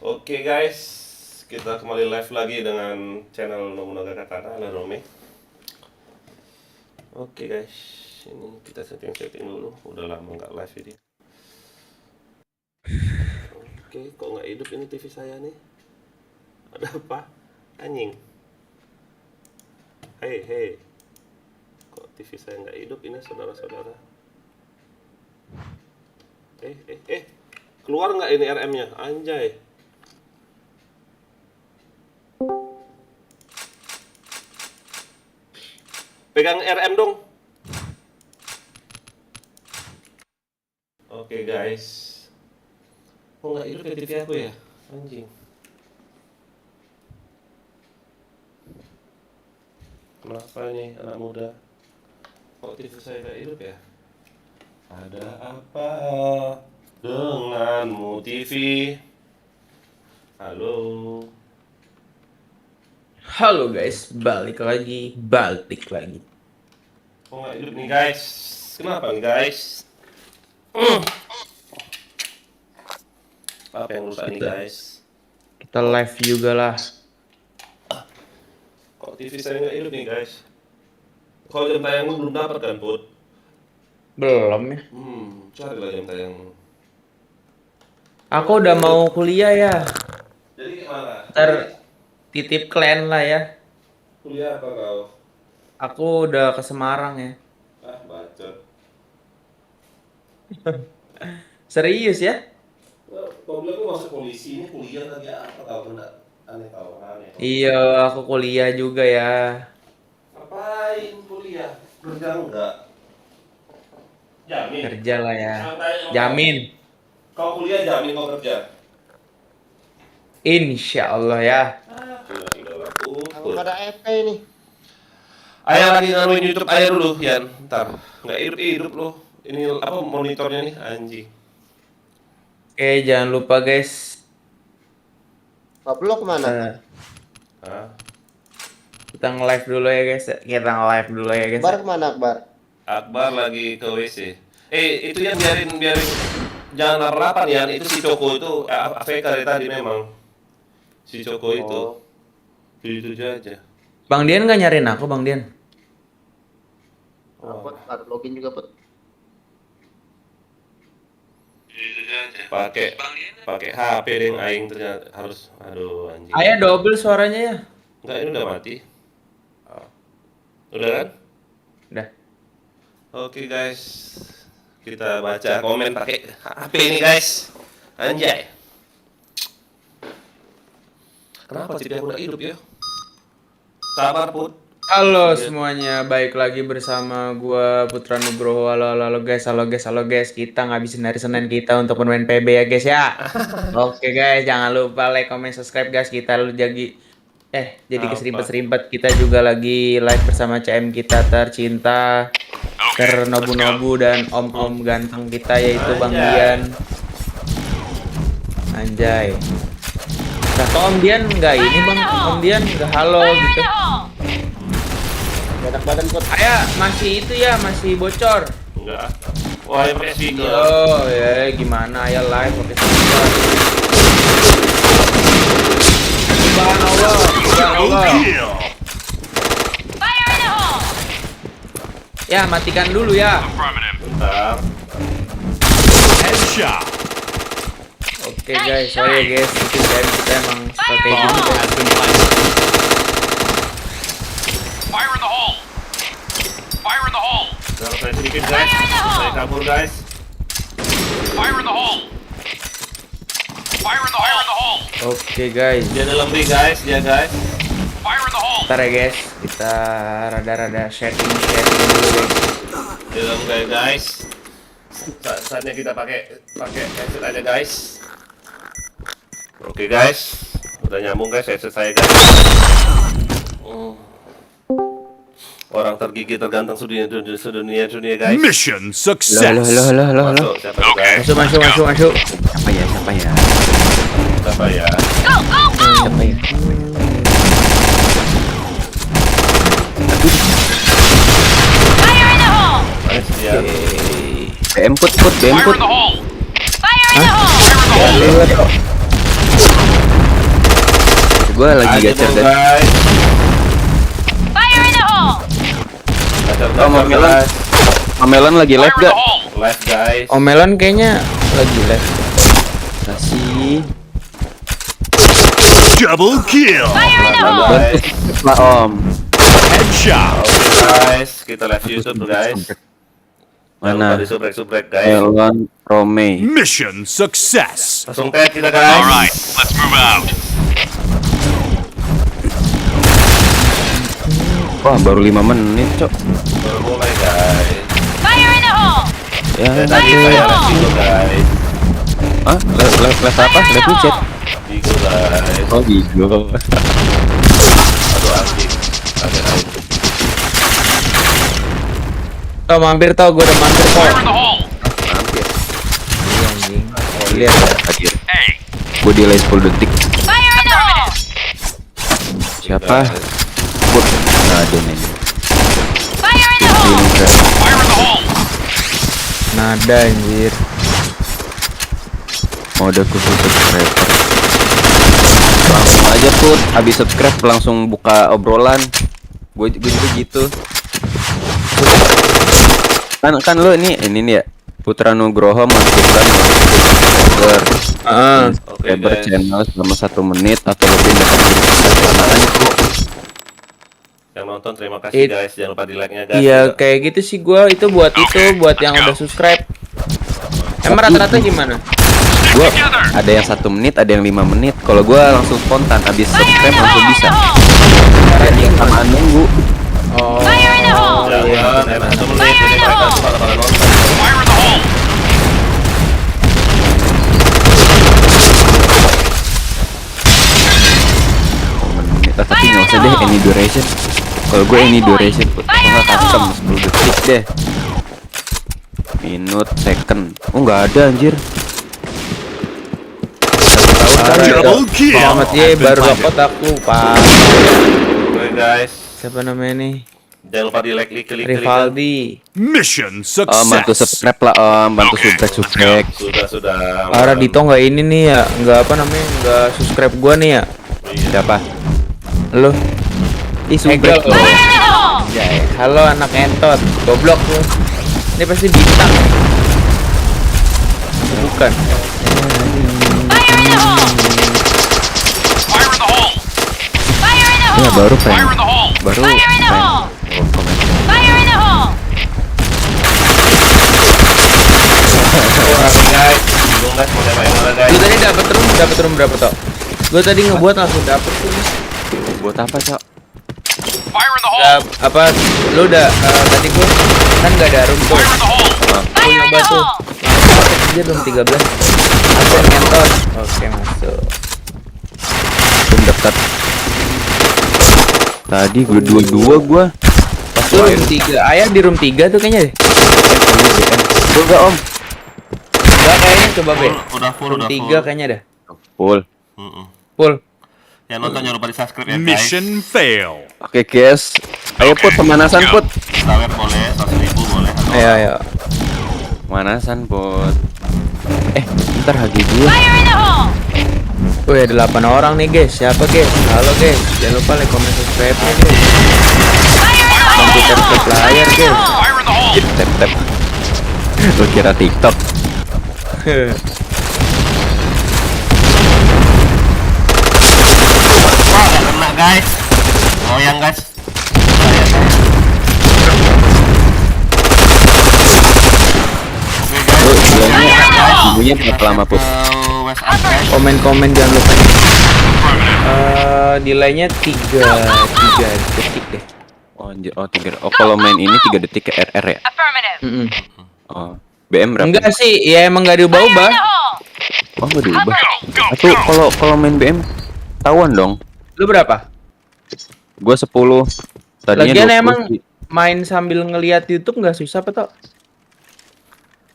Oke guys, kita kembali live lagi dengan channel Nobunaga Katana ala Rome. Oke guys, ini kita setting dulu. Udah lama nggak live ini. Oke, kok nggak hidup ini TV saya nih? Ada apa? Anjing. Hei, kok TV saya nggak hidup ini saudara-saudara? Keluar nggak ini RM-nya? Anjay. Pegang RM dong. Oke guys. Oh nggak hidup ya TV aku ya? Anjing. Kenapa nih anak muda? Kok TV saya nggak hidup ya? Ada apa denganmu TV? Halo. Halo guys, balik lagi. Oh nggak hidup nih guys. Kenapa nih guys? Apa yang rusak nih guys? Kita live juga lah. Kok TV saya nggak hidup nih guys? Kalau jam tayangmu belum dapat kan Put? Belum ya. Cari lah jam tayang. Aku udah mau kuliah ya. Jadi gimana? Ntar titip klan lah ya. Kuliah apa kau? Aku udah ke Semarang ya. Ah bacot. Serius ya? Kau bilang lu masuk polisi, ini kuliah lagi apa kau enggak? Aneh kau. Iya, aku kuliah juga ya. Ngapain kuliah? Kerja enggak? Jamin. Kerja lah ya. Santai, Jamin. Kau kuliah jamin kau kerja? Insya Allah ya. Tinggal aku. Kalau ada EP nih. Ayah lagi nganuin YouTube ayah dulu, Yan. Ntar nggak hidup loh. Ini apa monitornya nih, anjing. Oke, jangan lupa guys. Pablo kemana? Hah? Kita nge-live dulu ya guys. Akbar kemana Akbar? Akbar lagi ke WC. Itu yang biarin jangan harapan Yan. Itu si Coko itu AFK dari tadi memang. Si Coko itu. Itu aja. Bang Dian nggak nyariin aku, Bang Dian? Put, harus login juga Put. Pakai HP deh aing ternyata harus aduh anjing. Ayah double suaranya ya? Enggak, ini udah mati. Udah kan? Udah. Oke guys. Kita baca komen pakai HP ini guys. Anjay. Kenapa TV aku nggak hidup ya? Sabar Put. Halo semuanya, baik lagi bersama gua Putra Nugroho. Halo guys. Kita ngabisin hari Senin kita untuk bermain PB ya guys ya. Oke guys, jangan lupa like, comment, subscribe guys. Kita jadi keserimpet-serimpet. Kita juga lagi live bersama CM kita tercinta, Nobu dan om ganteng kita yaitu Bang Dian. Anjay. Nah, Om Dian nggak ini Bang, Om Dian nggak halo gitu. Enak badan Put. Ayah masih itu ya, masih bocor. Enggak. Wah, yang pakai speaker. Oh ya, gimana ya live pakai speaker. Subhanallah. Ya, matikan dulu ya. Bentar. Headshot. Oke guys, sorry ya guys, itu kita emang pakai gini guys. Fire in the hole. Fire in the hole. Jangan saya sedikit guys. Saya kabur guys. Fire in the hole. Fire in the hole. Oke guys, Dia dalam ring guys, dia guys. Fire in the hole. ntar ya guys, kita rada setting dulu guys. Dia dalam guys. Saatnya kita pakai headset aja guys. Oke guys, udah nyambung guys headset saya guys. Orang tergigit terganteng sedunia guys. Mission success. Halo. Masuk, siapa itu, guys? Masuk. Siapa ya? Siapa ya? Siapa ya? Nice, dia. BM Put. Fire in the hole. Hah? Fire in the hole. Gua lagi Aja gacor dulu, dan guys. Fire in the hole! Gacor, Mau Melon. guys. Melon lagi Fire live in the gak? hole! Live, guys. Omelan kayaknya lagi live. Kasih. Double kill. Fire in the Nah, hole! guys. Lah Om. Headshot. Oke, guys. Kita live YouTube, guys. Jangan lupa Mana? di subrek, guys. Melon Rome. Mission success. Langsung tag kita, guys. Alright, let's move out. Wah, baru 5 menit, Cok. Baru mulai, guys. Fire in the hole! Ya, Tadi Fire in saya the live hole! Bigo, guys. ah, live apa? Live chat. Bigo, guys. Oh, Bigo. Aduh, anjing. Anjing. Tau mampir tau, gue udah mampir tau. Fire in the hole! Hampir. Iya anjing. Lihat ya. Hadir. A. Gue delay 10 detik. Fire in the hole! Siapa? Put. Nah, ada nih. Fire in the hole! Fire in the hole! Nada anjir. Mode khusus subscriber. Langsung aja Put, habis subscribe langsung buka obrolan. Gue juga gitu. Kan lo ini nih ya. Putra Nugroho Mas Putra subscriber. Oke, Subscriber guys. channel selama 1 menit atau lebih dapat kesenangan itu. Yang nonton terima kasih, It- guys. Jangan lupa di like-nya, guys. Iya kayak gitu sih gua itu buat yang udah subscribe. Emang rata-rata gimana? Gua Together! ada yang 1 menit, ada yang 5 menit. Kalau gua langsung spontan habis subscribe langsung bisa. Caranya samaan nunggu. Oh. Fire in the hole! Jangan, enak 1 menit. Jadi mereka tuh pada nonton. Fire in the hole! Menit, tapi nggak usah deh any duration. Kalau gue any duration, Put. Gua nggak custom 10 detik deh. Minute, second. Oh nggak ada anjir. Double kill. Selamat ya baru dapat aku Pak. Oke, guys. Siapa namanya nih? Jangan lupa di like, klik. Rivaldi. Mission Bantu success. subscribe lah Om, bantu subscribe. Sudah. Parah Dito nggak ini nih ya, nggak apa namanya, nggak subscribe gua nih ya. Iya. Siapa? Lo. Ih, subscribe Egel. loh. Fire in the hole! Jai. Halo anak entot, goblok lu. Ini pasti bintang. Bukan. Fire in the hole! Fire in the hole! Fire in the Ya hole! baru Fire friend. in the hole! Baru Fire in the friend. hole! Oh, komen. Fire in the hole! Guys, bingung, guys. Mau nembak yang mana, guys? Lu tadi dapat room berapa toh? Gua tadi ngebuat langsung dapet tuh. Buat apa, Cok? Fire in the hole! Apa lu udah tadi gua kan nggak ada room tuh. Fire in the hole! Fire in nyoba the tuh. hole! Masuk aja room 13. Aku ngentot. Oke, masuk. Belum dekat. Tadi gue dua gua. Pas Tuh room 3. Ayah di room 3 tuh kayaknya deh. Gue enggak Om. Enggak kayaknya coba Be. Udah full, Room udah 3 full. kayaknya dah. Full. Full. Yang nonton jangan lupa di subscribe ya, guys. Mission fail. Oke, guys. Ayo Put, pemanasan Put. Sawer boleh, 100.000 boleh. Atau Ayo. Pemanasan Put. Ntar HG gue. Fire in the hole! Wih, ada 8 orang nih, guys. Siapa, guys? Halo, guys. Jangan lupa like, comment, subscribe nih, guys. Fire in the hole! Kita ke Fire layar, in the guys. hole! Fire in the hole! Tap. Lu kira TikTok? Wah, nggak kena, guys. Goyang, guys. Lu ibunya berapa lama Put? West up, guys. Komen-komen jangan lupa. Delaynya 3 detik deh. Oh, anjir. Oh, 3. Oh, kalau main ini 3 detik ke RR ya? Affirmative. Mm-mm. Oh. BM berapa? Enggak sih, ya emang nggak diubah-ubah. Fire in the hole! Oh, enggak diubah. Go, Atau kalau main BM tahuan dong. Lu berapa? Gua 10. Tadinya Lagian 20 emang sih. main sambil ngelihat YouTube nggak susah apa toh?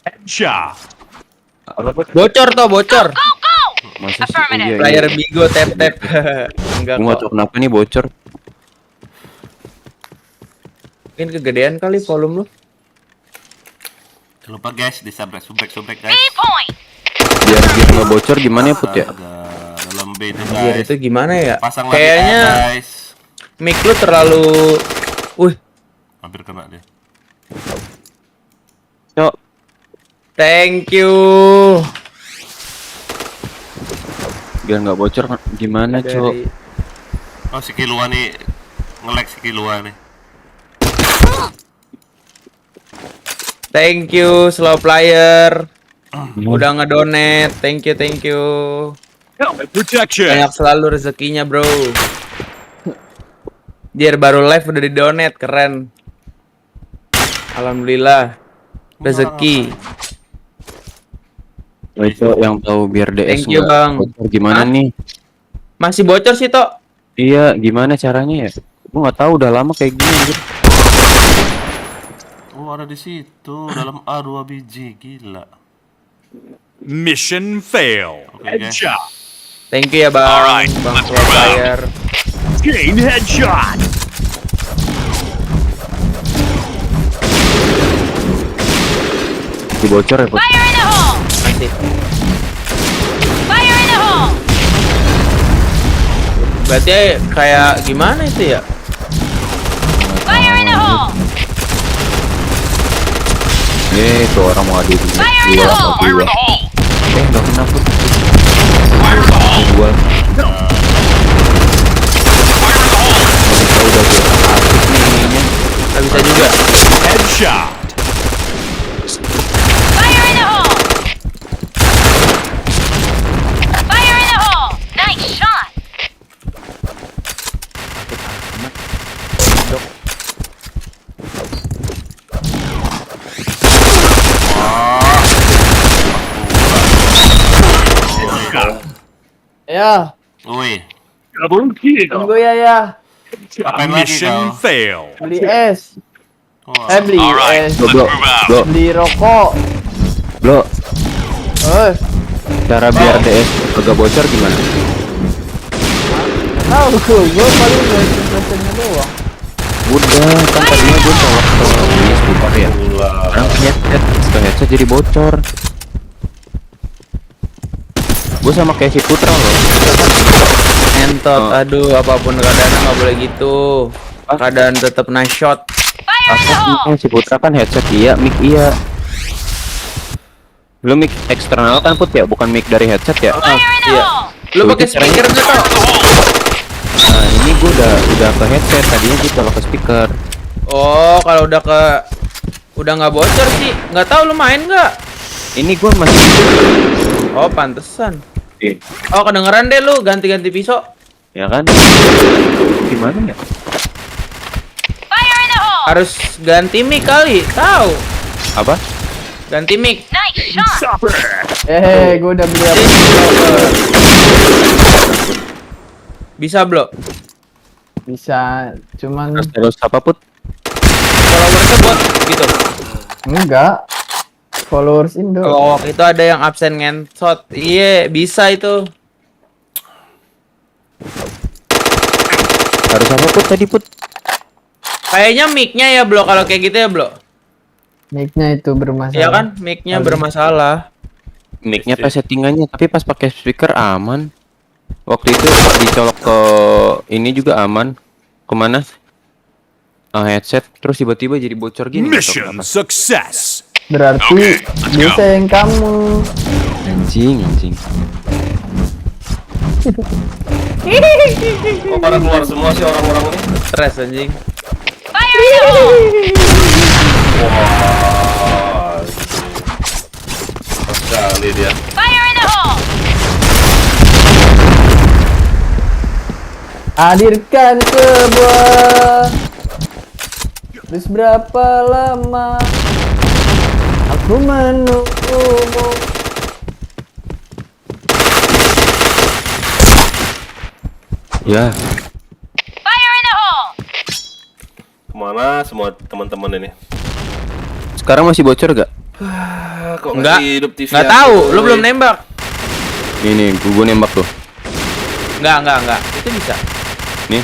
Headshot. Bocor toh, bocor. Go, go! Masa sih? Affirmative. Player Bigo tap. Enggak Gua nggak kok. tahu kenapa nih bocor. Mungkin kegedean kali volume lu. Jangan lupa, guys, di subscribe, guys. B point! Biar nggak bocor gimana ya Put ya? Dalam itu Biar guys. itu gimana ya? Pasang lagi Kayaknya guys. mic lu terlalu Hampir kena deh. Cok, thank you. biar nggak bocor gimana, Cok? Dari Oh si Kilua nih nge-lag si Kilua nih. thank you slow player. Udah ngedonate. Thank you. Helmet protection. Banyak selalu rezekinya, bro. Biar baru live udah di-donate, keren. Alhamdulillah. Rezeki. Woi, Cok, yang tahu biar DS Thank you, nggak Bang. bocor gimana Hah? nih? Masih bocor sih, Tok. Iya, gimana caranya ya? Gua nggak tahu, udah lama kayak gini anjir. Oh ada di situ dalam A2 biji gila. Mission fail. Oke, guys. Headshot. Thank you ya, Bang. Alright, Bang let's slow move out. player. Chain headshot. Dibocor ya, Put? Fire in the hole! Masih. Fire in the hole! Berarti kayak gimana itu ya? Fire in the hole! Tuh orang mau adu dulu. Fire in the Gua hole! sama Fire gua. in the hole! Nggak kena, Put. Fire in the hole! Gua Fire in the hole! udah gua asik nih ininya. Nggak bisa juga. Headshot. Fire in the hole! Fire in the hole! Nice shot! Ya, Woi, Double kill. tunggu ya. apain lagi Mission kau? fail. Beli es. Wah, Beli Alright, es. let's Blo, move out. blo, Beli rokok. blo. Eh, Cara biar DS agak bocor gimana? tahu gue paling mesin-mesinnya doang. Udah, kan tadinya gue colok ke ini speaker ya. Sekarang headset jadi bocor. Gue sama kayak si Putra loh. Entot, Oh. aduh, apapun keadaan nggak boleh gitu. Keadaan tetap nice shot. Fire in the hole! Si Putra kan headset iya, mic iya. Lu mic eksternal kan Put ya, bukan mic dari headset ya? Fire in the Iya. hole! Lu pakai speaker nggak tau? Nah ini gue udah ke headset, tadinya gue colok ke speaker. Oh, kalau udah nggak bocor sih. Nggak tahu lu main nggak? Ini gue masih Oh, pantesan. Oh, kedengeran deh lu ganti-ganti pisau. ya kan? Gimana ya? Fire in the hole! Harus ganti mic kali, tahu? Apa? Ganti mic. Nice shot! Gue udah beli apa? Bisa, Bro? Bisa, cuman Terus apa Put? Followersnya buat gitu. enggak. Followers Indo. Kalau waktu itu ada yang absen ngentot. Iya, bisa itu. Harus apa Put tadi Put? Kayaknya mic-nya ya, Bro. Kalau kayak gitu ya, Bro. Mic-nya itu bermasalah. Iya kan? Mic-nya bermasalah. Mic-nya pas settingannya, tapi pas pakai speaker aman. Waktu itu dicolok ke ini juga aman. Kemana? Headset, terus tiba-tiba jadi bocor gini. nggak tahu Mission kenapa. success. Berarti Oke, let's dia go. sayang kamu. Anjing. kok pada keluar semua sih orang-orang ini? Stres anjing. Fire in the hole! Sekali dia. Fire in the hole! Hadirkan sebuah. Terus berapa lama aku menunggumu? Ya, Fire in the hole! Kemana semua teman-teman ini? sekarang masih bocor gak? Kok Enggak. nggak hidup TV Nggak aku, tahu, lu woi? belum nembak. Nih, gue nembak tuh. Enggak. Itu bisa. Nih.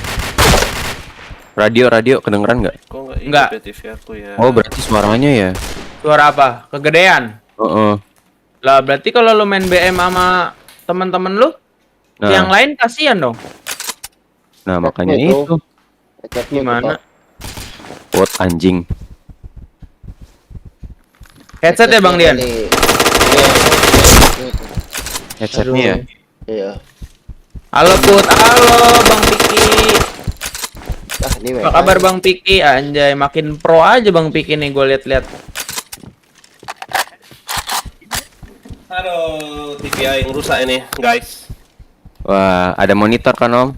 Radio kedengeran nggak? Kok nggak hidup Nggak. ya TV aku ya? Oh, berarti suaranya ya. Suara apa? Kegedean. Heeh. Lah, berarti kalau lu main BM sama teman-teman lu, Yang lain kasihan dong. Nah makanya Itu. itu. Headshotnya Gimana? Bot anjing. Headset ya Bang Dian? Iya. Headsetnya ya. Iya. Halo Put, halo Bang Piki. Ah, ini Apa kabar Bang Piki? Anjay, makin pro aja Bang Piki nih gue liat-liat. Aduh, TPI yang rusak ini, guys. Wah, ada monitor kan Om?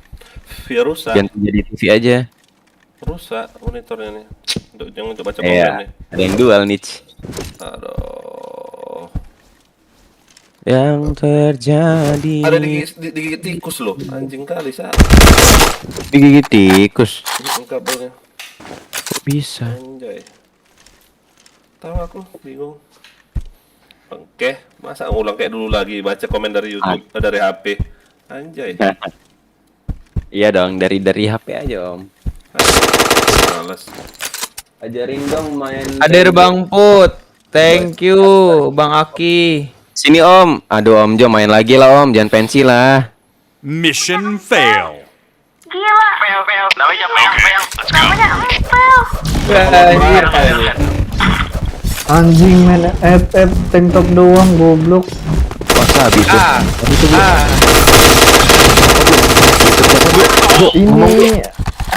Ya rusak. Ganti jadi TV aja. Rusak monitornya nih. Jangan coba baca Iya, komen nih. ada yang dual nih. Aduh. Yang terjadi. Ada digigit tikus loh. Anjing kali, Sa. digigit tikus. Ini kabelnya. Kok bisa? Anjay. Tahu aku bingung. Oke, masa ngulang kayak dulu lagi baca komen dari YouTube, dari HP. Anjay. Iya dong, dari HP aja Om. Males. Ajarin dong main. Hadir Bang Put. Thank you Bang Aki. Sini Om. Aduh Om Jo main lagi lah Om, jangan pensi lah. Mission fail. Gila. Okay, let's go. Anjir. Anjing main FF tank top doang goblok. Masa habis tuh. Ini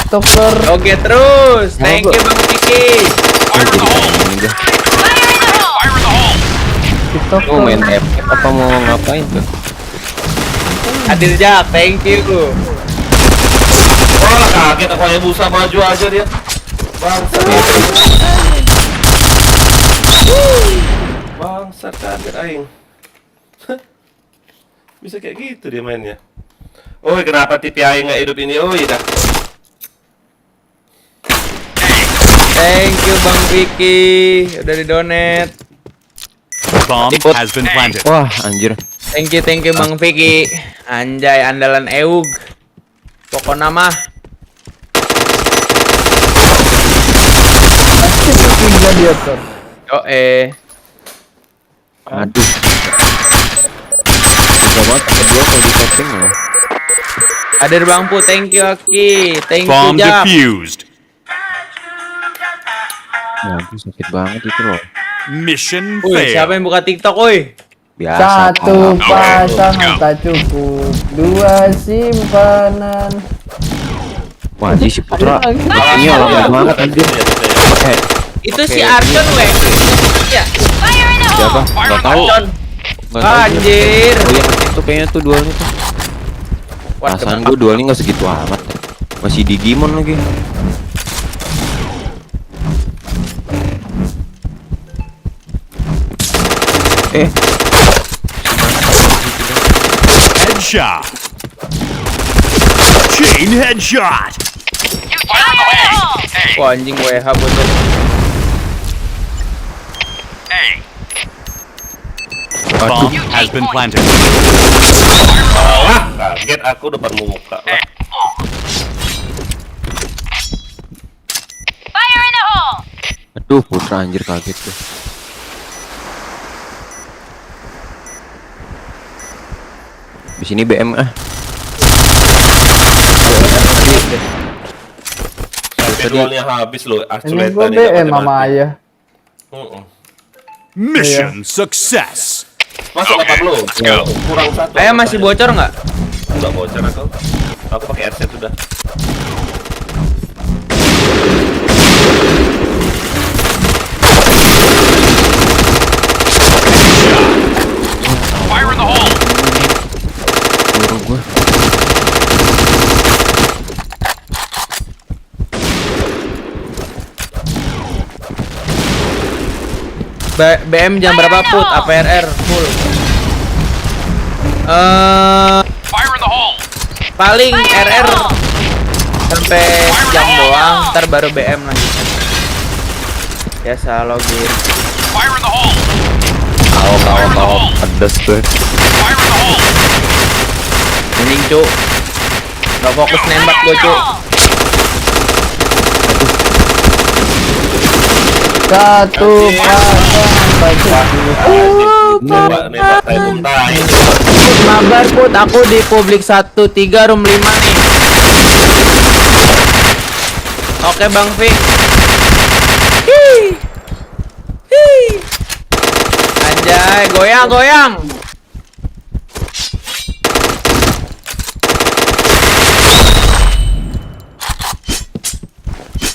Stoker. Oke terus. Thank you Bang Piki. Fire in the hole. Fire in the hole. Fire in the hole. Mau main FF apa mau ngapain tuh? Hadir Jak, thank you. Oh, kaget aku hanya busa maju aja dia. Bangsat. Bangsat kaget aing. Bisa kayak gitu dia mainnya. Oh, kenapa TPI nggak hidup ini? Oh, iya dah. Thank you Bang Piki. Udah di-donate. Bomb Ikut. has been planted. Wah, anjir. Thank you Bang Piki. Anjay, andalan Eug. Pokoknya mah. Pasti pasti gladiator. Aduh. Bisa banget kedua kalau di setting loh. Hadir Bang Put, thank you Aki. Thank you Bomb Jak. defused. Ya, aduh, sakit banget itu loh. Mission Wih, siapa fail. yang buka TikTok, woi? Biasa. Satu Pak. pasang tak cukup, dua simpanan. Wah, anjir si Putra. Lagi. Ini lama banget anjir. Eh, Itu si Archon, weh. Ya. Fire in the siapa? hole. Enggak tahu. Archon. Nggak tahu. Anjir. Oh yang itu kayaknya tuh dualnya tuh. Perasaan gue dualnya nggak segitu amat. Masih Digimon lagi. Headshot. Chain headshot. Fire in the hole. Wah, anjing WH bocor. Bomb has been planted. Wah, kaget aku depan muka. Lah. Fire in the hole. Aduh, Putra anjir kaget tuh. Di sini BM ah. Sampai dualnya habis loh. Ini gua BM sama ayah. Mission success. Masuk 80. Kurang satu. Ayah masih bocor nggak? Enggak bocor aku. Aku pakai headset sudah. Fire in the hole. Buru gua. BM jam berapa Put? APRR full. Fire in the hole. Paling Fire in the RR hole. sampai jam doang, ntar baru BM lagi. Biasa login. Fire in the hole. Kau pedes tuh. Fire in the hole. Mending cu. Gak fokus nembak Fire gue in the cu. hole. Satu pasang tak cukup, nembak tai buntai. Put, mabar put, aku di publik 13 room 5 nih. Oke Bang Fik. Hii. Hii. Anjay, goyang.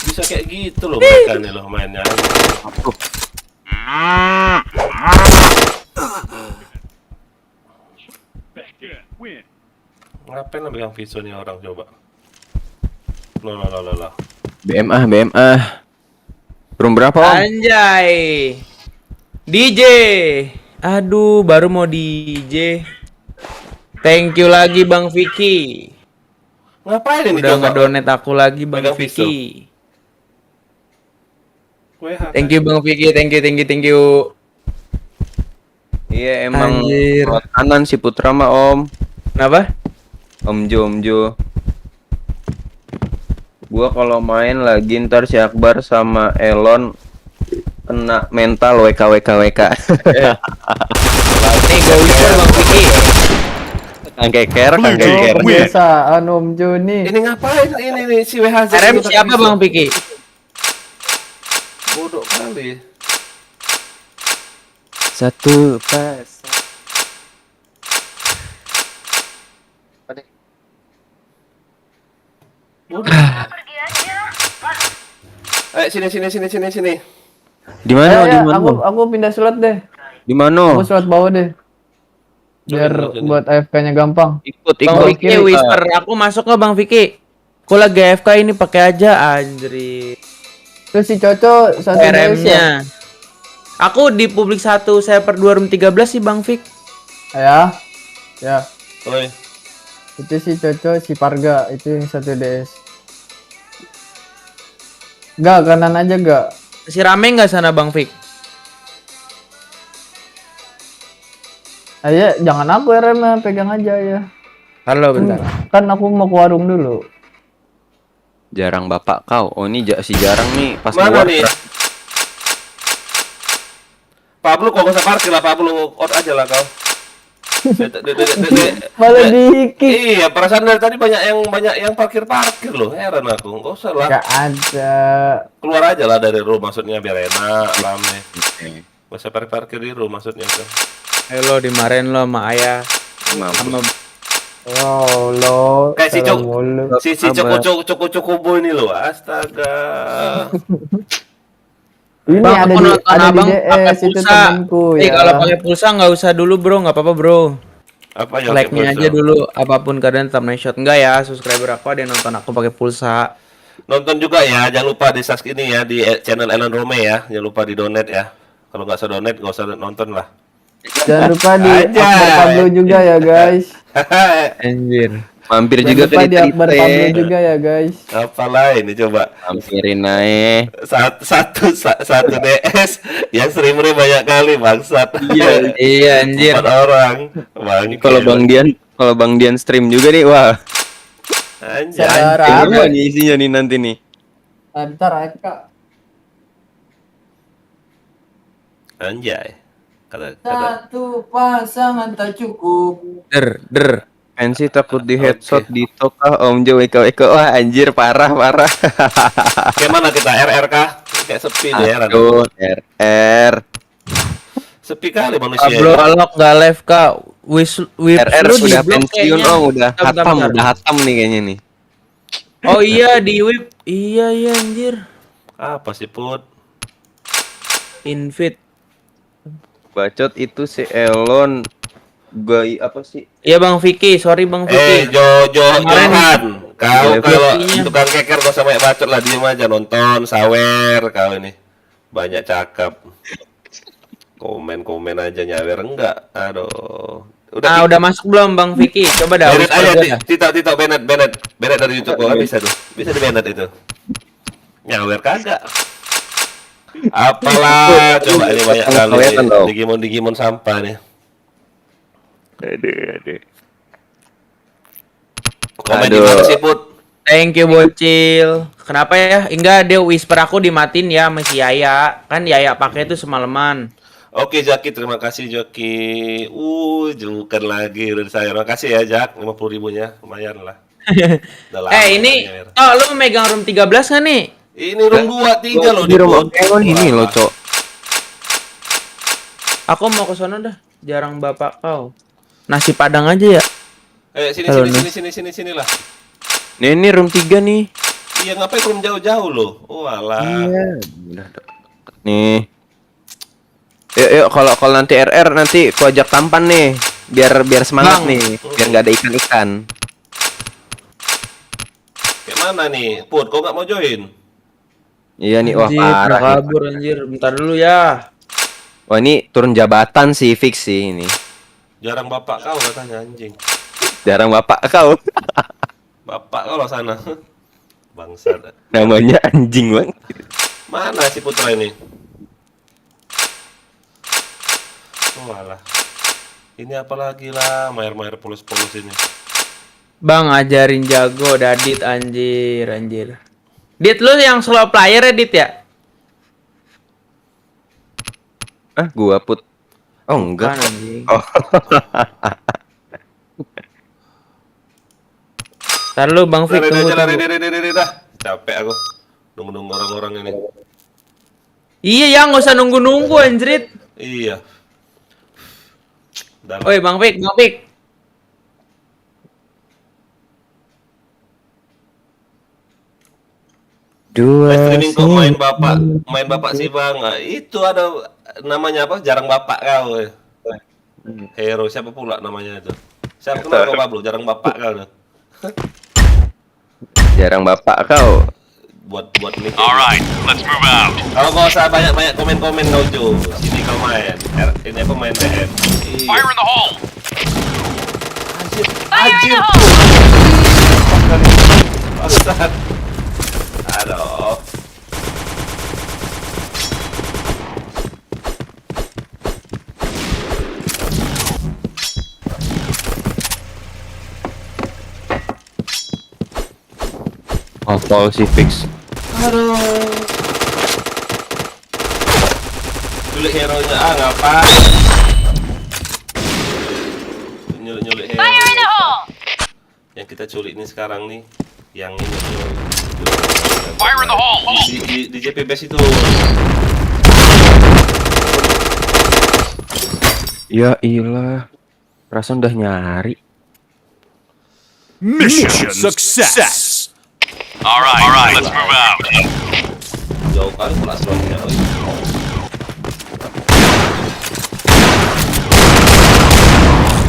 Bisa kayak gitu loh mereka nih loh mainnya. Win. Ngapain lah bilang Viso nih orang coba? Loh. BM Room berapa Om? Anjay. DJ. Aduh, baru mau DJ. Thank you lagi Bang Vicky. Ngapain ini Udah coba? ngedonate aku lagi Bang Pegang Viso. Vicky. WH. Thank you Bang Vicky, thank you. Iya emang Anjir. lewat kanan si Putra mah Om. Kenapa? Om Jo. Gua kalau main lagi ntar si Akbar sama Elon kena mental WK. Nih gue whisper Bang Vicky. Kang keker. Kebiasaan Om Joni. Ini ngapain ini nih si WH? RM siapa Bang Vicky? Bodoh kali. Satu pas. Sini. Di mana? Di Ya, mana? aku pindah slot deh. Di mana? Aku slot bawah deh. Biar Oke. buat AFK-nya gampang. Ikut. Bang Vicky whisper, aku masuk nggak Bang Vicky? Aku lagi AFK ini pakai aja anjir. Terus si Coco satu DS ya. RM-nya. Aku di publik 1 saya per 2 room 13 sih Bang Vick. Ya. Oi. Itu si Coco, si Parga itu yang satu DS. Gak, kanan aja gak. Masih rame nggak sana Bang Vick? Ayo, jangan aku RM pegang aja ya. Halo bentar. Kan aku mau ke warung dulu. Jarang bapak kau. Oh ini si jarang nih pas Mana keluar. nih? Pablo kok gak usah parkir lah, Pablo out aja lah kau. Malah dikit. Iya, perasaan dari tadi banyak yang parkir loh. Heran aku. Gak usah lah. Gak ada. Keluar aja lah dari room maksudnya biar enak, rame. Gak usah parkir di room maksudnya tuh. Halo dimarahin lo sama ayah. Sama Wow, lo. Kayak si salah mulu. si Coko boy ini loh. Astaga. Ini Bang, ada aku di nonton ada di abang DS pakai itu pulsa. temanku ya. Kalau pakai pulsa nggak usah dulu bro, nggak apa-apa bro. Apa yang Like-nya aja dulu, apapun keadaan thumbnail shot. Enggak ya, subscriber aku ada yang nonton aku pakai pulsa. Nonton juga ya, jangan lupa di subscribe ini ya di channel Elan Rome ya. Jangan lupa di donate ya. Kalau nggak usah donate, nggak usah nonton lah. Jangan lupa di Aja. Akbar Pablo juga ya guys. Anjir. Mampir Jangan juga lupa ke di Akbar Trite. Pablo juga ya guys. Apalah ini coba. Hampirin aja. Satu DS yang streamernya banyak kali bangsat. Iya anjir. 4 orang. Bang, Kalau Bang Dian stream juga nih, wah. anjay. Saudara. Apa nih isinya nih nanti nih? Bentar AFK. Anjay. Kata Satu pasangan tak cukup. Der. Pensi takut di headshot di tokah Om Jo WK. Wah anjir parah. kayak mana kita RRK? Kayak sepi deh Ran. Aduh, RR. Sepi kali manusia. Pablo Alok nggak live kak. RR lu sudah di-block pensiun kayaknya. Om, udah Bentar. hatam nih kayaknya nih. Oh iya di whip. Iya anjir. Apa sih Put? Invite. Bacot itu si Elon gay apa sih? Iya Bang Vicky, sorry Bang Vicky. Johan. Kau Iya, kalau Vicky-nya. tukang keker gak usah banyak bacot lah, diem aja nonton, sawer kau ini. Banyak cakap. Komen aja nyawer enggak. Aduh. Udah masuk belum Bang Vicky? Coba dah. Bennett whisper aja, gua dah. Tito Bennett dari YouTube gua bisa tuh. Bisa di Bennett itu. Nyawer kagak. Apalah, coba ini banyak kali Kelihatan dong. Digimon sampah nih. Aduh. Komen di Aduh. mana sih, Put? Thank you bocil. Kenapa ya? Enggak, dia whisper aku dimatiin ya sama si Yaya. Kan Yaya pakai itu semalaman. Oke Jaki, terima kasih Jaki. Julukan lagi dari saya. Terima kasih ya Jak, 50.000-nya, lumayan lah. Udah lama Ini, nggak nyer. oh lu megang room 13 kan nih? Ini room 2, 3 loh Di rumah Put. Emon ini loh, Cok. Aku mau ke sana dah. Jarang bapak kau. Nasi padang aja ya. Sini Halo, sini Nis. sini lah. Nih, ini room 3 nih. Iya, ngapain room jauh-jauh loh? Oh alah. Iya, udah deket nih. Yuk, kalau nanti RR nanti ku ajak tampan nih, biar semangat Bang. nih, biar nggak ada ikan-ikan. Kayak mana nih? Put, kok nggak mau join? Iya nih, wah Anjir, parah. udah nih. kabur anjir. Bentar dulu ya. Wah ini turun jabatan sih fix sih ini. Jarang bapak kau katanya anjing. Jarang bapak kau. Bapak kau lah sana. Bangsat. Namanya anjing bang. Mana si Putra ini? Oh alah. Ini apa lagi lah, mayer-mayer polos-polos ini. Bang ajarin jago Dadit anjir. Dit lu yang slow player ya Dit ya? Ah gua put. Oh enggak. Bukan, anjing. Oh. Ntar lu Bang Fik Lari tunggu. aja, lari dah. Capek aku. Nunggu-nunggu orang-orang ini. Iya ya nggak usah nunggu anjrit. Iya. Dah lah. Oi Bang Fik. Dua. Streaming kok main bapak sih bang. Nah, itu ada namanya apa? Jarang bapak kau. Hero siapa pula namanya itu? Siapa kenal kau Pablo? Jarang bapak kau tuh. Jarang bapak kau. Buat nick. Alright, let's move out. Kalau nggak usah banyak komen kau Jo. Sini kau main. Ini apa main DM? Fire in the hole. Fire in the hole! Bangsat. Aduh. Hafal sih fix. Nyulik hero-nya ngapain? Nyulik hero. Fire in the hole! Yang kita culik ini sekarang nih, yang ini tuh. Fire in the hole. Di JP base itu. Ya ilah. Perasaan udah nyari. Mission success. Alright, let's move out. Jauh kali pula slotnya.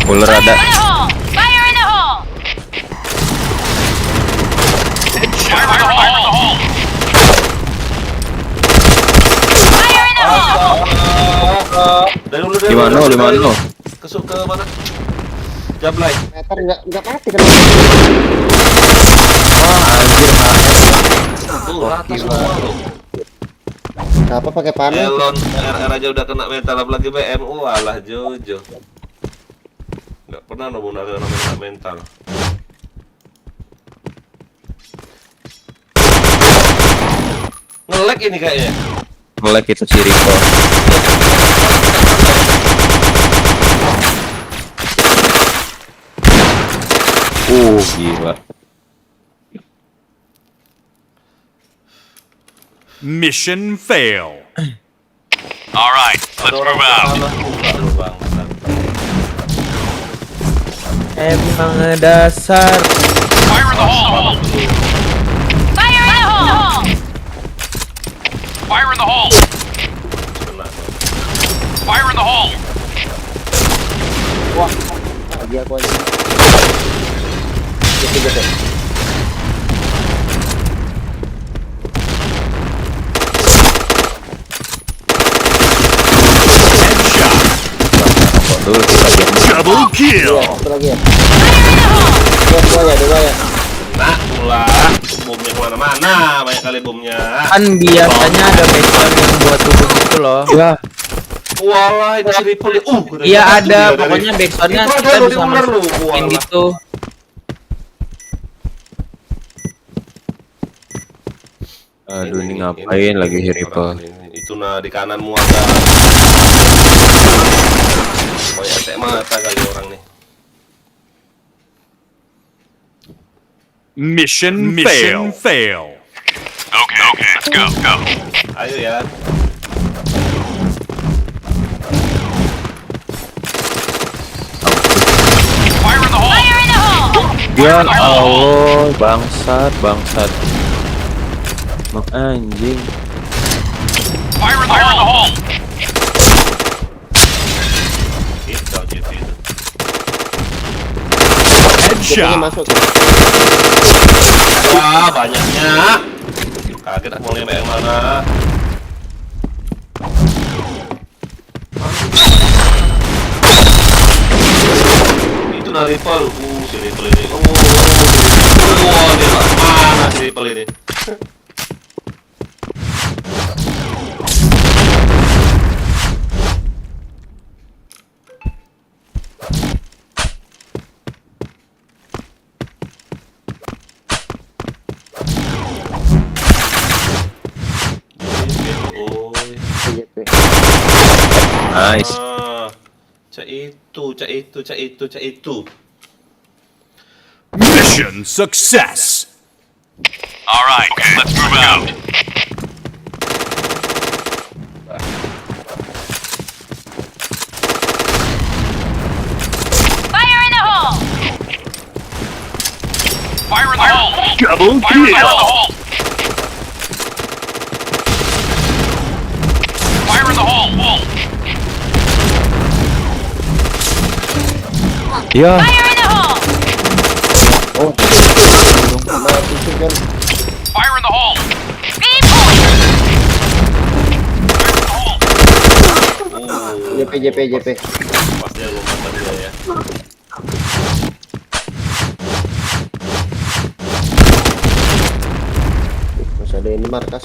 Ular Fire ada. in the hole! Fire in the hole! Fire in the hole. Fire in the hole! Dari dulu Di mana? Kesuk ke mana? Jablay. Meter nggak mati kan? Tuh, rata semua loh. Apa pakai panel? Elon RR aja udah kena mental apalagi BM. Alah Jojo. Nggak pernah menggunakan mental. Nge-lag ini kayaknya. Melek itu si Rico. Gila. Mission fail. Alright, let's Ada orang move out. sana buka lu bangsat. Emang dasar. Fire in the hole. Fire in the hole! Fire in the hole. Kena. Fire in the hole. Dia gua aja. Gitu. Dulu kita lihat. Double kill. Satu lagi ya. Fire in the hole! Dua ya. Nah, pula bomnya kemana-mana, banyak kali bomnya. Kan biasanya ada background yang buat tubuh gitu loh. Ya, Walah, ini si Ripple. Iya ada, pokoknya backsoundnya Itu ada kita lo di bisa ular lu. masukin Walah. gitu. aduh ini ngapain lagi si Rico? Itu Itu nah di kananmu ada. Banyak saya mata kali orang nih. Mission fail. Okay, let's go. Ayo ya. Fire in the hole. Fire in the hole! Ya Allah, bangsat. Mak anjing. Fire in the hole. Itu gitu itu. JP-nya Headshot. masuk. Wah, banyaknya. Kaget aku mau nembak yang mana. Itu nah rifle. Si rifle ini. Dia mana si rifle ini? JP. Nice. Cak itu. Mission success. All right, let's move out. Fire in the hole! Fire in the hole. Double Fire in the kill. hole. Fire in the hole. Ya, Fire in the hole! Oh. Mati sih kan. Fire in the hole. Speed point! JP. Pas dia lompat dia ya. Masih ada ini markas.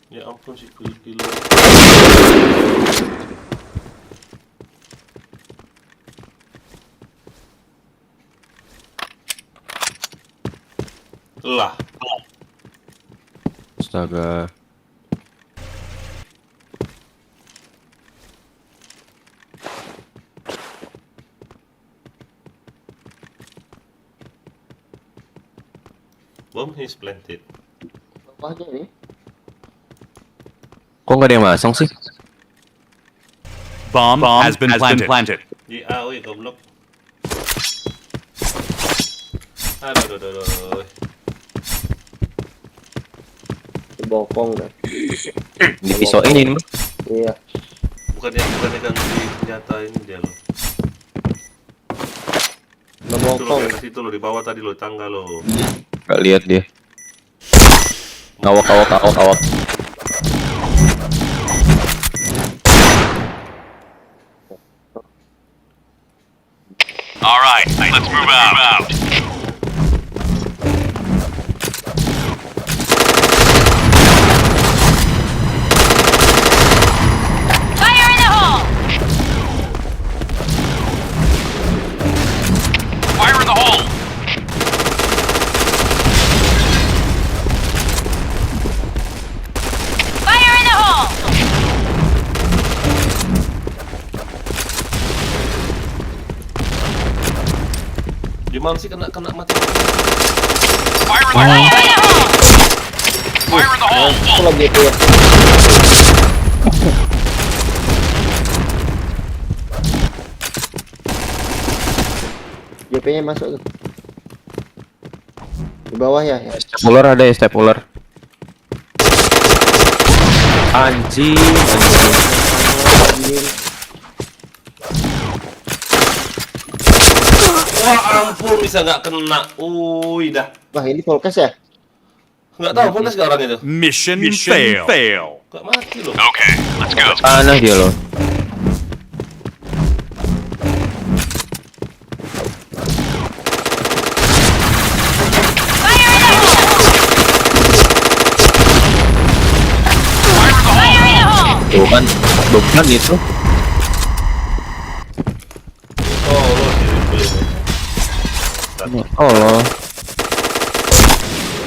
Ya ampun si kilo. Lah, astaga. bomb is planted. Apa aja ini? Kok nggak ada yang masang sih? Bomb has been planted. Di AOE goblok. Aduh. Bokong dah. Dipisauin mah. Iya. Bukannya ganti senjata ini dia loh. Udah Itu loh bokong. di atas itu loh di bawah tadi loh tangga loh. Gak lihat dia. Awak. All right, let's move out. Fire in the hole! Fire in the hole. Fire in the hole! Gimana sih kena mati? Fire in the Fire hole. in the hole! Fire in the hole. Itu lagi JP ya. JP-nya masuk tuh. Di bawah ya. Step ular ada ya, step ular. Anjing. Anjing. Wah ampun bisa nggak kena. Dah. Wah, ini Volkas ya? Nggak tahu pun nggak orang itu. Mission fail. Nggak mati loh. Okay, let's go. Panah dia loh. Fire in the hole! Fire in the hole! Tuh kan, bukan itu. Allah.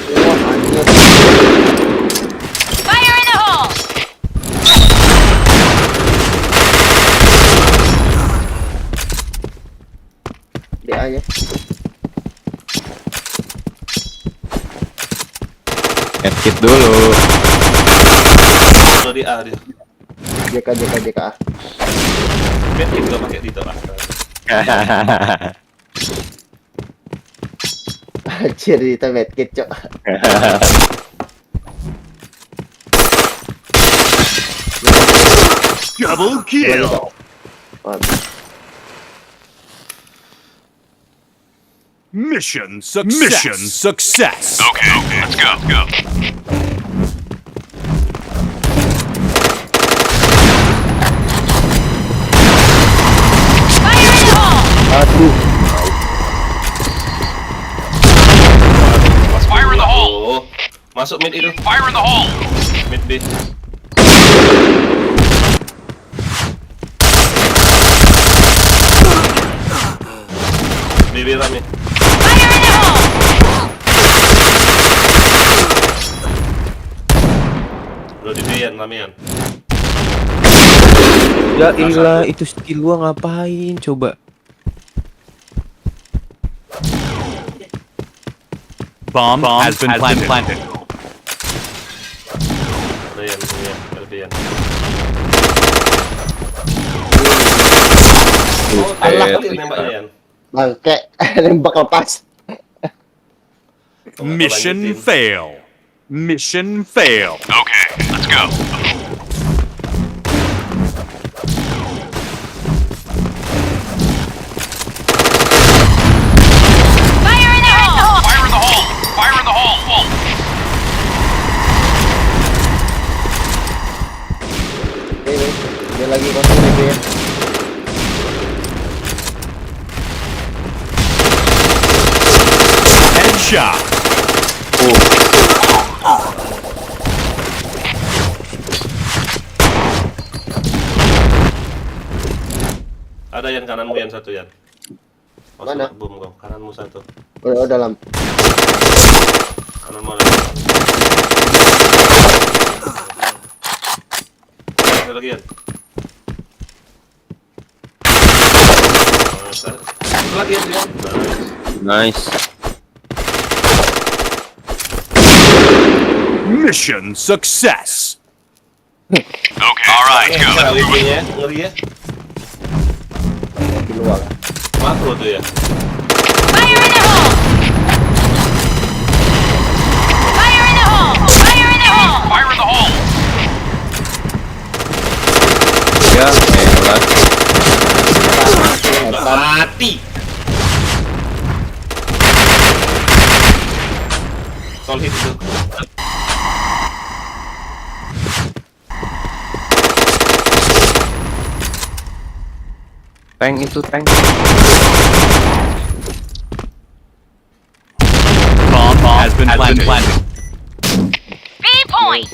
Wah, anjir. Fire in the hole! DA-nya. Medkit dulu. Kalau di A dia. JK. Medkit juga pakai Dito Pak. Anjir, itu medkit, Cok. Double kill. Mission success. Okay, let's go. Fire in the hole! Aduh. Fire in the hole. Oh, masuk mid itu. Fire in the hole. Mid B. BB rame. Fire in the hole! Lo di B yan, ramean. Ya ilah, itu skill gua ngapain coba? Bomb has been planted. Ramean, LB yan. Oh, Allah. tadi nembaknya yan. Bangke, nembak lepas. Mission fail. Okay, let's go. Fire in the hole! Fire in the hole. Fire in the hole. Ini, dia lagi kosong DB ya. Headshot. Ada yang kananmu yang satu yan. Oh, Mana? sama bom kau. Kananmu satu. Oh, dalam. Kananmu ada. Ada lagi yan. Satu lagi yan. Nice. Mission success. Okay, all right, go. Cara WP-nya ngeri ya. Di luar. Makro tuh ya. Fire in the hole! Fire in the hole! Fire in the hole! Fire in the hole. Ya elah. Mati. Sol hit itu. Tank itu tank. Bomb has been planted. B point!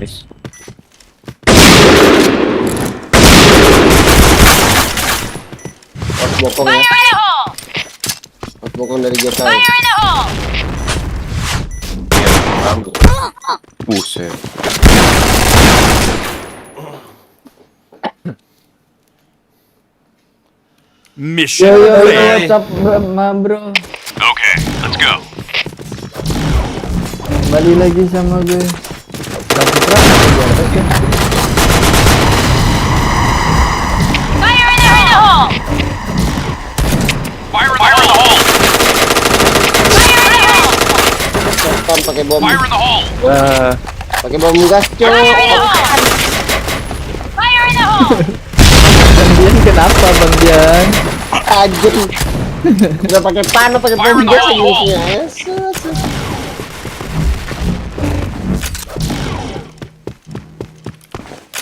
Nice. Pas bokong Fire ya. in the hole! Pas bokong dari JK. Fire in the hole! Iya, kamu. Buset. Mission Yo, fail. what's up, bro? Okay, let's go. Kembali lagi sama gue. Putra, Fire in the hole! Fire in the hole. Fire in the hole! Tonton pakai bom. Fire in the hole. Pakai bom gas, Cok. Fire in the hole! Fire in the hole! Bang Dian kenapa Bang Dian? Anjing. Udah pakai pano, pakai bom gas segini.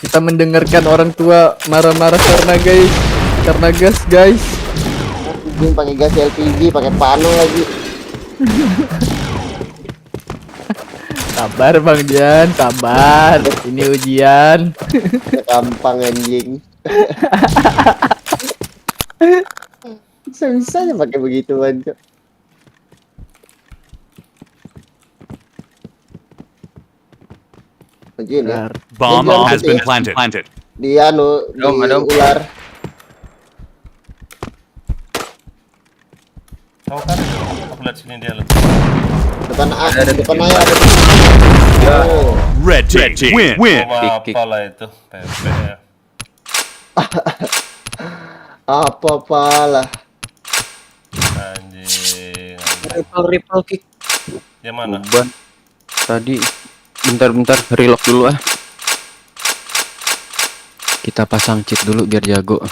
Kita mendengarkan orang tua marah-marah karena gas guys. Anjing pakai gas LPG, pakai pano lagi. Sabar Bang Dian, sabar. Ini ujian. Gampang anjing. Bisa-bisanya pakai begituan, Cok. Begini ya. Bentar. Bomb Dia has bilang been gitu planted. di anu, di Madam. ular. Tahu kan? Aku lihat sini dia loh. Depan depan ayah ada. Oh. Red team win. Apa lah itu? PP ya. Apa-apalah. Anjing. Ripple kick. Yang mana? Beban. Tadi bentar relock dulu ah. Kita pasang cheat dulu biar jago.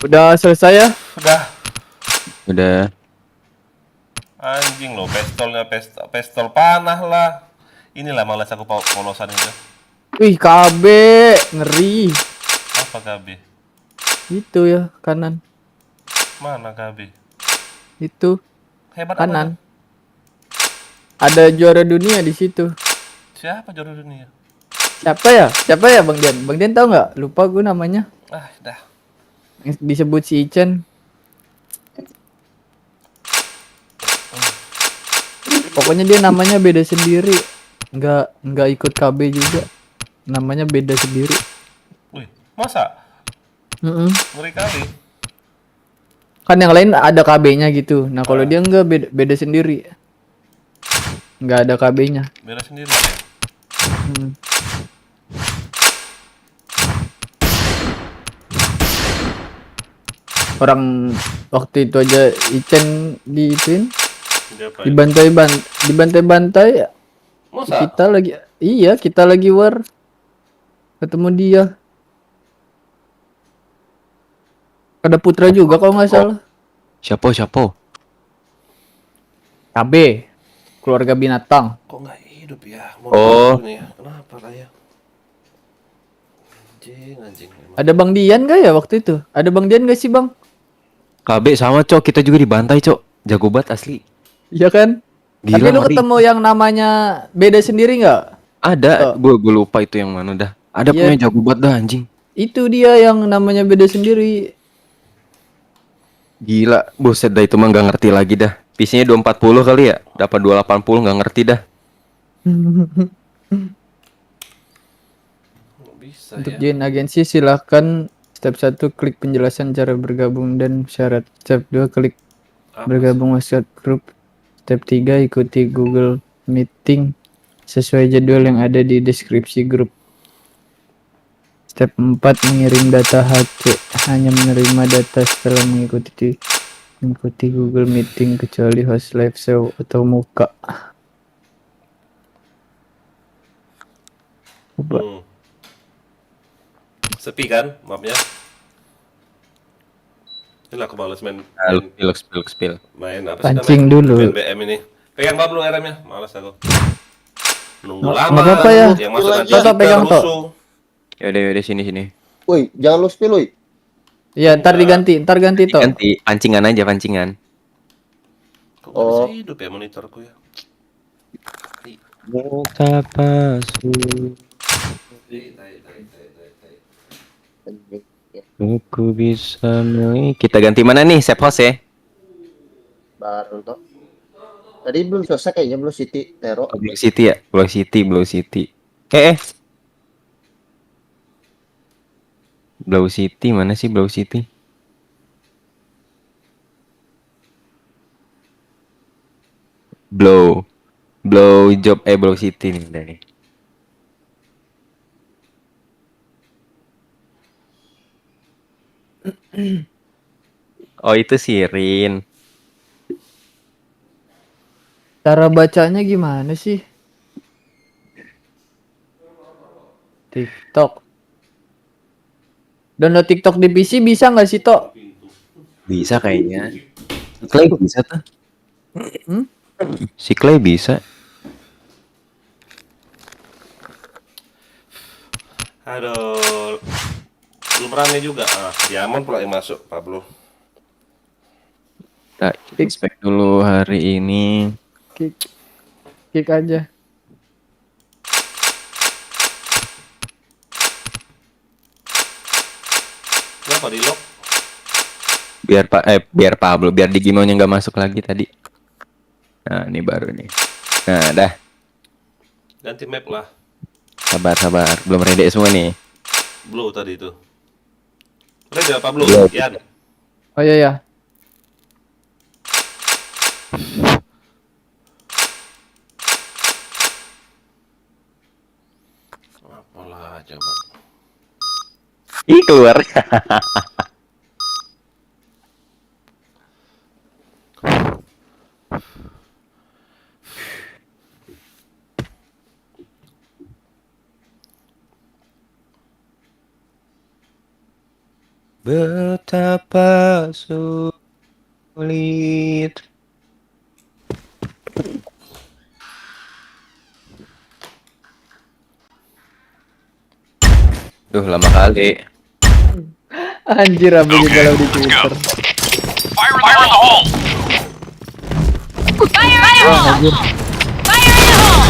Udah selesai ya? Udah. Udah. Anjing loh, pistol panah lah. Inilah malas aku polosan itu. Wih, KB ngeri. Apa KB? Itu ya kanan. Mana KB? Itu Hebat kanan. apa? Ada juara dunia di situ. Siapa juara dunia? Siapa ya? Siapa ya Bang Dian? Bang Dian tahu nggak? Lupa gue namanya. Ah, dah. Yang disebut si Ichan. Pokoknya dia namanya beda sendiri. Nggak ikut KB juga. Namanya beda sendiri. Wih, masa? Mm-mm. Ngeri kali. Kan yang lain ada KB-nya gitu. Nah kalau dia nggak beda sendiri. Nggak ada KB-nya. Beda sendiri. Hmm. Orang waktu itu aja Ichan diituin, Siapa ya? dibantai-bantai. Masa? Kita lagi war ketemu dia. Ada Putra juga kalau nggak salah. Siapa? KB, keluarga binatang. Kok nggak hidup ya? Oh. Nih ya. Kenapa lah ya? Anjing. Ada Bang Dian gak ya waktu itu? Ada Bang Dian gak sih Bang? KB sama Cok, kita juga dibantai Cok. Jago banget asli. Iya kan? Gila, Tapi lu ngeri. ketemu yang namanya beda sendiri nggak? Ada, gue lupa itu yang mana dah. Ada Iya. punya jago banget dah anjing. Itu dia yang namanya beda sendiri. Gila, buset dah itu mah nggak ngerti lagi dah. PC-nya 240 kali ya, dapat 280 nggak ngerti dah. Nggak bisa Untuk ya. join agensi silahkan step 1 klik penjelasan cara bergabung dan syarat. Step 2 klik Apa bergabung WhatsApp grup. Step 3 ikuti Google Meeting sesuai jadwal yang ada di deskripsi grup. Step 4 mengirim data HC, hanya menerima data setelah mengikuti Google Meeting kecuali host live show atau muka. Hmm. Sepi kan mapnya? Ini aku males main Spill. main apa sih Pancing namanya? dulu. Main BM ini. Pegang Pablo RM-nya, males aku. Nunggu Nggak lama. apa-apa ya. Yang masuk nanti Toto, kita pegang, Tok. rusuh. Yaudah sini. Woi, jangan lu spill, woi. Iya, ntar ganti toh. Ganti pancingan aja pancingan. Kok nggak bisa hidup ya monitorku ya? Betapa aku bisa kita ganti mana nih save host ya? Baru toh. Tadi belum selesai kayaknya, belum City Tero. Blue City ya? Blue City. Blue City mana sih Blue City? Blue Job Blue City nih udah nih. Oh itu Sirin. Cara bacanya gimana sih? TikTok. Download TikTok di PC bisa nggak sih, Tok? Bisa kayaknya. Si Clay bisa tuh. Si Clay bisa. Aduh. Belum rame juga. Diamond pula yang masuk, Pablo. Nah, expect dulu hari ini. Kick aja. Kenapa di lock? Biar Pablo, biar Digimon yang nggak masuk lagi tadi. Nah, ini baru nih. Nah, dah. Ganti map lah. Sabar. Belum ready semua nih. Blue tadi itu. Ready apa Blue? Belum. Yan. Oh iya ya. Apalah coba. Ih, keluar. Betapa sulit. Duh, lama kali. Anjir, Abu galau di let's go. Twitter. Fire in the hole! Fire in the hole! Fire in the hole!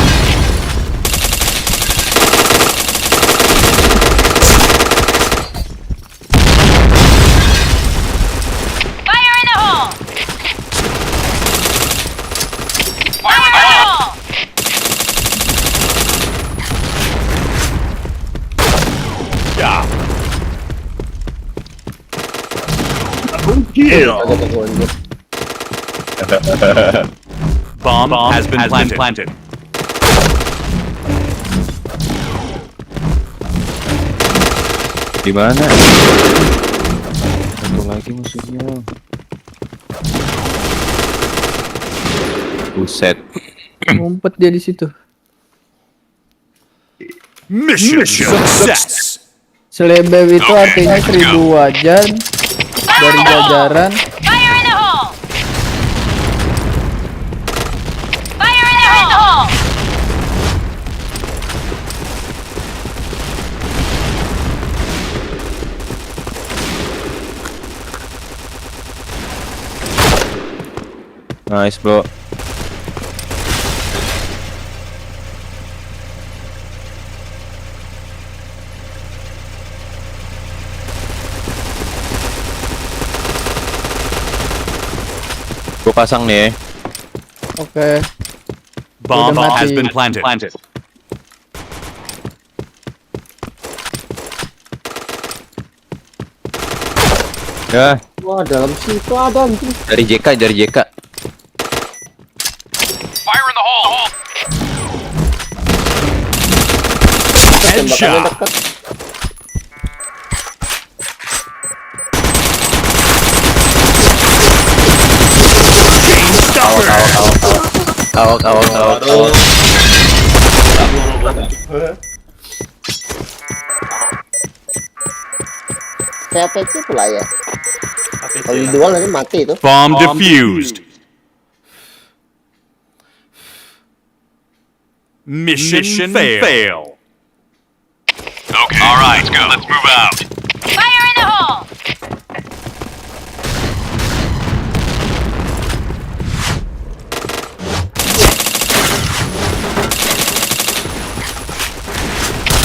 Fire in the hole! Fire in the hole! Kill. Agak kegonjol. Bomb has been planted. Di mana? Satu lagi musuhnya. Buset. Ngumpet dia di situ. Mission success. Selebeb itu artinya 1000 wajan dari jajaran. Fire in the hole! Fire in the hole! Nice, bro. Gue pasang nih. Oke. Bomb Udah has mati. been planted. Ya, Wah, dalam situ ada anjing. dari JK. Fire in the hole! Tembakannya Headshot. dekat. Awak. Aduh. Saya PC pula ya. APC Kalau lah. dijual nanti mati itu. Bomb defused. Mission fail. Okay, alright, go. Let's move out. Fire in the hole!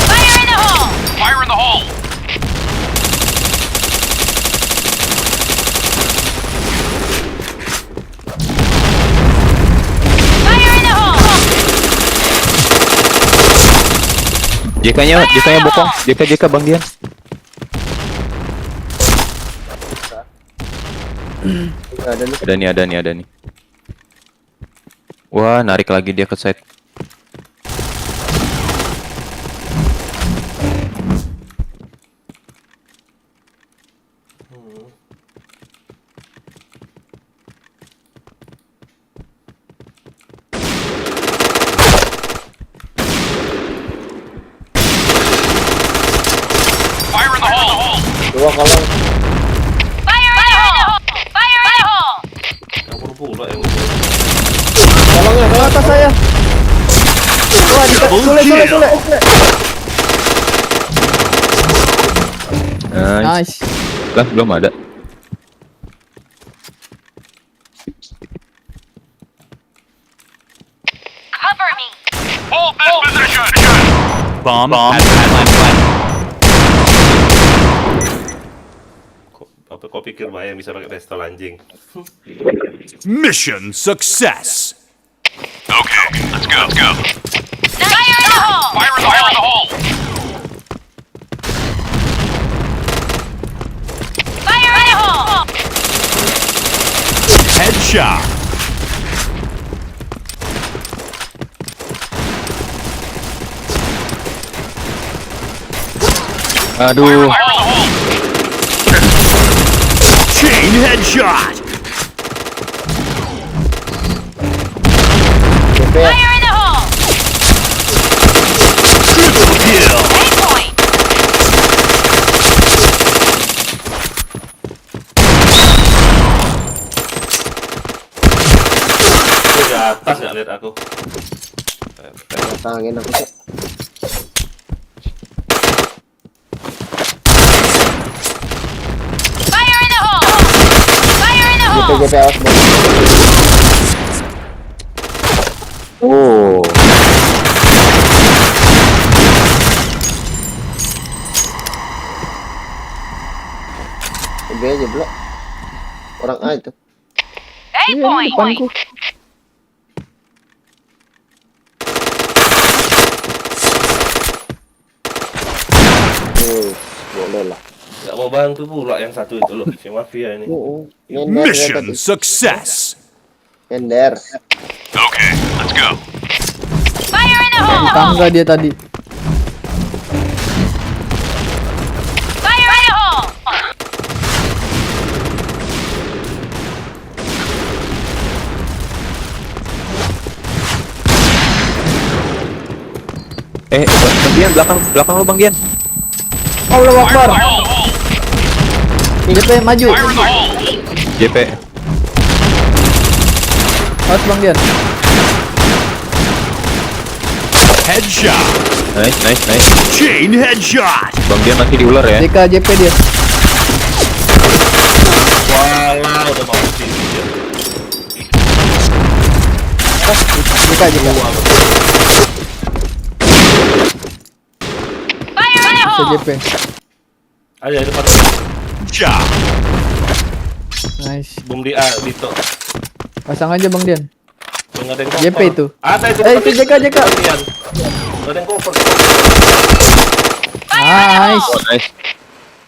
Fire in the hole! Fire in the hole! Fire in the hole! JK-nya bokong. JK Bang Dian. Ada nih. Wah, narik lagi dia ke side. Fire in the hole! Dua kalau Fire in the hole! Fire in the hole! Campur pula yang tolongnya Ke atas saya. Wah, sule. Nice. Nice. Lah, belum ada. Cover me! Hold this position! Bomb has been planted. Kok pikir bayang bisa pakai pistol anjing? Mission success. Okay, let's go. Let's go. Fire in the hole! Fire in the hole. Fire in the hole! Headshot. Aduh. Fire in the hole. Chain headshot. DP. Fire in the hole! Triple kill. A point! Di atas nggak lihat aku. Tangin aku Cok. Fire in the hole! Fire in the DP hole! DP awas bos. Oh. DP aja blok. Orang A itu. A Iya, point! depanku. Boleh lah. Nggak mau bantu pula yang satu itu loh, si mafia ini. Nyender Mission success. Nyender. Okay, let's go. Fire in the Di hole! tangga dia tadi. Fire in the hole! Bang Dian, belakang lu Bang Dian. Allah Akbar. Fire in the hole. DP maju. Fire in the hole. JP. Awas Bang Dian. Headshot. Nice. Chain headshot. Bang Dian masih di ular ya. JK JP dia. Walah, udah mau sini dia. JK JK. Fire in the Bisa hole! JP. Ayo di depan. Job. Nice. Bom di A, Dito. Pasang aja Bang Dian. Yang ada yang cover. JP itu. Ada itu. Eh, itu JK. Kalian. Nggak ada yang cover. Nice. Oh, nice.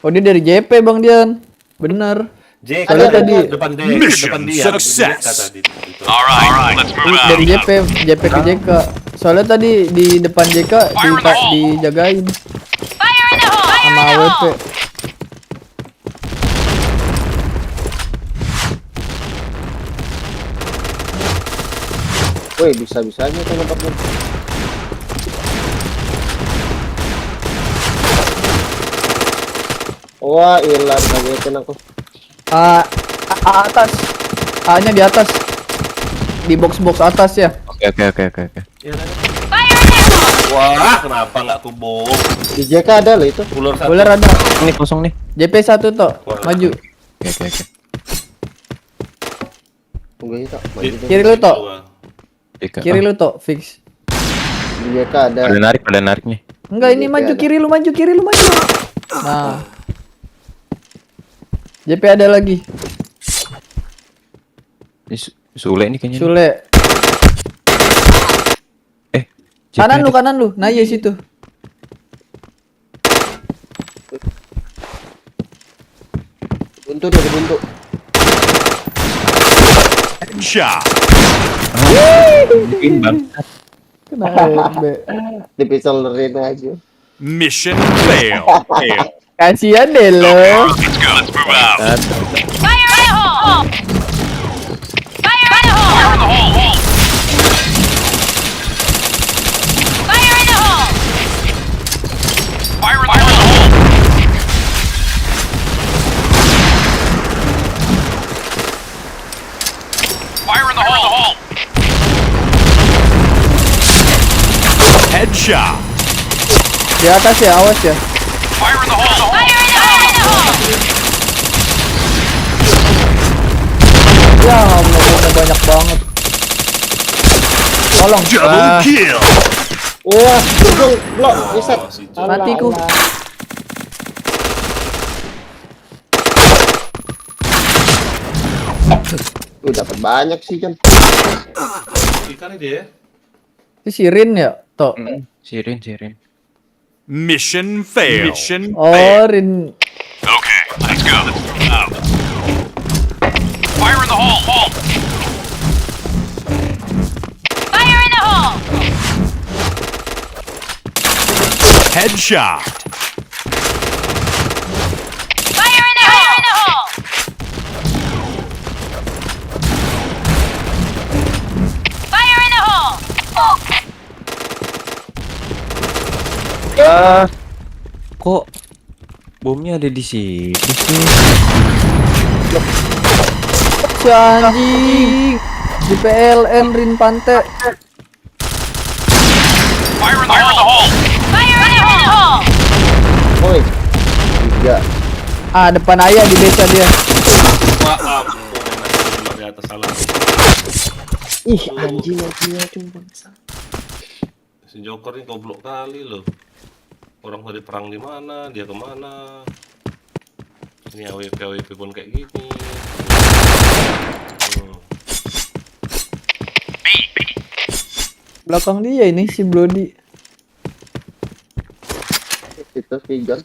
Oh dia dari JP Bang Dian. Bener. J Soalnya kan tadi depan D, Mission depan dia. success. Tadi. Dito. All right, let's move out. Dari JP ke JK. Soalnya tadi di depan JK dijagain Fire in the hole! Fire sama in the AWP. hole! Woi, bisa-bisanya tuh nembaknya. Wah, ilah kagetin aku. Atas. A-nya di atas. Di box atas ya. Oke. Fire in the hole! Wah, kenapa nggak kubom? Di JK ada loh itu. Ular satu. Ular ada. Ini kosong nih. JP 1 toh. Maju. Oke. Tunggu aja Tok. Maju Di- deh. Kiri lu toh. JK. Kiri lu toh fix. Di JK ada. Pada narik nih. Enggak ini JP maju ada. kiri lu maju. Nah. JP ada lagi. Ini Sule nih kayaknya. Sule. JP Kanan lu. Nah, iya situ. Buntu dia, buntu. Headshot. Mungkin Bang. Kena HB. Di pistolerin aja. Mission fail. Kasihan deh lo. Let's go. Let's move out. Fire in the hole! Fire in the hole! Fire in the hole. Fire in the hole! Fire in the hole. Fire in the hole. Headshot. Di atas ya, awas ya. Fire in the hole. Fire in the hole! Ya, Allah, banyak banget. Tolong. Double kill. Wah, blok, reset. Matiku. Dapat banyak sih kan. Ikan ini dia. Itu Sirin ya, Tok? Sirin. Mission failed. Mission Oh, failed. Rin. Okay, let's go. Let's move out. Fire in the hole. Fire in the hole! Headshot. Fire in the hole! Fire in the hole! Kok bomnya ada di sini sih? Si anjing. Di PLN Rin Pante. Fire in the hole. Fire in the hole! Woi. 3. Ah, depan ayah di desa dia. Wah, ampun, enak di atas salah. Ih, anjing cuma. Si Joker ini goblok kali loh. Orang tadi perang di mana, dia kemana? Ini AWP pun kayak gini. Belakang dia ini si Brody. Itu Figan.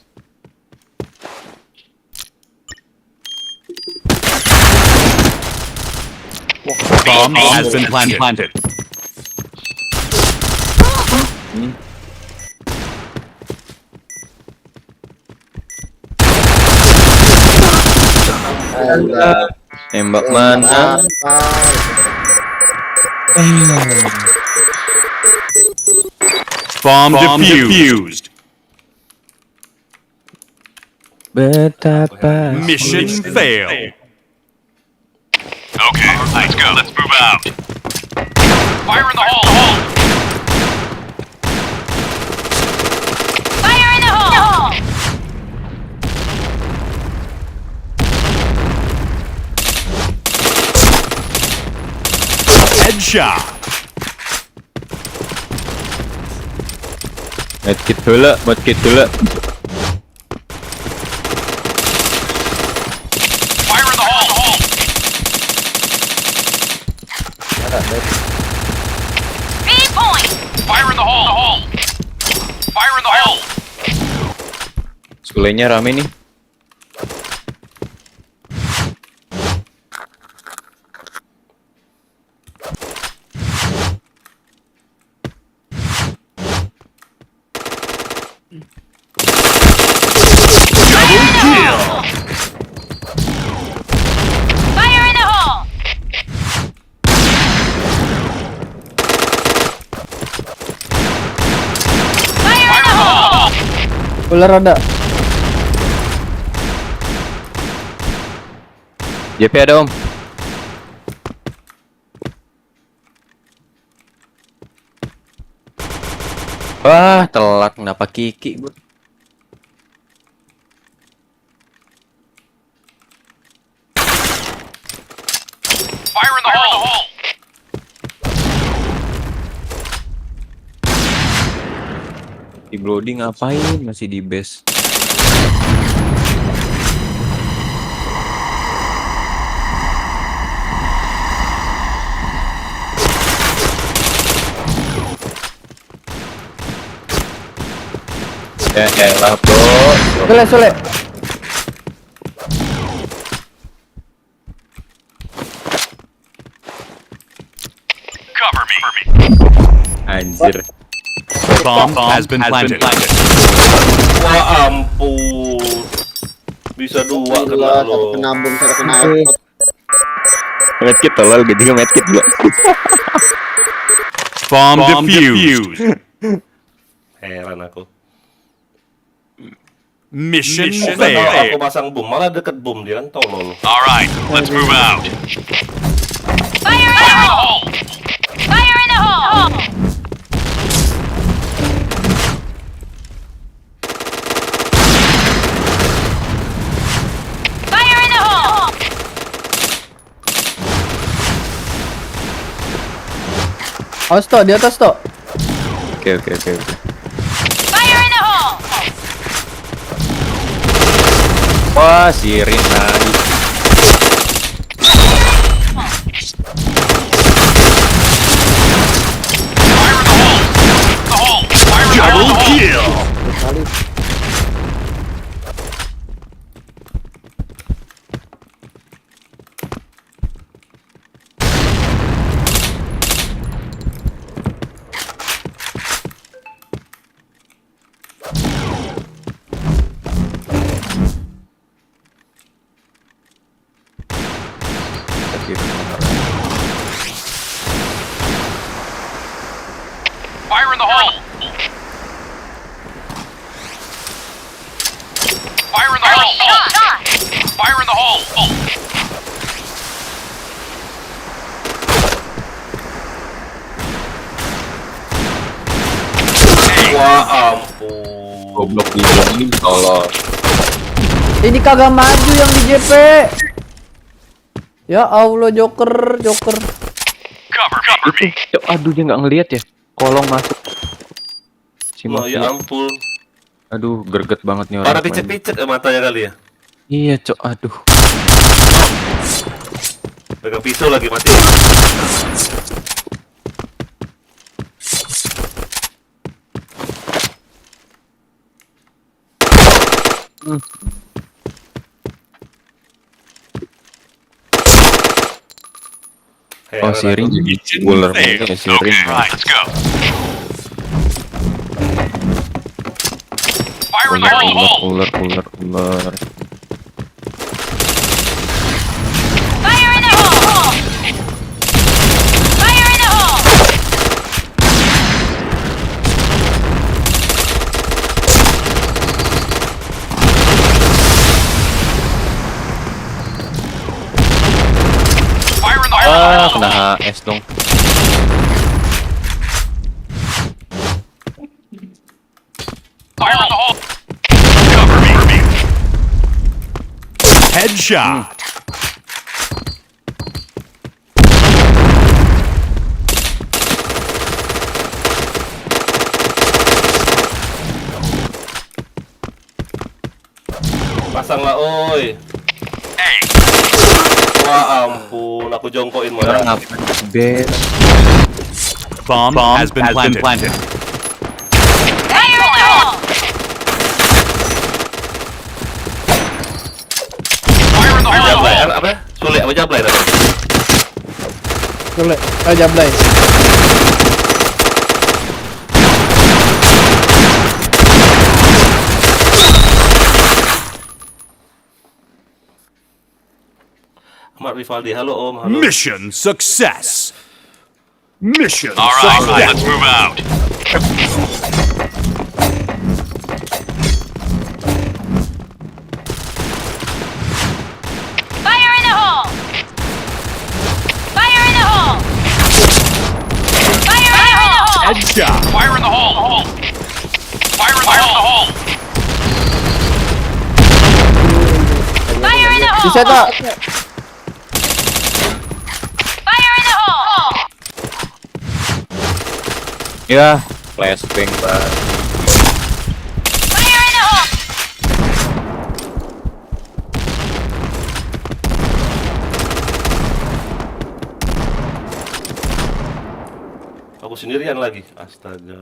Bomb has been planted. Tembak mana? Bomb defused. Betapa Mission failed. Okay, let's go. Let's move out. Fire in the hole. Fire in the hole! Headshot. medkit dulu. Fire in the hole. Speed point! Fire in the hole. Fire in the hole. Sekolahnya rame nih. Fire in the hole! Fire in the hole! Ular ada. JP ada om. Wah telat kenapa Kiki gua. Fire in the hole. Di Brody ngapain masih di base? Ya elah bro. Sule. Cover me. Anjir. Bomb has been planted. Wah, ampun. Bisa dua kena Satu lo. kena bom, satu kena airport. Medkit tolol gitu kan medkit gua. Bomb defused. Heran aku. Mission Bukan kalau aku failed. pasang bom, malah deket bom dia kan tolol. All right, let's move out. Fire in the hole! Fire in the hole! Fire in the hole! Awas Tok, di atas Tok. Oke. Fire in the hole! Wah sirin lagi. Fire in the hole! Fire in the hole! Fire in the hole! Wah ampun. Goblok di tolong. Ini kagak maju yang di JP. Ya Allah, Joker. Cover me! Cok, aduh dia nggak ngelihat ya. Kolong masuk. Si Oh, ya mafia. ampun. Aduh, greget banget nih orang. Pada picet-picet matanya kali ya. Iya, cok, aduh. Pegang pisau lagi mati. Oh, Siring jadi buller banget ya Siring. Okay, let's go. Fire in the hole! Ular. Fire in the hole! Fire in the hole! Fire in the Ah, hole! kena HS dong. Fire in the hole! Cover me! Headshot. Pasanglah oi. Hey! Wah ampun, aku jongkokin Orang malah. apa? Bes. Bomb has been planted. Fire in the hole! Fire in the hole! Jablay, apa? Sulit apa jablay tadi? Boleh. Oh, Jablay. Ahmad Rivaldi, halo Om, halo. Mission success. Mission All right, success. let's move out. Fire in the hole! Fire in the hole! Fire in the hole! Headshot. Fire in the hole! Fire in the hole! Fire in the hole! Bisa tak? Fire in the hole! Ya, flashbang banget. Fire in the hole! Aku sendirian lagi. Astaga.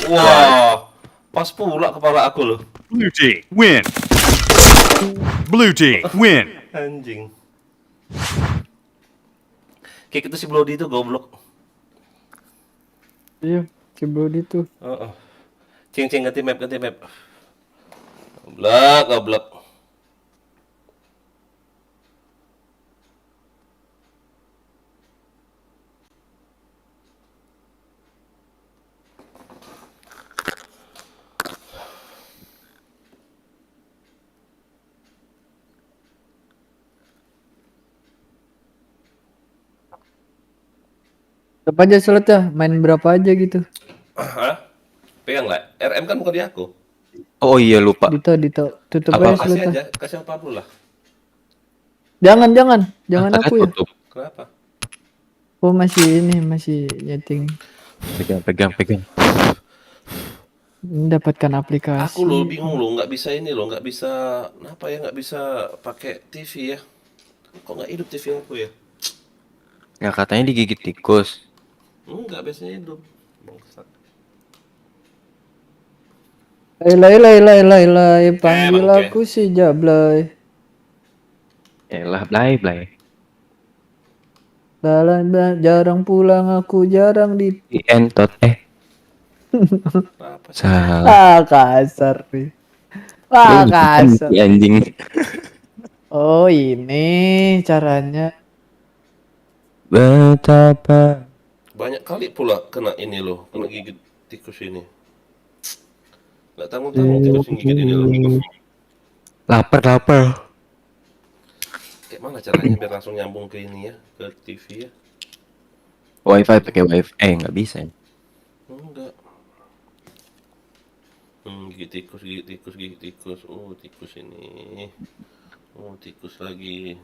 Wah, pas pula kepala aku loh. Blue team win. Blue team win. Anjing. Kayak itu si Bloody itu goblok. Iya, coba itu. Heeh. Cing ganti map. Goblok. Apa aja slot ya? Main berapa aja gitu. Hah? Pegang lah. RM kan bukan di aku. Oh iya lupa. Dito, tutup Apa? aja Kasih slotnya. aja, kasih apa dulu lah. Jangan Angkat aku ya. tutup. Kenapa? Oh, masih nyeting. Pegang. Mendapatkan aplikasi. Aku lo bingung lo, nggak bisa ini lo, nggak bisa apa ya, nggak bisa pakai TV ya. Kok nggak hidup TV aku ya? Ya katanya digigit tikus. Enggak, biasanya hidup. Bangsat. Lai, panggil oke. aku si Jablay. Yalah, blay. Jarang pulang aku, jarang di... Entot. Apa sih? Salah. Kasar nih. Wah, kasar. Si anjing. Oh, ini caranya. Betapa. Banyak kali pula kena ini loh, kena gigit tikus ini. Nggak tanggung-tanggung tikus yang gigit ini loh. Lapar. Kayak mana caranya biar langsung nyambung ke ini ya, ke TV ya? Wifi pakai wifi. Nggak bisa. Enggak. Gigit tikus. Oh, tikus ini. Oh, tikus lagi.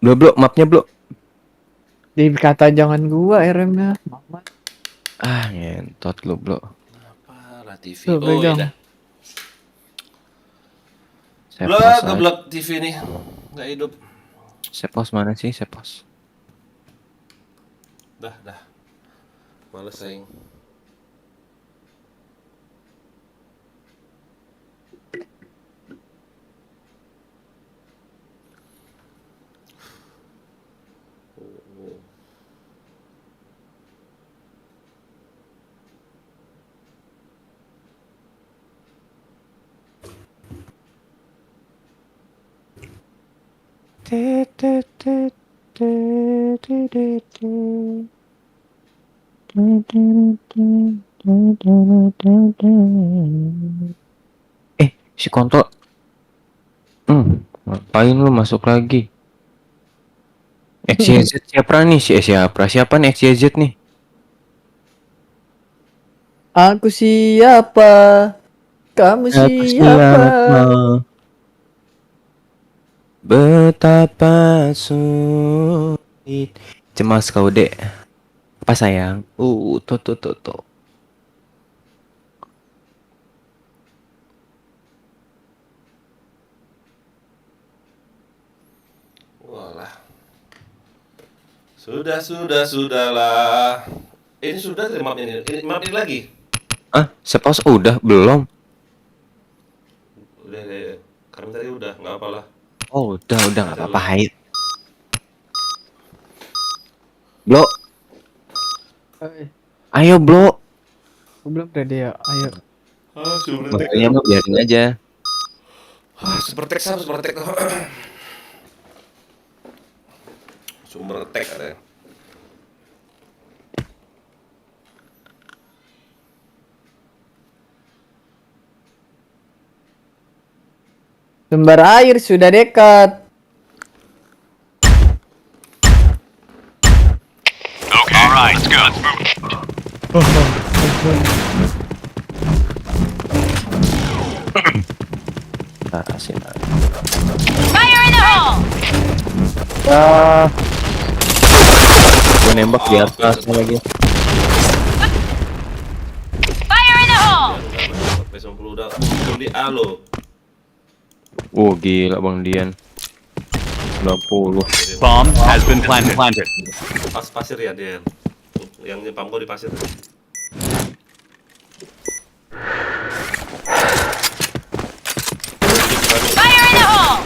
Blo, mapnya blo. Dikata jangan gua RM-nya. Mama. Ngentot lu blo. Apalah TV. Tuh, Oh, pegang. iya dah. Sepos aja. Geblek TV nih. Nggak hidup. Sepos mana sih Sepos? Dah. Males sayang. Si kontol. Ngapain lu masuk lagi? XYZ siapa nih? Siapa nih XYZ nih? Aku siapa? Kamu siapa? Betapa sulit. Cemas kau dek. Apa sayang? Tuh. Walah. Sudahlah. Ini sudah map ini. Ini map ini lagi. Sepos udah belum? Udah. Kami tadi udah, nggak apalah. Oh, udah nggak apa-apa, Hai. Blo, ayo Blo. Aku belum ready ya. Ayo. Makanya mah biarin aja. Super tek. Sumber tek ada. Sumber air sudah dekat. Okay, all right, let's go. Let's move. Kasih. Fire in the hole! Gue nembak di atas lagi. Fire in the hole! P90 udah belum di alo. Gila Bang Dian. 90. Bomb has been planted. Pasir ya dia. Yang nyepam gua di pasir. Fire in the hole!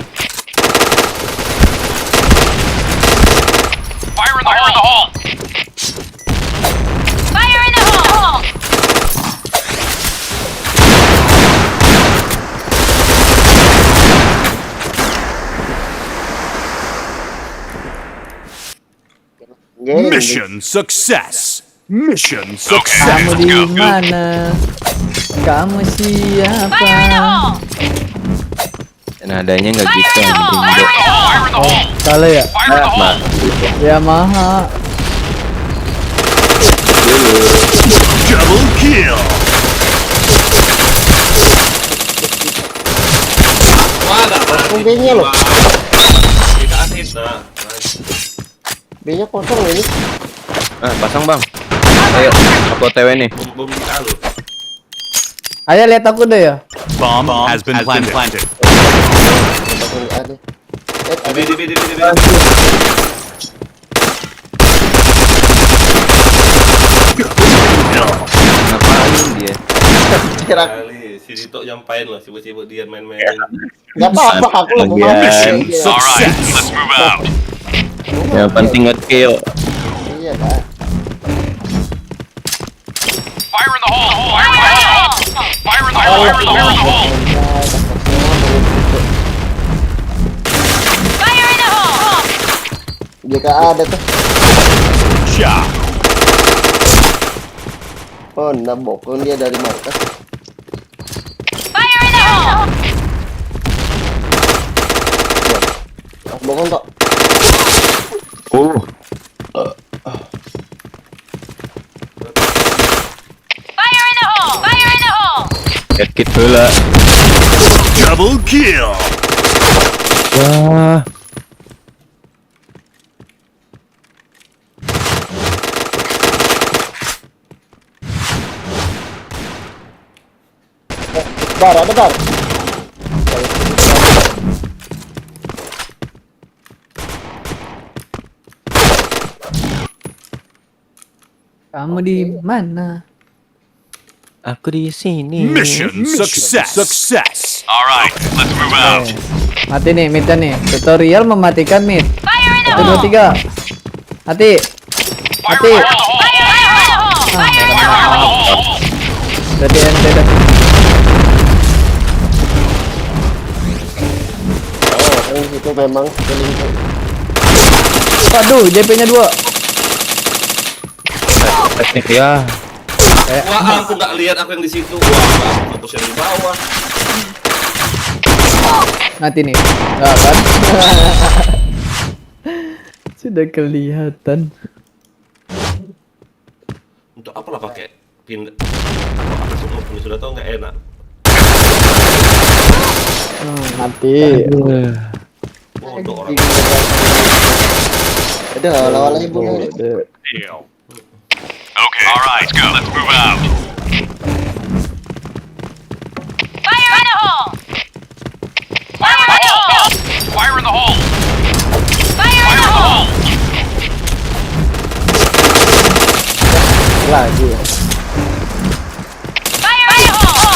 Fire in the hole. Fire in the hole! Mission success. Mission Okay, success. Kamu let's di go. mana? Kamu siapa? Fire in the hole! Nadanya nggak Fire gitu in the anjing. hole! Bro. Fire in the hole! Fire in the hole. Salah ya? Fire in the hole. Yamaha. Double kill. Wah, enggak Langsung B-nya loh. Kita asis. Nah, B-nya kosong ini. Pasang Bang. Ayo, aku OTW nih. bom di alo. Ayo lihat aku deh ya. Bomb has been planted. Langsung ada. Di. Ngapain dia? Kira Kali si Dito nyampain loh, sibuk-sibuk dia main-main. nggak apa-apa aku lagi Lagian. main. Mission Iya, All right, success. let's move out. Yang penting nge-kill. Iya Pak. Fire in the hole. Fire in the hole. Fire Fire in the hole! Fire in the hole! Jika ada tuh. Shot. Oh, nabokon dia dari markas. Fire in the hole! Bokon tok. Oh, Fire in the hole! Fire in the hole! headkit heula. Double kill. Wah, Bar, ada bar. Kamu di mana? aku di sini. Mission success. All right, let's move out. Mati nih, midnya nih. Tutorial mematikan mid. Fire in the 1, 2, hole! 3. Mati. Fire Mati. in the hole! Fire in the hole! Fire in the Fire in the hole! hole! Berarti ente dah. Oh, yang situ memang selingkuh. Waduh, JP-nya 2. Teknik ya. Wah, aku nggak lihat aku yang di situ. Wah, aku yang di bawah. Mati nih. Nah, kan? Sudah kelihatan. Untuk apalah pakai pindah? Apa semua ini sudah tahu nggak enak. Mati. Bodoh orang. Ada lawan lagi bunuh. Okay, all right, let's go. Let's move out. Fire in the hole! Fire in the hole! Fire in the hole! Fire in the hole! Lagi. Fire in the hole!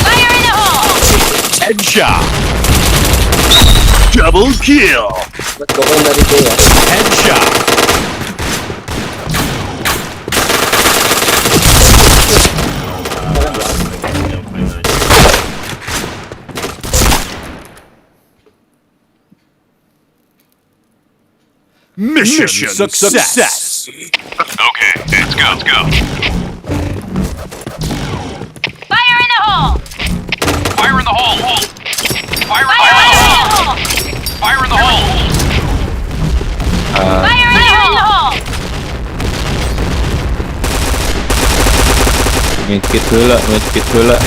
Fire in the hole! Headshot. Double kill. Bokon dari dia. Headshot. Mission success. Okay, let's go. Let's go. Fire in the hole! Fire in the hole! Fire in the Fire in the hole! hole! Fire in the hole! Fire in the hole! Medkit heula, medkit heula.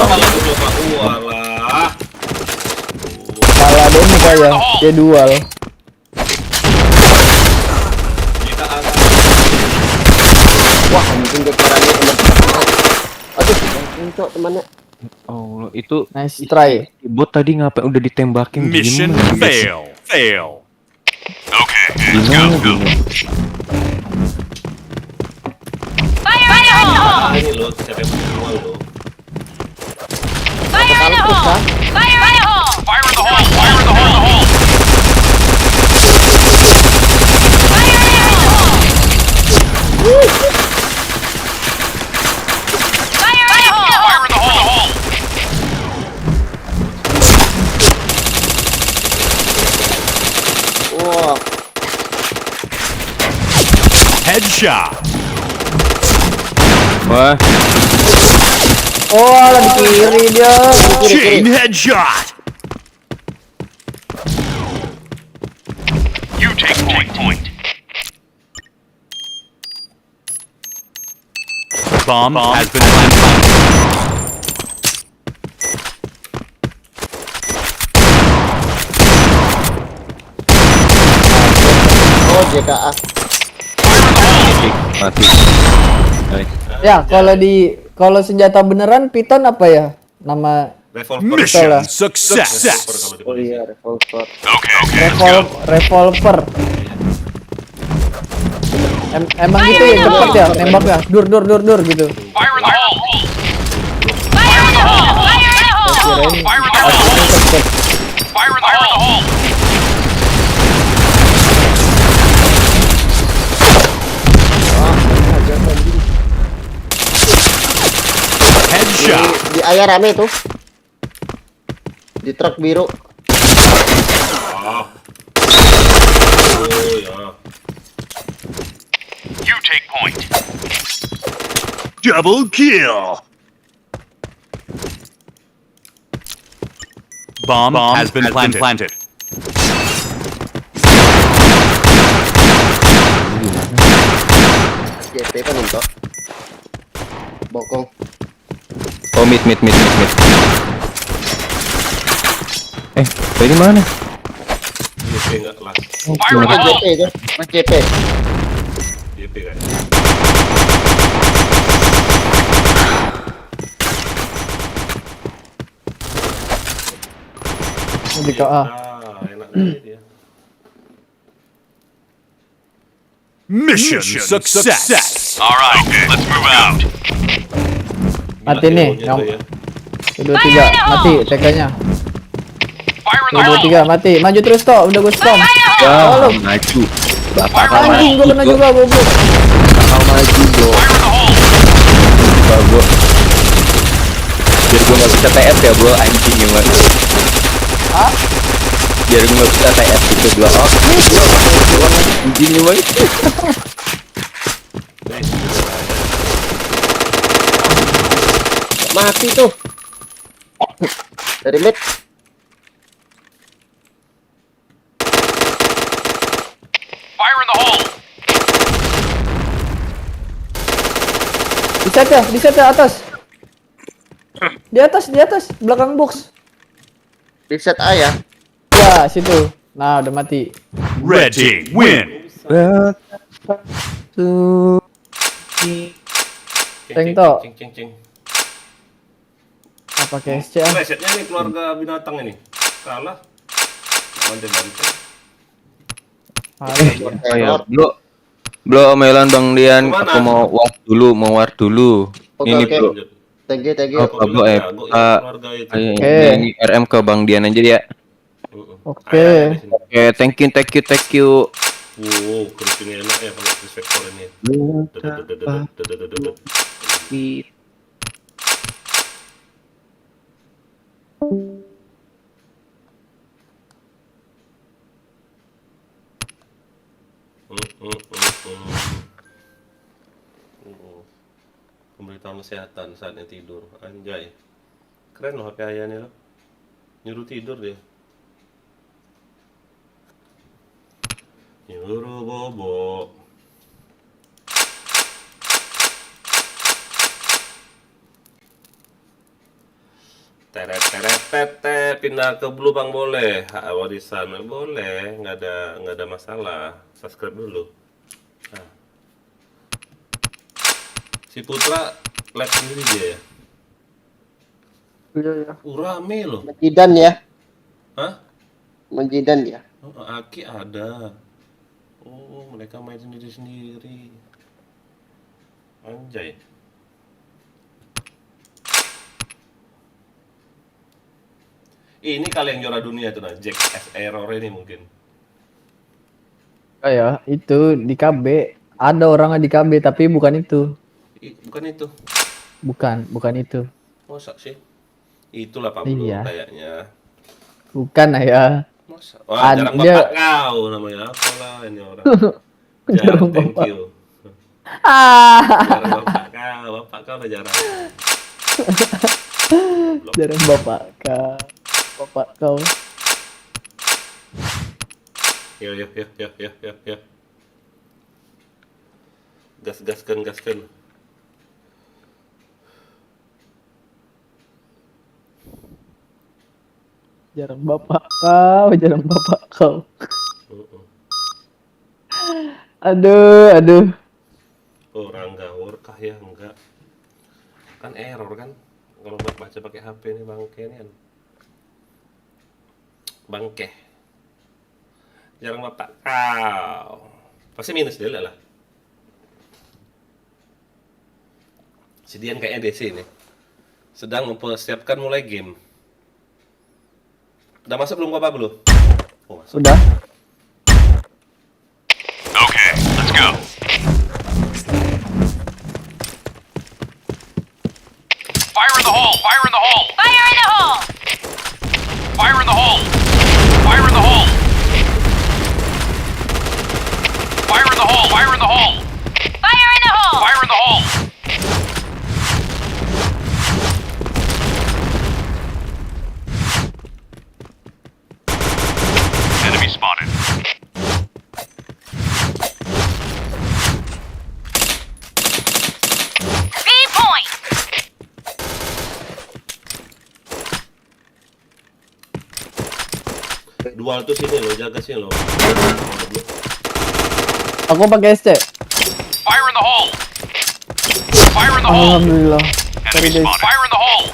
Kalau dulu Pak, walah. Kalah deh nih kayak. Dia dual. Kita akan Wah, mungkin dia caranya teman. Aduh, untuk temannya. Oh, itu Nice try. bot tadi ngapain udah ditembakin? Mission Gimana? fail. Okay, let's go. Gimana? Let's go. Gimana? Fire in the hole! ini loh, siapa yang pakai semua loh. Fire in the hole! Fire in the hole! Fire in the hole! Fire in the hole! Fire in the hole! Fire in the hole! Fire in the hole! Wah, Headshot. Wah, Oh, ala di kiri dia. Chain headshot. You take point. Bomb has been planted. oh JKA. mati. Nice. Ya, kalau senjata beneran Python apa ya? Nama Revolver. Mission lah. success. Oh iya, revolver. Okay, let's go. revolver. Emang gitu ya cepet ya nembaknya. Dur gitu. Fire in the hole! Fire in the hole! Fire in the hole! Kirain Fire in the hole! aslinya cepet. Fire in the hole! Headshot. Di ayah rame tuh. Di truk biru. Oh ya. You take point. Double kill. Bomb has been planted. JP kan itu. Bokong. Oh, mid. Dari mana? JP nggak kelas. Fire in the Mas hole! JP itu. Mas JP. JP kan. Di KA. Enak banget dia. Mission success. All right, let's move out. Mati nih, Hero-nya tuh ya. 2 3 mati TK-nya. Fire in the 2 hole! 3 mati. Maju terus toh, udah gue spam. Ya, maju. Bapak kau maju. Anjing gue kena juga goblok. Kau maju, bro. Fire in the hole! Bro. Biar gue nggak bisa TF ya, bro. Anjing gimana? Hah? Biar gue nggak bisa TF gitu, bro. Oh, anjing gimana? Mati tuh. Dari mid. Fire in the hole! Di set ya atas. Di atas, belakang box. Di set A ya. Ya, situ. Nah, udah mati. Red team win. Tank toh. Cing. Apa pakai SC ah? Resetnya nih keluarga binatang ini. Kalah. Bantai-bantai. Teror. Bro, Melan Bang Dian, Kemana? aku mau war dulu. Oke, Ini oke. bro. Thank you. Oh, Aku bro, bilang jago ya, keluarga itu. Oke. Ini RM ke Bang Dian aja ya. Oke. Ayo, di sini. Oke, thank you. Wow, kerupuknya enak ya pakai cruise vector ini. Dededededededededededed. Pemberitahuan kesehatan saatnya tidur. Anjay. Keren loh HP ayah nih loh. Nyuruh tidur dia. Nyuruh bobo. Teret, pindah ke Blue Bang boleh, hak warisan boleh, nggak ada masalah. Subscribe dulu. Nah. Si Putra live sendiri dia ya. Iya. Rame loh. Menjidan ya. Hah? Menjidan ya. Oh, Aki ada. Oh, mereka main sendiri-sendiri. Anjay. Ini kali yang juara dunia tuh nah, Jack S Error ini mungkin. Kayak itu di KB. Ada orangnya di KB tapi bukan itu. Bukan itu. Bukan itu. Masa sih? Itulah Pak Bulu Iya. kayaknya. Bukan ya. Masa? Wah, jarang dia- bapak kau namanya apa lah ini orang. Jarang Jarang, thank bapak. you. Ah, Jarang bapak kau udah jarang. jarang bapak kau. Yo. Gaskan. Jarang bapak kau. Aduh. Oh, Rangga Workah ya enggak. Kan error kan kalau buat baca pakai HP ini bangke ini kan. Bangke. Jarang bapak kau. Pasti minus dia lah. Si Dian kayaknya DC ini. Sedang mempersiapkan mulai game. Udah masuk belum Bapak belum? Oh, masuk. Udah. Okay, let's go. Fire in the hole! Fire in the hole! Fire in the hole! Fire in the hole! Fire in the hole! Fire in the hole! Fire in the hole! Fire in the hole! Fire in the hole! Enemy spotted. B point! Dual tuh sini loh, jaga sini loh. Aku pakai SC. Fire in the hole! Fire in the hole! Alhamdulillah. Enemy guys. spotted. Fire in the hole!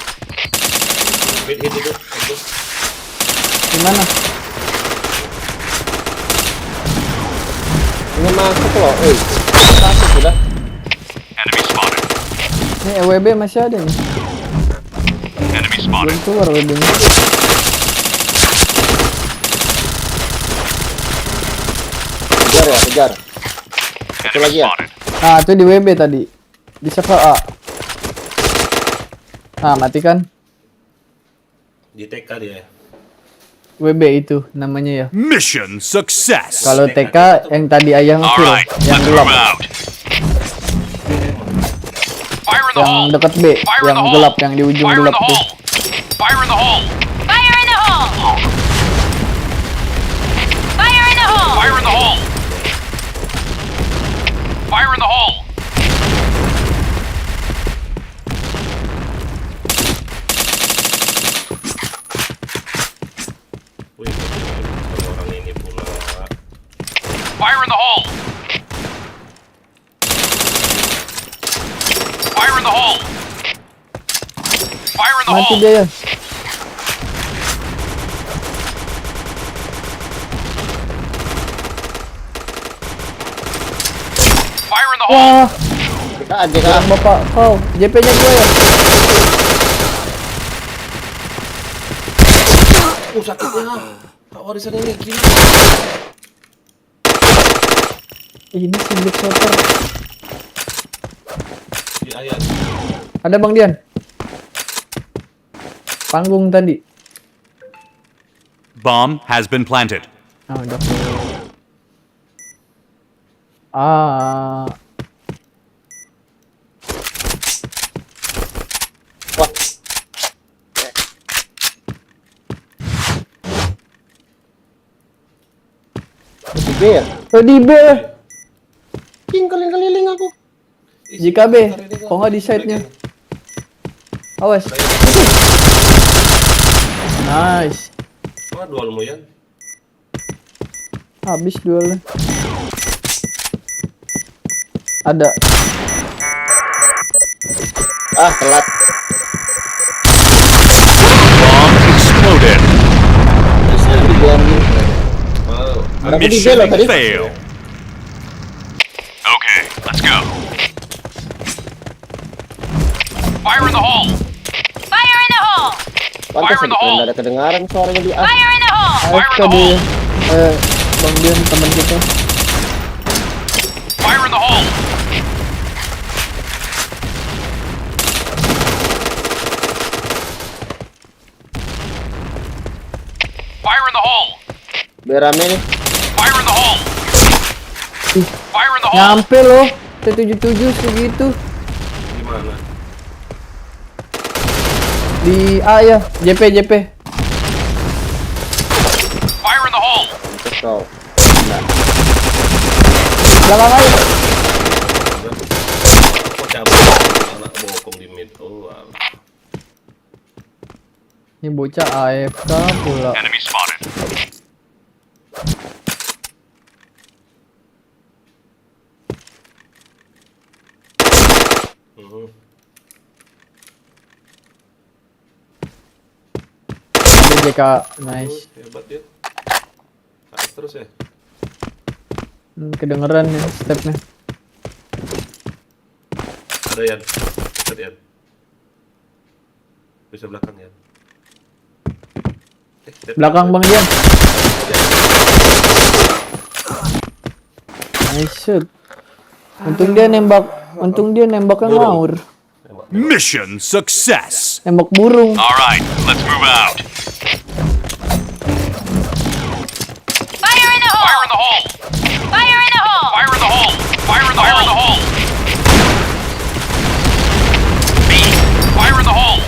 Hit itu. Gimana? Ini masuk loh. Masuk sudah. Enemy spotted. Ini EWB masih ada nih. Enemy Belum spotted. keluar WB-nya. Kejar ya, kejar. Enemy lagi ya? spotted. Nah, itu di WB tadi. Di server A. Nah, matikan. Di TK dia. WB itu namanya ya. Mission success. Kalau TK yang tadi ayah nge-kill, Alright, yang let's gelap, move out. Fire in the yang hole! dekat B, Fire in yang the hole! gelap, yang di ujung Fire in gelap the tuh. hole! Fire in the hole! Fire in the hole! Fire in the hole! Fire in the hole! Fire in the hole! Wih, orang ini pula. Fire in the hole! Fire in the hole! Fire in the Mati hole! dia ya. Fire in the hole! Wah, Kita aja orang bapak kau. JP-nya gua ya. Sakitnya. Pak warisan ini gila. Ini sindik shooter. Di ayat. Ada Bang Dian. Panggung tadi. Bomb has been planted. Ah, udah. Ah, Wah. Di B ya? di B. Keliling aku. Jika B, kok nggak di side-nya? Awas. Nice. Wah, dual lumayan. Habis duelnya. Ada. Ah, telat. Bomb exploded. Wow. Aku di B Mission loh tadi. fail. Okay, let's go. Fire in the hole! Fire in the hole! Pantas Fire in the hole. nggak ada kedengaran suaranya di A. Fire in the hole! AFK dia. Bang Dian teman kita. Fire in the hole! Fire in the hole! Biar rame nih. Fire in the hole! Fire in the hole! Nyampe loh. T77 segitu. Gimana? Di A ya. JP. Fire in the hole! Terus kau. Belakang aja. Kok cabut anak bokong di mid. Oh, wow. Ini bocah AFK pula. Enemy spotted. Ada JK. Nice. Hebat ya. Harus terus ya. Kedengeran ya stepnya. Ada yang Lihat. Bisa belakang ya. Belakang Bang Ian. Nice shot. Untung dia nembaknya ngawur. Mission success. Nembak burung. All right, let's move out. Fire in the Fire hole! in the hole! Fire in the hole! Fire in the hole! Fire in the hole! B. Fire in the hole!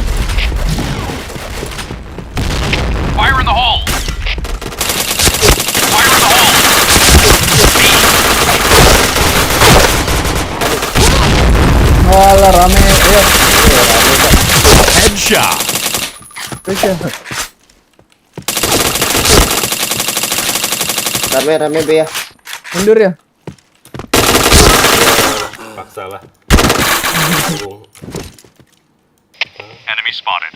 Fire in the hole! Fire in the hole! Walah rame ya. Headshot. Bisa. Rame B ya. Mundur ya. Paksa lah. Enemy spotted.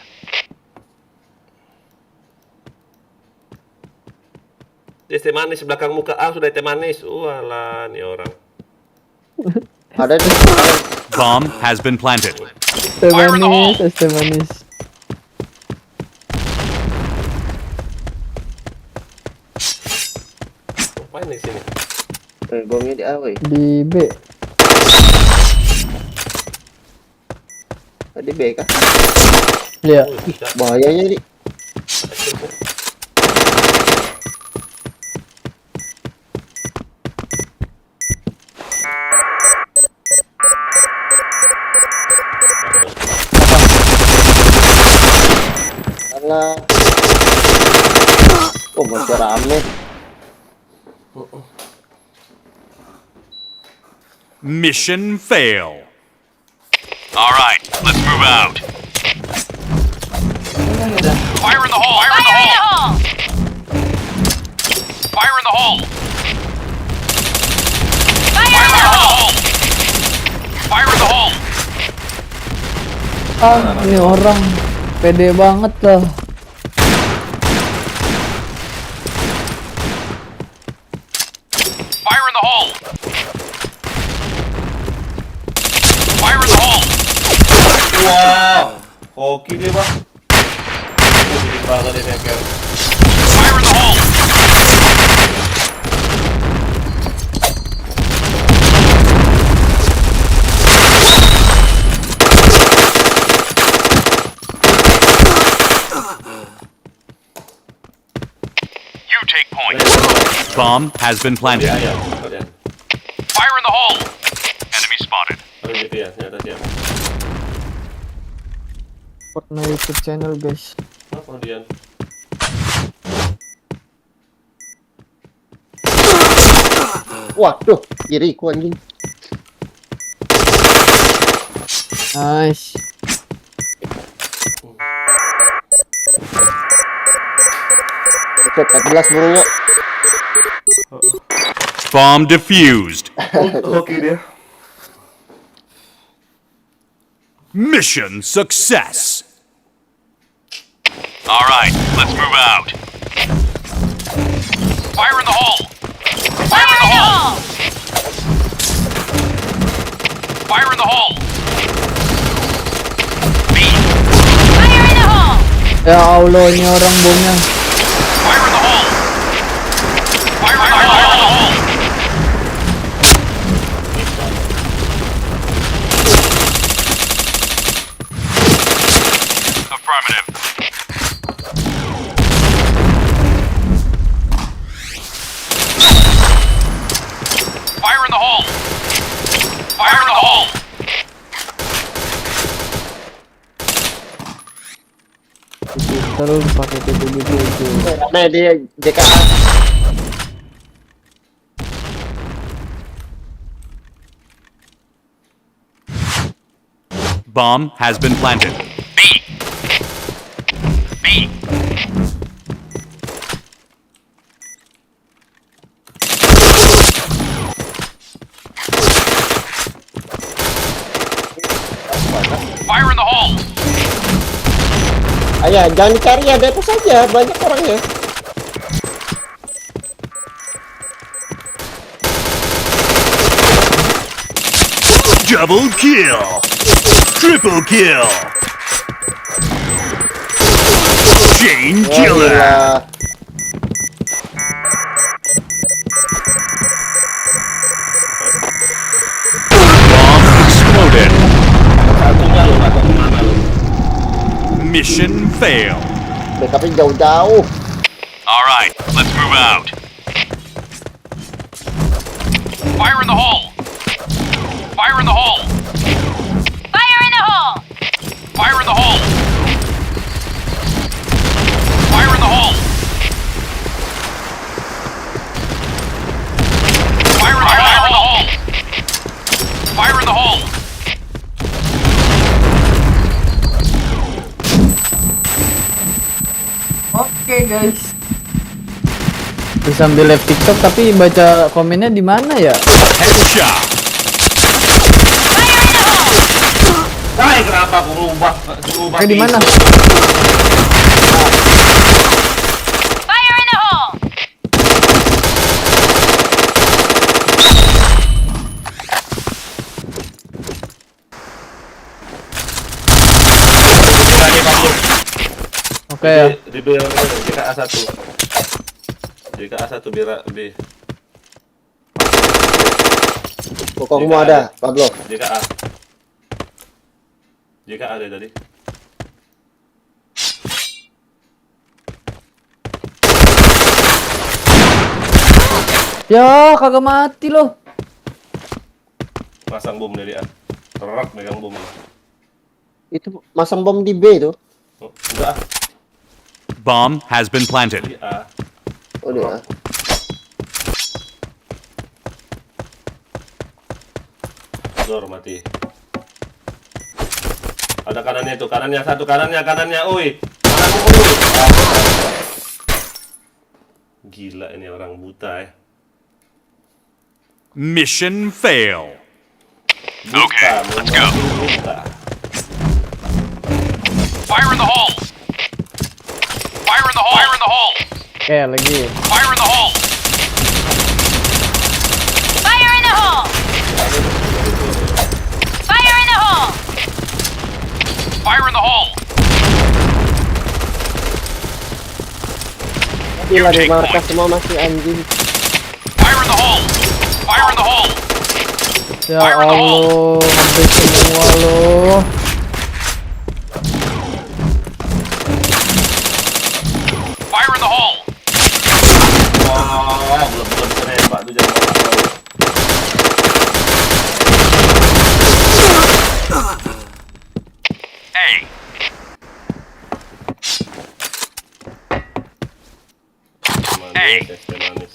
Dia teh manis belakang muka sudah teh manis. Walah, nih orang. Ada di Bomb has been planted. Teh manis, es teh manis. Ngapain di sini? bomnya di A weh. Di B. Di B kah? Ya. Bahayanya di. Alah. Oh, masih rame. Mission fail. All right, let's move out. Fire in the hole! Fire in the Fire in the hole! hole! Fire in the hole! Fire Fire in in the the hole! hole! Fire in the hole! Ini orang pede banget lah. Fire in the hole! Fire in the hole! Wah, hoki dia bang. Jadi banget ini kayak. Fire in the hole! You take point. Bomb has been planted. Ya, kalian. Fire in the hole! Enemy spotted. Kalau gitu ya, ternyata dia. Fortnite YouTube channel guys. Apa dia? Waduh, kiriku anjing. Nice. Oke, 14 bro. Bomb defused. Hoki dia. Mission success. All right, let's move out. Fire in the hole! Fire in the hole! Fire in the hole! B. Fire in the hole! Ya Allah, ini orang bomnya. Fire in the hole! Fire in the hole! Affirmative. Fire in the hole! Fire in the hole! Terus pakai T77. Rame di JKA. Bomb has been planted. B. B. Fire in the hole! Ayah, jangan dicari ya, depo saja, banyak orangnya. Double kill. Triple kill. Chain Ya, killer. gila. Bomb exploded. Satunya lo nggak tahu kemana lo. Mission failed. Backupnya jauh-jauh. All right, let's move out. Fire in the hole! Fire in the hole! Fire in the hole! Fire in the hole! Fire in the hole! Fire in the hole! Fire in the hole! Oke guys. Terus sambil live TikTok tapi baca komennya di mana ya? Headshot. Hai, kenapa aku rubah Di mana? Fire in the hole! Oke ya. Di B JKA 1. JKA 1 B. Kokongmu ada, Pablo. JKA. JKA ada tadi. Ya, kagak mati loh. Pasang bom dari A. Terak megang bom. Itu masang bom di B itu. Oh, enggak ah, Bomb has been planted. di A. Oh, dia. Dor mati. Ada kanannya itu, kanannya satu, kanannya, oi. Kanannya, oi. Gila ini orang buta ya. Mission failed. Buta, Okay, let's go. memang buta. Fire in the hole! Fire in the hole! Fire in the hole! Oke, lagi. Fire in the hole! Fire in the hole! Fire in the hole! Fire in the hole! Gila di markas semua masih anjing. Fire in the hole! Fire in the hole! Ya Allah, hampir semua loh. Fire in the hole! Wah, belum nembak tuh jangan tahu. A. Manis, es teh manis.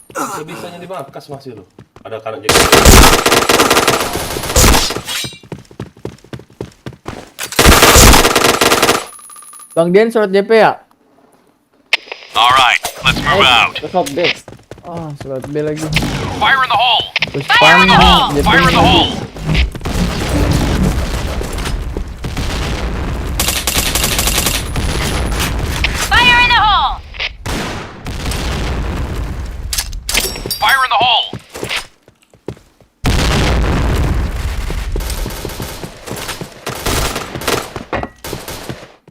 Bisa-bisanya dibangkas masih lo. Ada kanan jadi. Bang Dian surat JP ya? All right, let's move out. Besok B. Oh, surat B lagi. Fire in the hole! Terus Fire in the hole! JP Fire in the lagi. hole! Fire in the hole! Fire in the hole!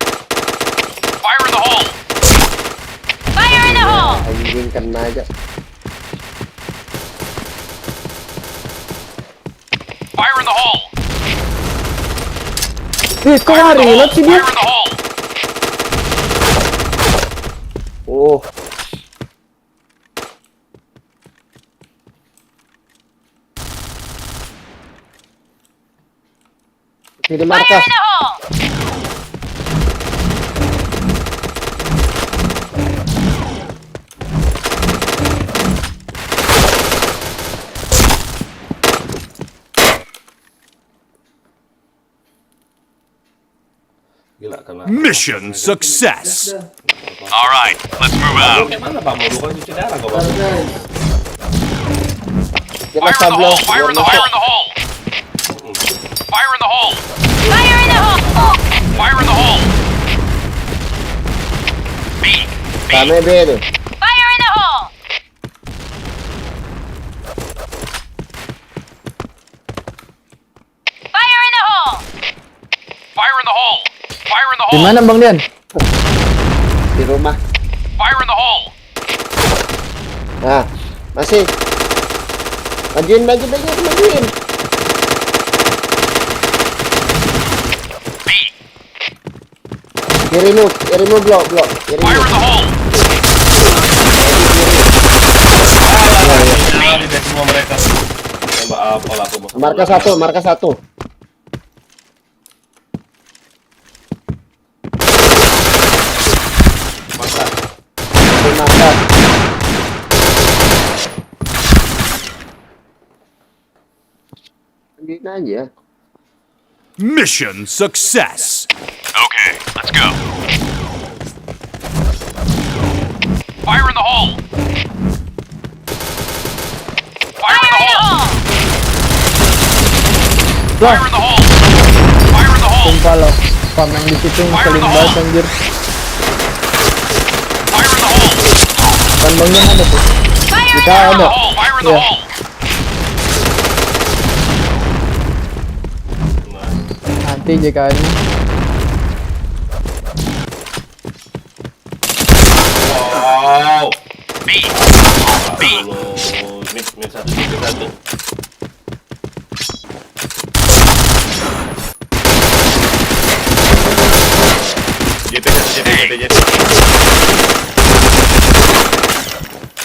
Fire in the hole! Fire in the hole! Anjing kena aja. Fire in the hole! Ih, kok lari? Lihat sih dia. Fire in the hole! Oh, di Fire markas. in the hole! Gila kena. Mission success. All right, let's move out. Kayak mana Pak? Mau bukan cuci darah kok Pak? Kita Fire in the Pablo. hole! Fire in the hole! Fire in the hole! Fire in the hole! Fire in the hole! Rame B tuh. Fire in the hole! Fire in the hole! Fire in the hole! Fire in the Di hole! mana Bang Dian? Di rumah. Fire in the hole! Nah, masih. Majuin. B. Kirimu blok. Kirimu. Fire in the hole! Jangan di semua mereka. Tembak apa lah aku mau. Markas satu. Masa. Di markas. Ambilin aja. Mission success. Okay, let's go. Fire in the hole! Fire in the hole! Fire in the hole! Fire in the hole! Sumpah loh. Spam yang di situ ngeselin banget anjir. Fire in the hole! Kan Bang Dian ada tuh. Kita Fire in ada. the hole! Fire in the Yeah. hole! Nanti JKN-nya. Wow. B. B. Mid satu.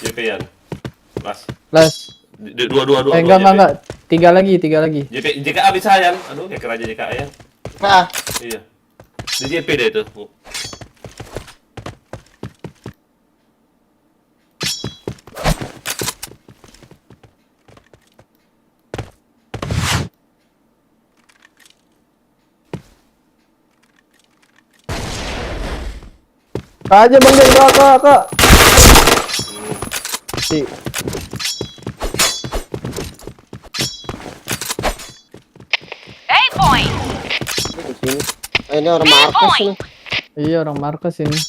JP Yan. Mas. Last. Dua. Enggak. Tiga lagi. JKA bisa Yan. Aduh, kayak keraja JKA ya. Ah, Iya. Di JP deh itu. Aja Bang Dian, kak. Si. A point! di sini. Ini orang markas nih. Iya orang markas ini.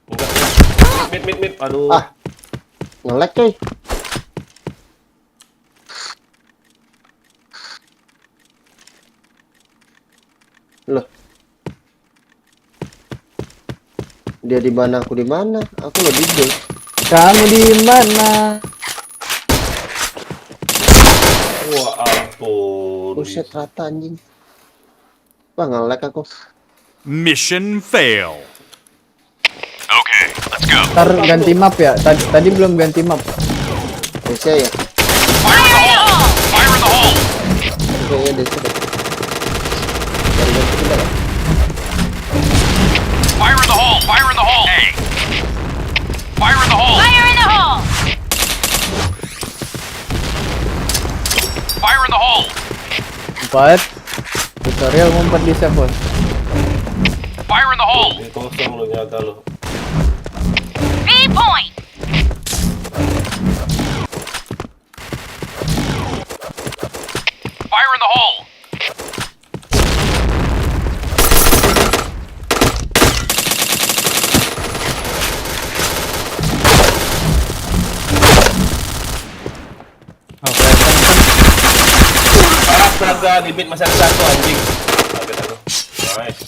Enggak. Mid. Aduh. Ah. Nge-lag coy. Loh. Dia di mana, aku di mana? Aku lebih gede. Kamu di mana? Wah, ampun. Buset rata anjing. Wah, nge-lag aku. Mission fail. Okay, let's go. Ntar ganti map ya. Tadi belum ganti map. Bisa ya? Fire in the hole! Fire in the hole! Kayaknya desa deh. Dari ganti kita ya? Fire in the hole! Fire in the hole! A. Fire in the hole! Fire in the hole! Fire in the hole! 4. Tutorial ngumpet di server. Fire in the hole! Ini kosong lu nyaga lu. B point! Fire in the hole! Astaga, di mid masih ada satu anjing. Kaget aku. Nice.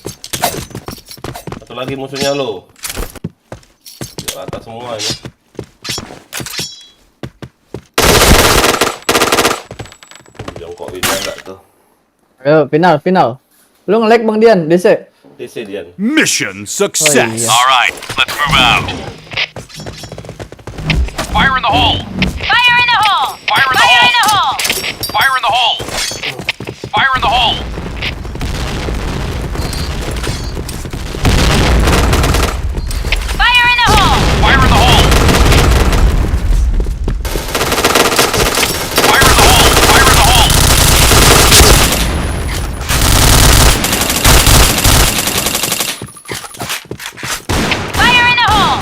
Satu lagi musuhnya lo. Di atas semua ini. Jongkok ini enggak tuh. Ayo final. Lu nge-lag Bang Dian, DC. DC Dian. Mission success. All right, let's move out. Fire in the hole! Fire in the hole! Fire in the Fire hole! in the hole! Fire in the hole! Fire in the hole! Fire in the hole! Fire in the hole! Fire in the hole! Fire in the hole! Fire in the hole!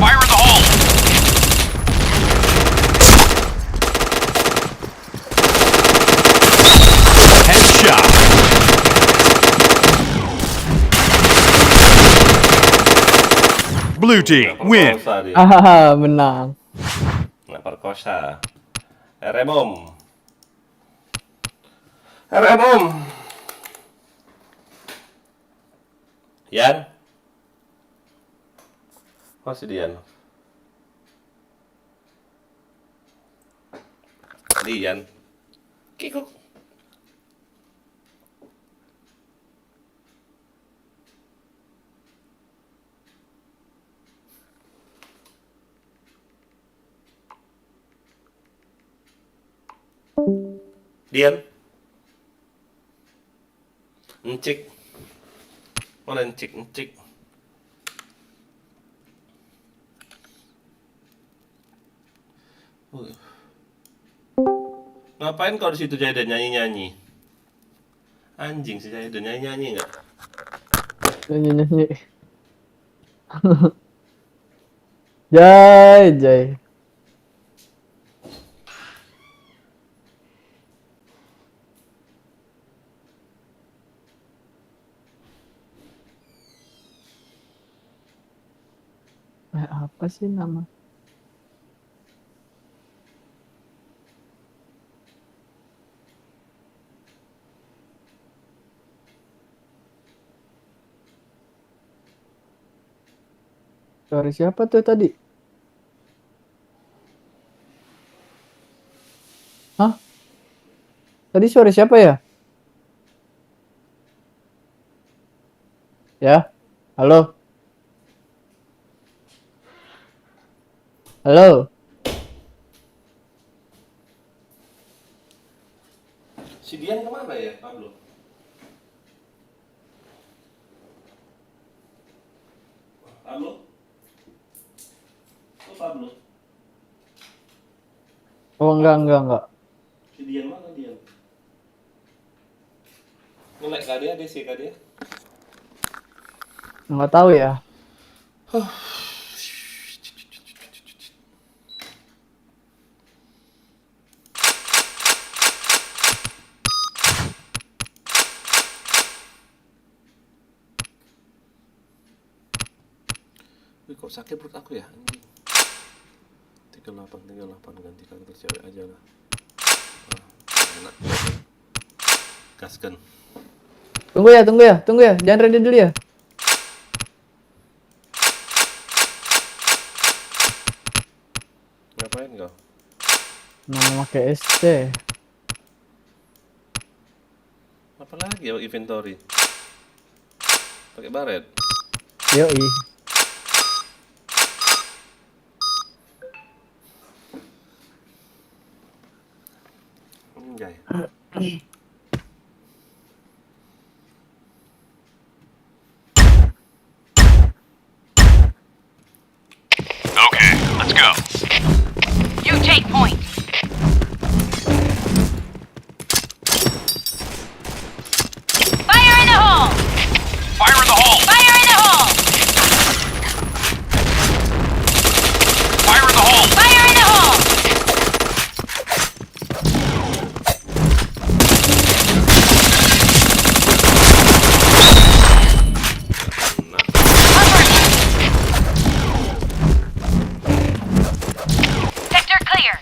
Fire in the hole! Blue team Nggak win. perkosa dia. Menang. Nggak perkosa. RM. RM. Yan. Masih Dian. Dian. Kikuk. Dian. Encik. Mana encik, encik. Ngapain kau di situ Jayden nyanyi-nyanyi? Anjing si Jayden nyanyi-nyanyi enggak? Nyanyi. Jai, Jai. Apa sih nama? Suara siapa tuh tadi? Hah? Tadi suara siapa ya? Ya? Halo? Halo? Si Dian kemana ya, Pablo? Pablo? Oh, Pablo. Oh, enggak. Si Dian mana Dian? Nge-like kah dia, DC kah dia? Enggak tahu ya. Wih, kok sakit perut aku ya? Anjing. 38 ganti karakter cewek aja lah. Enak. Gaskan. Tunggu ya. Jangan ready dulu ya. Ngapain kau? Nama pakai ST. Apa lagi ya inventory? Pakai baret. Yoi. Anjay. Okay, let's go. You take point. Fire in the hole! Fire in the hole! Fire in the hole! Fire in the hole! Fire in the hole! Sector clear.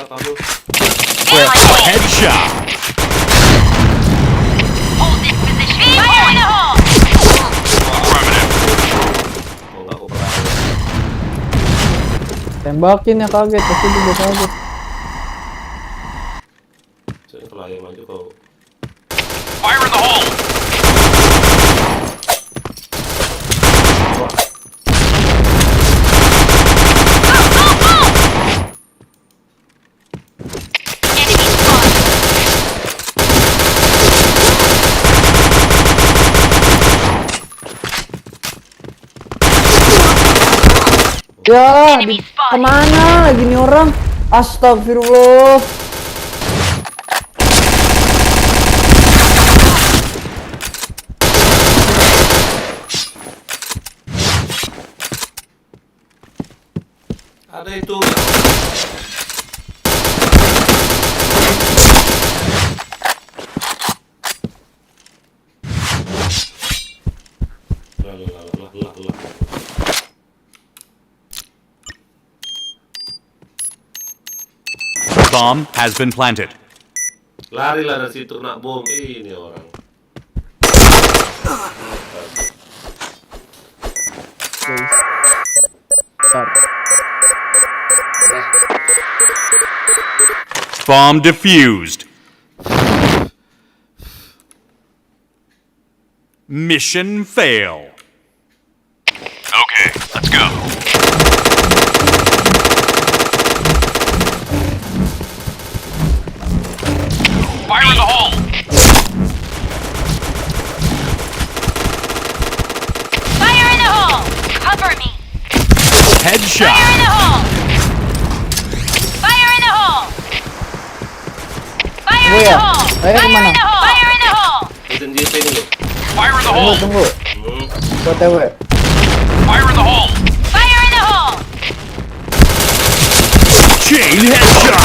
Pablo. Get my point. Headshot. Hold this position. Fire in the hole! Affirmative. Oh, nggak aku pernah. Tembakin ya kaget, pasti juga kaget. Soalnya kalau ayam maju kau. Fire in the hole! Go, go, go! Enemy spotted. Ya, Enemy spotted. kemana lagi nih orang? Astagfirullah. Ada itu. Lah. Bomb has been planted. Lari lah dari situ nak bom. Ini orang. Guys. Start. Bomb defused. Mission fail. Okay, let's go. Fire in the hole! Fire in the hole! Cover me! Headshot. Fire in the hole! Fire in the hole! Fire in the Buya, hole! ayo Fire kemana? in the hole! Fire in the hole! Itu JP dulu. Fire in the Tunggu, hole! tunggu. Hmm. Gua TW. Fire in the hole! Fire in the hole! Chain headshot.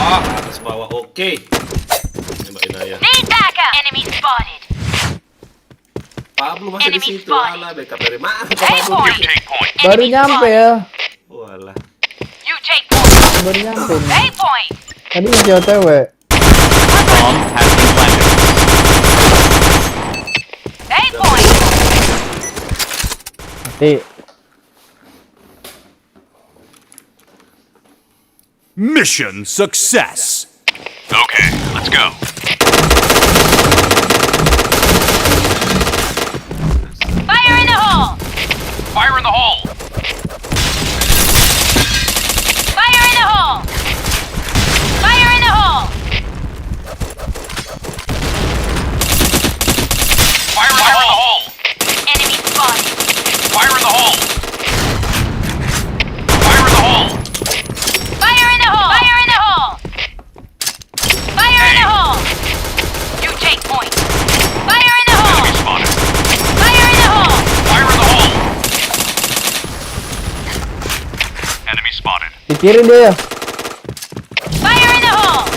Atas bawah. Oke. Mbak Inaya. Need backup! Enemy spotted! Pablo masih di Enemy situ. spotted. Alah, backup dari mana? Hey, Pablo? point! Take point. Baru Enemy nyampe spotted. ya. Walah. You take point! Baru nyampe nih. Hey, point! Tadi masih OTW. Bomb has been planted. Hey, point! Mati. Mission success. Okay, let's go. Fire in the hole! Fire in the hole! Fire in the hole! Fire in the hole! Fire in the hole! Enemy spotted! Fire in the hole! Fire in the hole! Fire in the hole! Fire in the hole! Fire in the hole! You take point! Fire in the hole! Enemy spotted. Fire in the hole! Fire in the hole! Enemy spotted. Di kiri dia. Fire in the hole!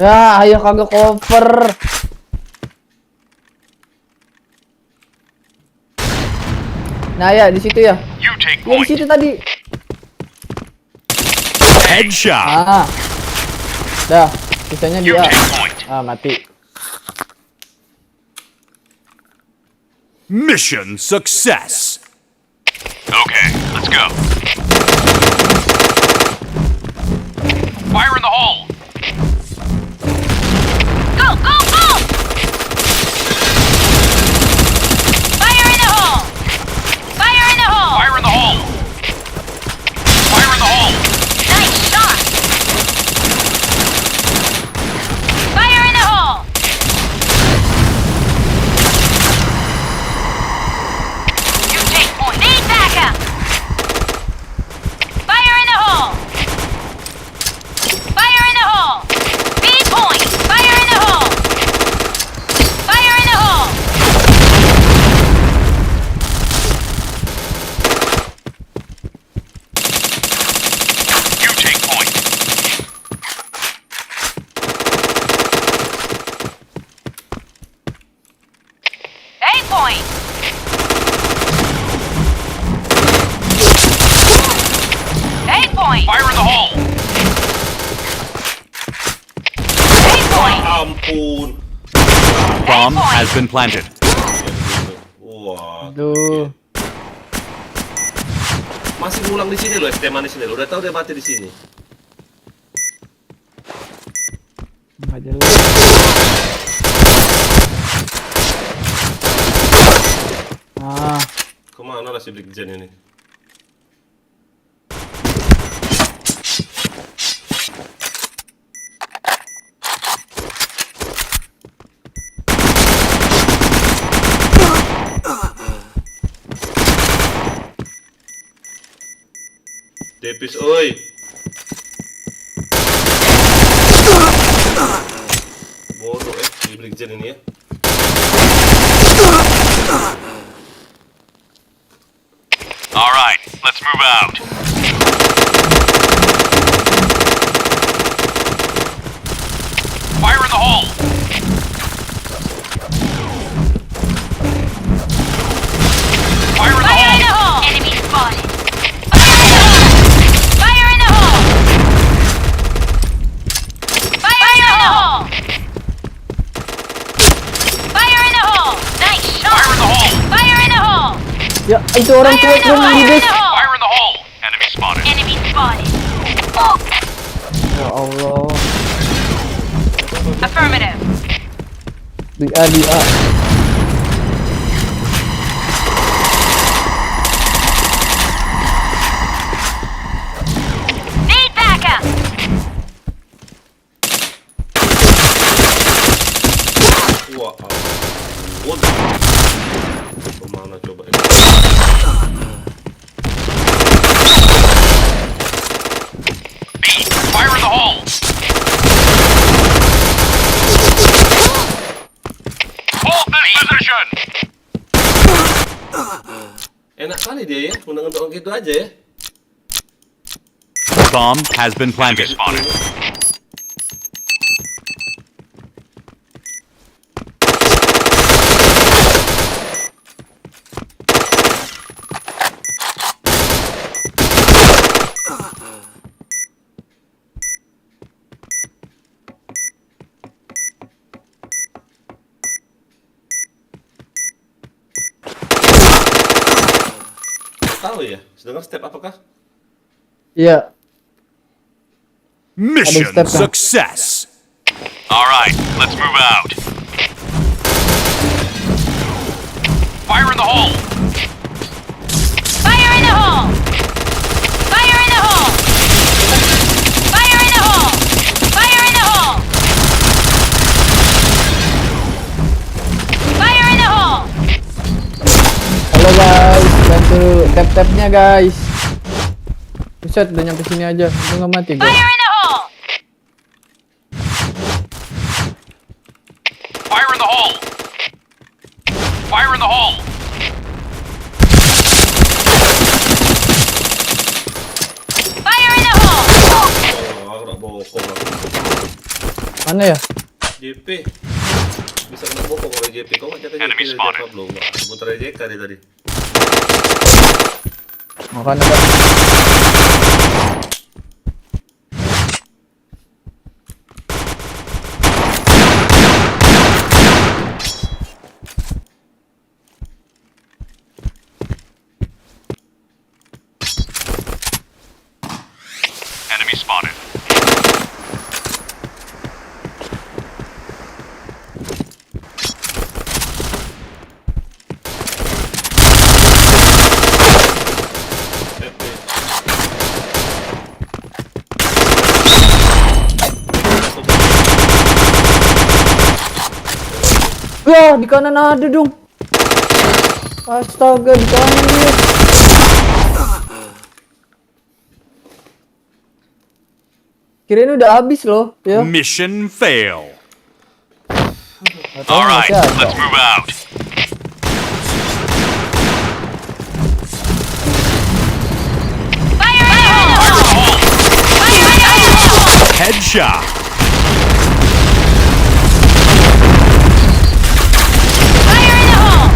Ya, ayo kagak cover. Nah ya, di situ ya. You take Ya di point. situ tadi. Headshot. Ah. Dah, sisanya You dia. take point. Ah, mati. Mission success. Okay, let's go. Fire in the hole! Go, go, go! Fire in the hole! Fire in the hole! Fire in the hole! Fire in the hole! Nice shot! Fire in the hole! You take point. Need backup! Fire in the hole! Fire in the hole! B point! Fire in the hole! Fire in the hole! You take point. A point! A point! Fire in the hole! A point! Ampun. Bomb has been planted. Wah. Aduh. Masih ngulang di sini loh, ST manis ini. Udah tahu dia mati di sini. Nggak jelas. Ah, Kemana lah si Brigjen ini? Depis, oi. Bodoh si Brigjen ini ya. All right, let's move out. Ya, itu orang tua Fire in the hole! di Fire in des. the hole! Fire in the hole! Enemy spotted. Enemy spotted. Oh, Ya Allah. affirmative. Di A. Need backup. Wah, ampun. Kemana coba ini? B. Fire in the hole! Hold this position! Enak kali dia ya, menang-menang gitu aja ya. Bomb has been Enemy planted. spotted. Tahu ya, sedangkan step apakah? Iya. Mission step down. success. Alright, let's move out. Fire in the hole! Fire in the hole! Fire in the hole! Fire in the hole! Fire in the hole! Fire in the hole! Halo guys, bantu tap-tapnya guys. Buset, udah nyampe sini aja. Itu nggak mati gua. Fire in the hole! Fire in the hole! Fire in the hole! Fire in the hole! Oh, aku nak bokong aku. Mana ya? JP. Bisa kena bokong oleh JP. Kau macam JP Enemy dari spotted. Java belum? Muter JK dia tadi. Makan ada. Enemy spotted. Wah, di kanan ada dong. Astaga, di kanan dia. Kirain udah habis loh, ya. Mission fail. Atau Alright, masih ada. let's move out. Fire in the hole! Fire in the hole! Headshot. Fire in the hole!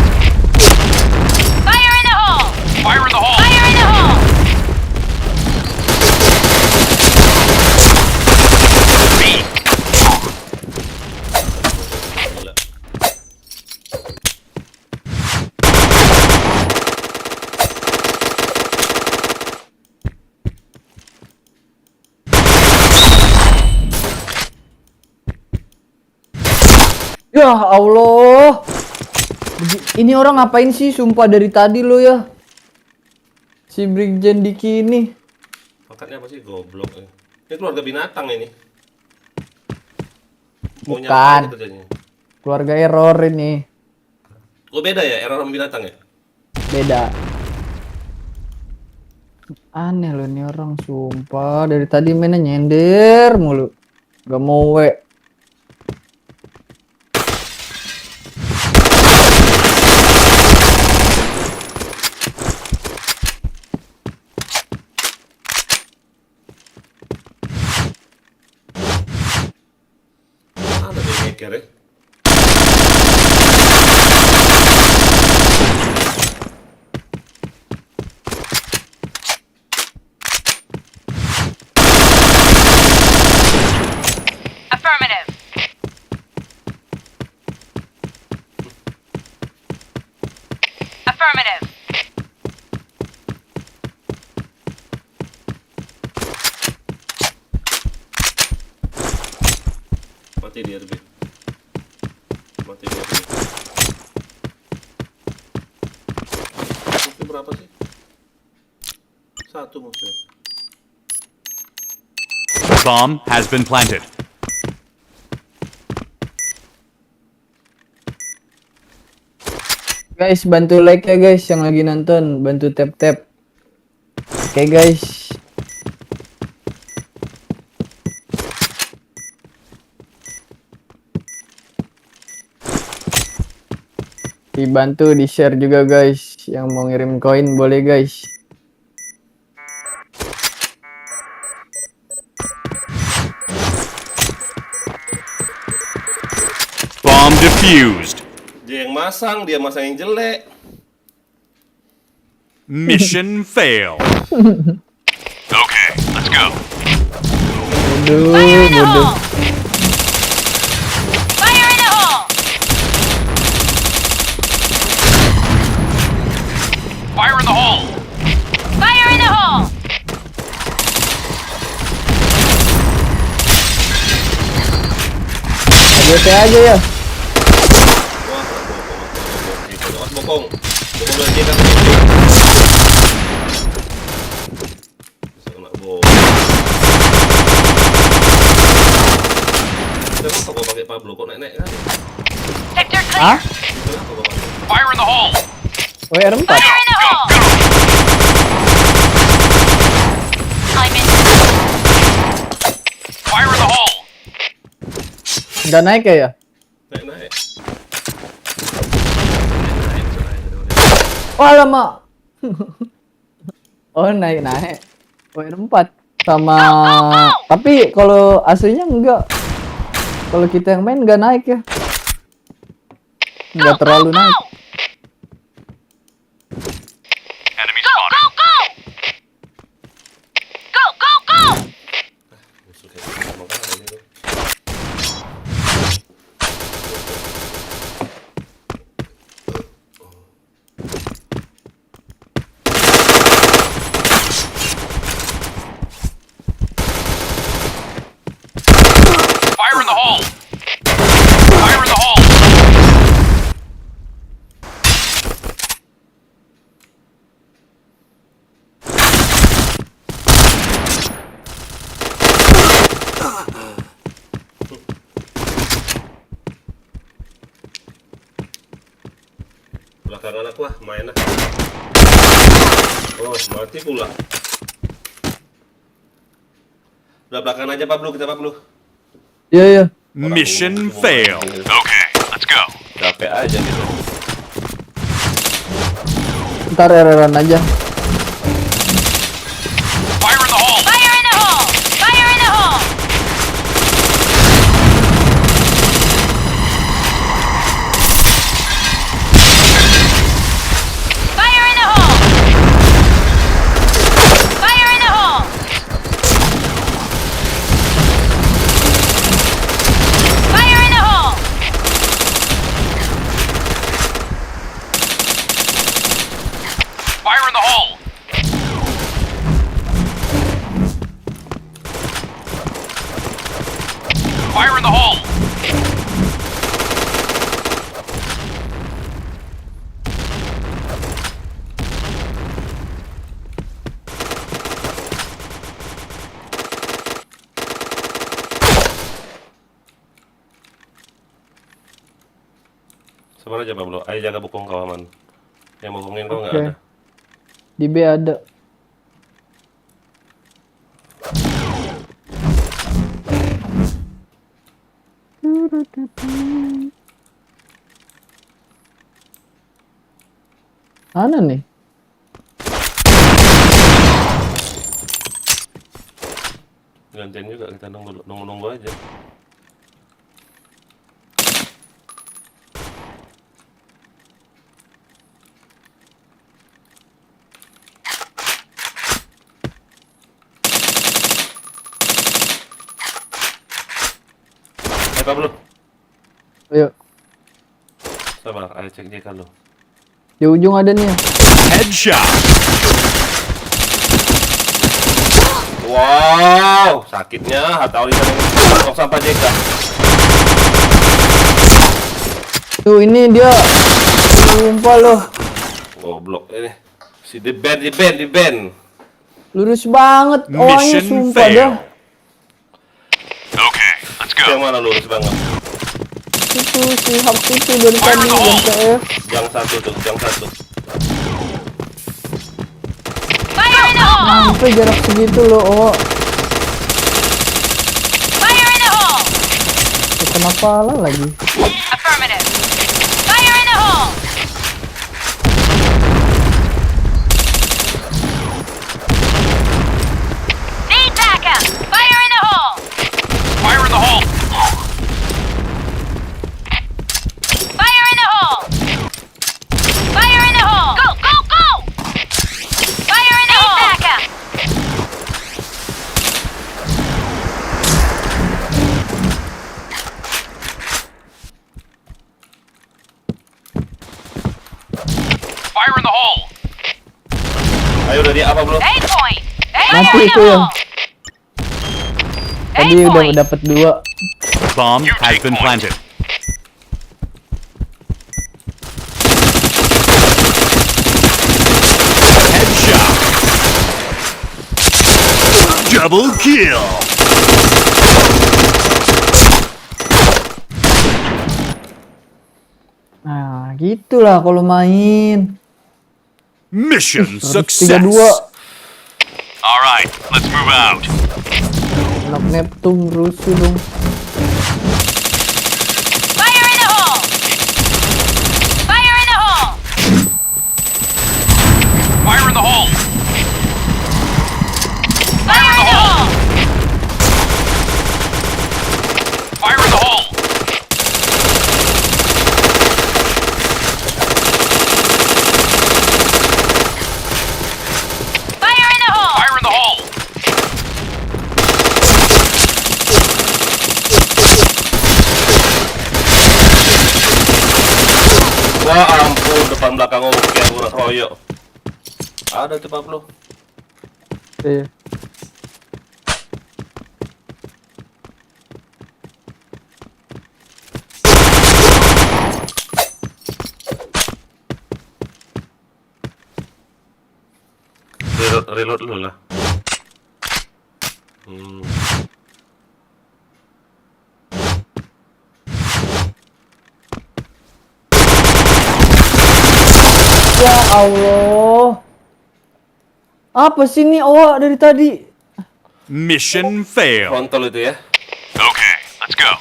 Fire in the hole! Fire in the hole! Fire in the hole! B. Gila. Ya Allah. Ini orang ngapain sih sumpah dari tadi lo ya? Si Brigjen Diki ini. Makanya apa sih goblok ya? Ini keluarga binatang ini. Maunya Bukan. apa kerjanya? Keluarga error ini. Oh beda ya, error sama binatang ya? Beda. Aneh loh ini orang sumpah. Dari tadi mainnya nyender mulu. Gak mau we. Mana dia mikir ya? Affirmative. Affirmative. Mati dia RB. Mati dia RB. Mati berapa sih? 1 musuh. Bomb has been planted. Guys, bantu like ya guys yang lagi nonton, bantu tap-tap. Oke guys. Dibantu di-share juga guys. Yang mau ngirim koin boleh guys. Bomb defused. Dia yang masang yang jelek. Mission fail. Okay, let's go. Bodoh, Fire in the bodoh. hole! Fire in the hole! Fire in the hole. Fire in the hole! AGT aja ya. Wah, bokong. Bokong lagi kan. Bisa kena bom. Kenapa kau pakai Pablo kok naik-naik kan? Sector clear! Hah? Kenapa kau pakai? Fire in the hole. WR4. Fire in the hole! I'm in. Fire in the hole. Udah naik ya? Naik-naik. Oh lama. Oh naik. WR4 sama tapi kalau aslinya enggak. Kalau kita yang main enggak naik ya. Enggak terlalu naik. Enemy Go, spotted. go, go! Go, go, go! Musuh kayak gitu, makanya ini tuh. Fire in the hole. Fire in the hole. Belakangan aku main lah. Oh, mati pula. Udah belakangan aja Pablo, kita Pablo. Iya. Mission fail. Okay, let's go. Capek aja gitu. Ntar RR-an aja. Fire in the hole. Fire in the hole! Fire in the hole! Fire in the hole! Fire in the hole! Fire in the hole! Fire in the hole. Fire in the hole. Sabar aja Pablo, ayo jaga bokong kau aman. Yang bokongin kau nggak Oke. ada. Di B ada. Mana nih? Gantian juga kita nunggu aja. Pablo, Ayo. sabar, ayo cek dia kalau. Di ujung ada nih. Headshot. Wow, sakitnya Hatta Oli sampai JK. Tuh ini dia. Sumpah loh. Goblok ini. Si di band. Lurus banget. Orangnya Mission sumpah dah. fail. Okay, let's go. Yang mana lurus banget? Itu si hak itu dari tadi yang TF. Yang satu tuh, yang satu. Fire in the hole! Sampai jarak segitu loh. Oh, Fire in the hole! kena pala lagi. Affirmative. Fire in the hole! Need backup! Fire in the hole! Fire in the hole. Fire in the hole! Fire in the hole! Go, go, go! Fire in the hole! Need backup! Fire in the hole. Ayo udah dia apa belum? A point! Mati Fire in itu the yang. hole! A Tadi udah point! dapat 2. Bomb You has take been point. planted. Headshot. Double kill. Nah, gitulah kalau main. Mission Harus success. 3-2. All right, let's move out. Anak Neptune rusuh dong. Fire in the hole! Fire in the hole! Fire in the hole. Fire in the hole! Fire in the hole. Fire in the hole! Fire in the hole. Wah ampun, depan belakang oke, aku nak royok. Ada tuh Pablo. Iya. Reload dulu lah. Ya Allah. Apa sih ini awak dari tadi? Mission fail. Kontol itu ya. Okay, let's go.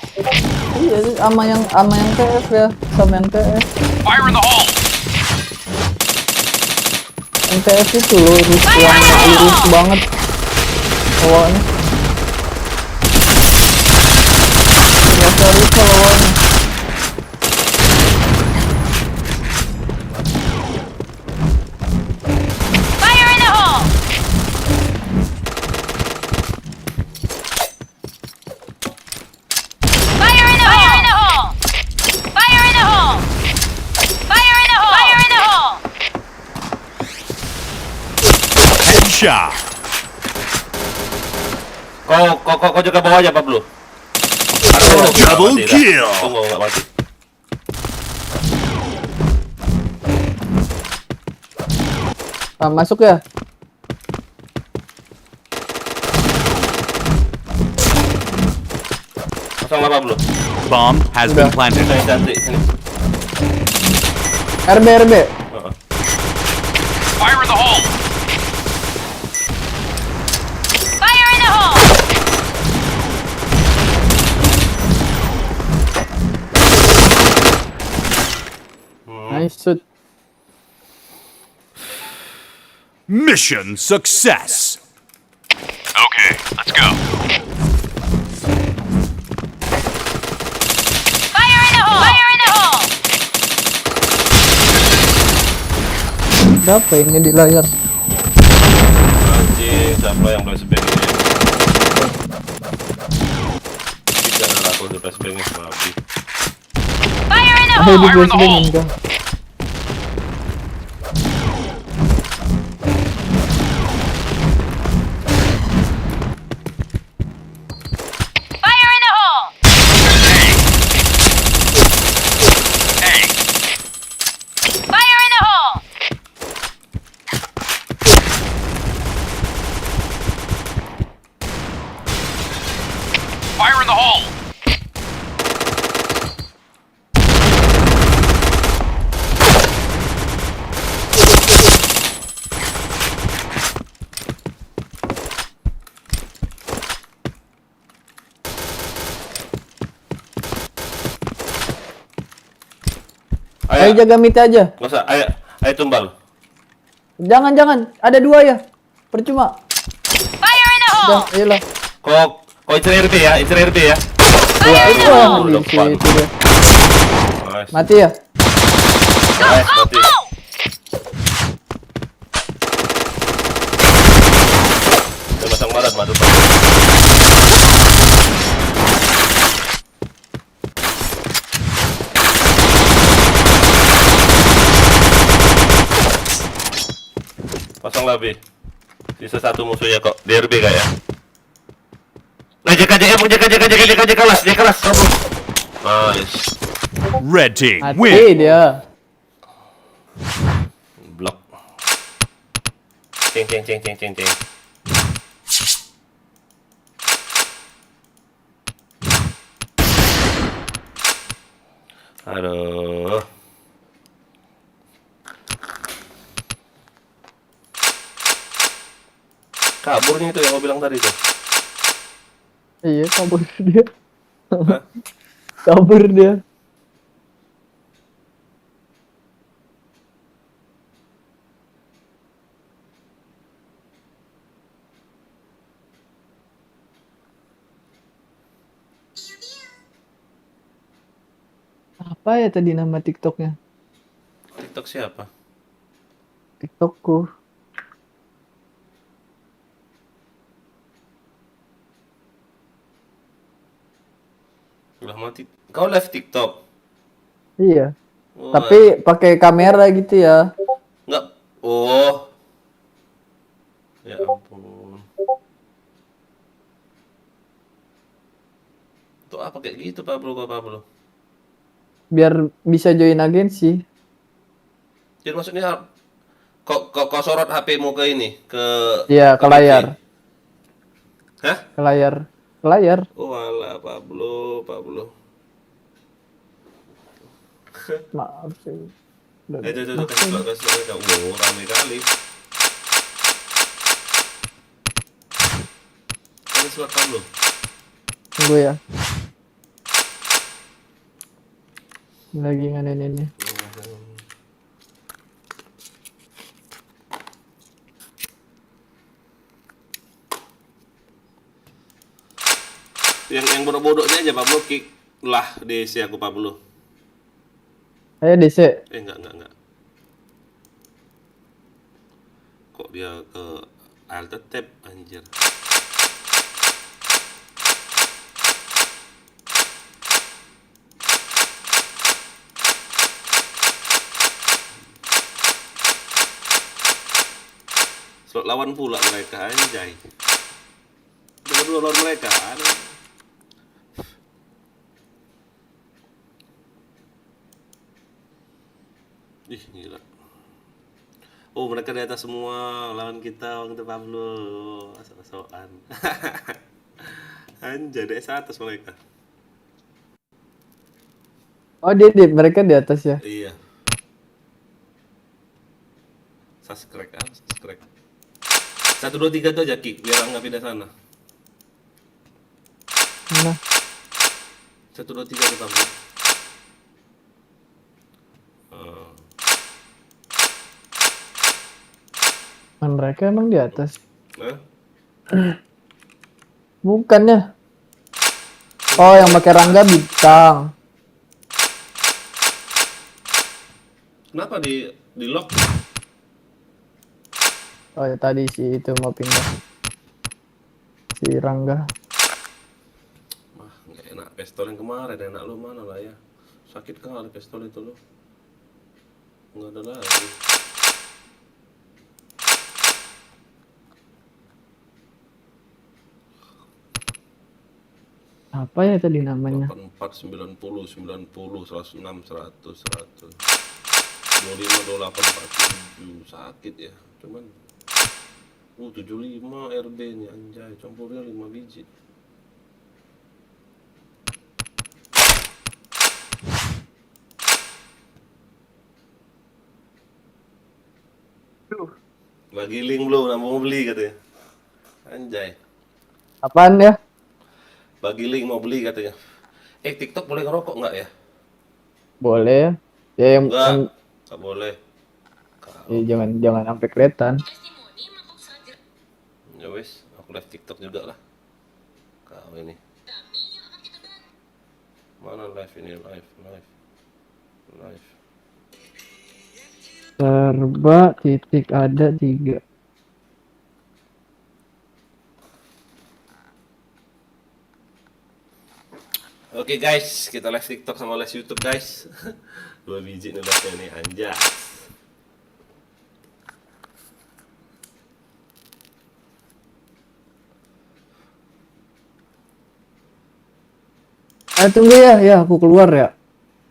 Iya, sama yang TF ya, sama yang TF. Fire in the hole. Yang TF itu loh, lurus banget. Awaknya. Berasa rifle awaknya. Fire in the hole! Fire in the hole! Fire in the hole! Fire in the hole! Fire in the hole! Headshot. Kau jaga bawah aja Pablo. Aduh, Double nggak mati dah. kill. Tunggu nggak mati. Ah, masuk ya? Pasang lah Pablo. Bomb has been planted. Yang cantik sini. RB. Fire in the hole. Fire in the hole! Nice shoot. Mission success. Okay, let's go. Fire in the hole! Fire in the hole! Ada apa ini di layar? Anjing, siapa yang flashbang ini? Tidak ada aku di flashbangnya babi. Fire in the Ada hole! di Fire in the flashbang hole. enggak? Fire in the hole! Hey. Ayo jaga mid aja. Nggak usah, ayo tumbal. Jangan, ada 2 ya. Percuma. Fire in the hole! Udah, ayolah. Kok incer RB ya, incer RB ya. Wah, di depan. situ deh. Nice. Mati ya? Nice, mati. Dia masang barat, madu. Pasang lagi. Sisa 1 musuhnya kok. DRB kak ya. Jaga kelas, jaga kelas. Nice. Red team Mati win. dia. Blok. Ceng. Aduh. Kaburnya itu yang kau bilang tadi tuh. Iya, kabur dia. Hah? Kabur dia. Apa ya tadi nama TikToknya? TikTok siapa? TikTokku. Udah mati. Kau live TikTok? Iya. Oh, Tapi pakai kamera gitu ya. enggak. Oh. Ya ampun. Tuh apa kayak gitu Pablo? Biar bisa join agensi. Jadi maksudnya kok sorot HP-mu ke ini ke Iya, ke layar. Hah? Ke layar. Ke layar. Oh alah Pablo. Maaf sih. Udah, Tuh kasih. Wow, rame kali. Ini surat Pablo. Tunggu ya. Lagi nganen ini. Yang bodoh-bodohnya aja Pablo kick lah DC aku Pablo. Ayo DC. Enggak. Kok dia ke alt tab anjir. Slot lawan pula mereka anjay. Udah berdua lawan mereka. Ih, gila. Oh, mereka di atas semua lawan kita waktu Pablo. Asal-asalan. Anjay, di atas mereka. Oh, mereka di atas ya. Iya. Subscribe. 1 2 3 tuh aja kick biar nggak pindah sana. Mana? 1 2 3 tuh Pablo. Mereka emang di atas. Nah, Bukannya. Oh, yang pakai Rangga bintang. kenapa di lock? Oh, ya tadi si itu mau pindah. Si Rangga. Wah, nggak enak pistol yang kemarin, enak lu mana lah ya. Sakit kali pistol itu lo. Nggak ada lagi. Apa ya tadi namanya? 84 90 106 100 25 28 47 sakit ya. Cuman 75 RB nya anjay, campurnya 5 biji. Lagi link belum, mau beli katanya. Anjay. Apaan ya? Bagi link mau beli katanya. TikTok boleh ngerokok nggak ya? Boleh. Ya Enggak, nggak boleh. jangan sampai kelihatan. Ya wes, aku live TikTok juga lah. Kau ini. Mana live ini? Live. Serba titik ada 3. Oke guys, kita live TikTok sama live YouTube guys. 2 biji nih live nih, anjas. Tunggu ya aku keluar ya.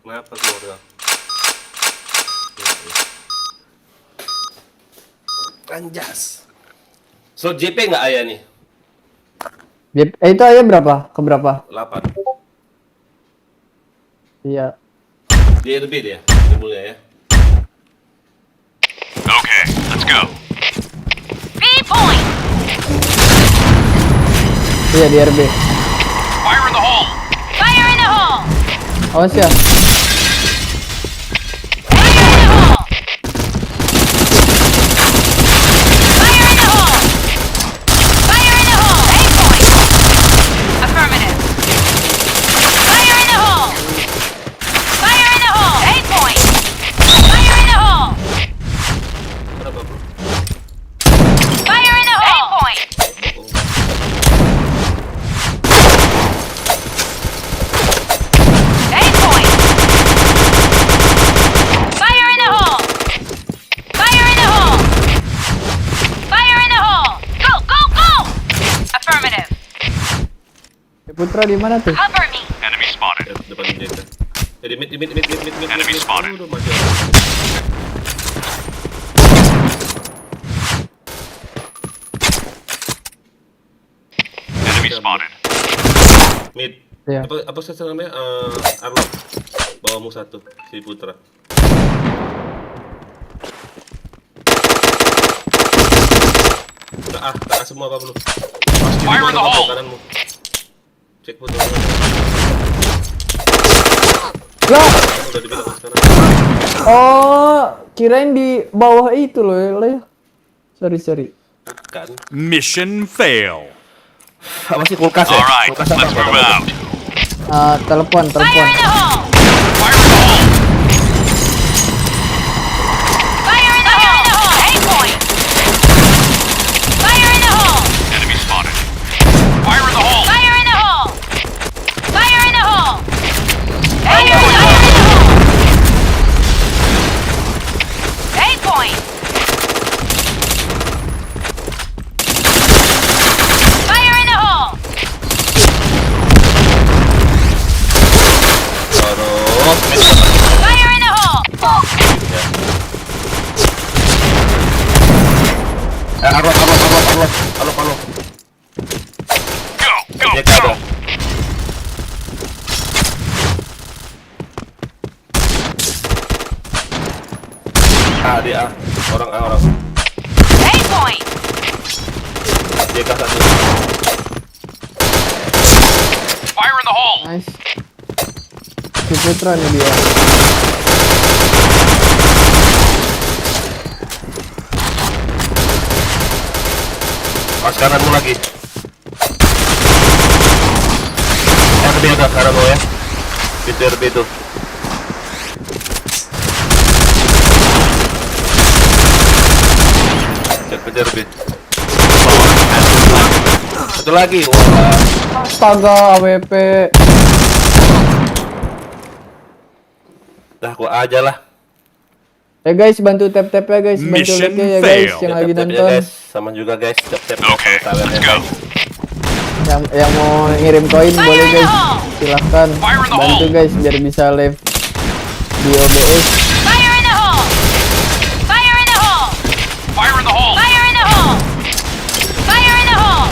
Kenapa keluar? Anjas. So JP nggak ayah nih? Itu aja berapa? Ke berapa? 8. Iya. Di RB dia, di mulia ya. Okay, let's go. B point. Iya di RB. Fire in the hole. Fire in the hole. Awas ya. Fire in the hole. Fire in the hole. Fire in the hole. A point. Affirmative. Fire in the hole. Fire in the hole. A point. Fire in the hole. Berapa bro? Fire in the hole. A point. A point. Fire in the hole. Fire in the hole. Fire in the hole. Go, go, go. Affirmative. Putra di mana tuh? Cover me. Enemy spotted. Depan JP. Di mid. Enemy spotted. Udah masih ada. Enemy spotted. Mid. Iya. Apa sih namanya? Arnold. Bawamu 1 si Putra. Tak semua apa belum? Fire in the hole. Kananmu. Cek Putra. Lah, Udah dibilang sekarang. oh, kirain di bawah itu loh ya. Sorry. Kan. Mission fail. Apa sih kulkas ya? All right, Kulkas apa? let's move out. Telepon. Fire in the hole. Fire in the hole. Fire in the hole. A point. Fire in the hole. Enemy spotted. Fire in the hole. Fire in the hole. Fire in the hole. Fire in the hole. A point. Fire in the hole. Terus Fire in the hole. Arnold. Go, Dia ada. go. Dia orang. A point. Dia satu. Fire in the hole. Nice. Si Putra nih dia. Pas kananmu lagi. RB ada sekarang lo ya. Itu RB tuh. Cek ke RB. Satu lagi. Wah. Astaga, AWP. Dah gua aja lah. Ya guys, bantu tap ya guys, bantu Mission like ya guys fail. yang lagi Tap-tap ya, nonton. guys. Sama juga guys, tap-tap. Okay, let's go. Yang mau ngirim koin Fire boleh in the guys. hole. Silahkan Fire in the bantu hole. guys biar bisa live di OBS. Fire in the hole. Fire in the hole. Fire in the hole. Fire in the hole. Fire in the hole.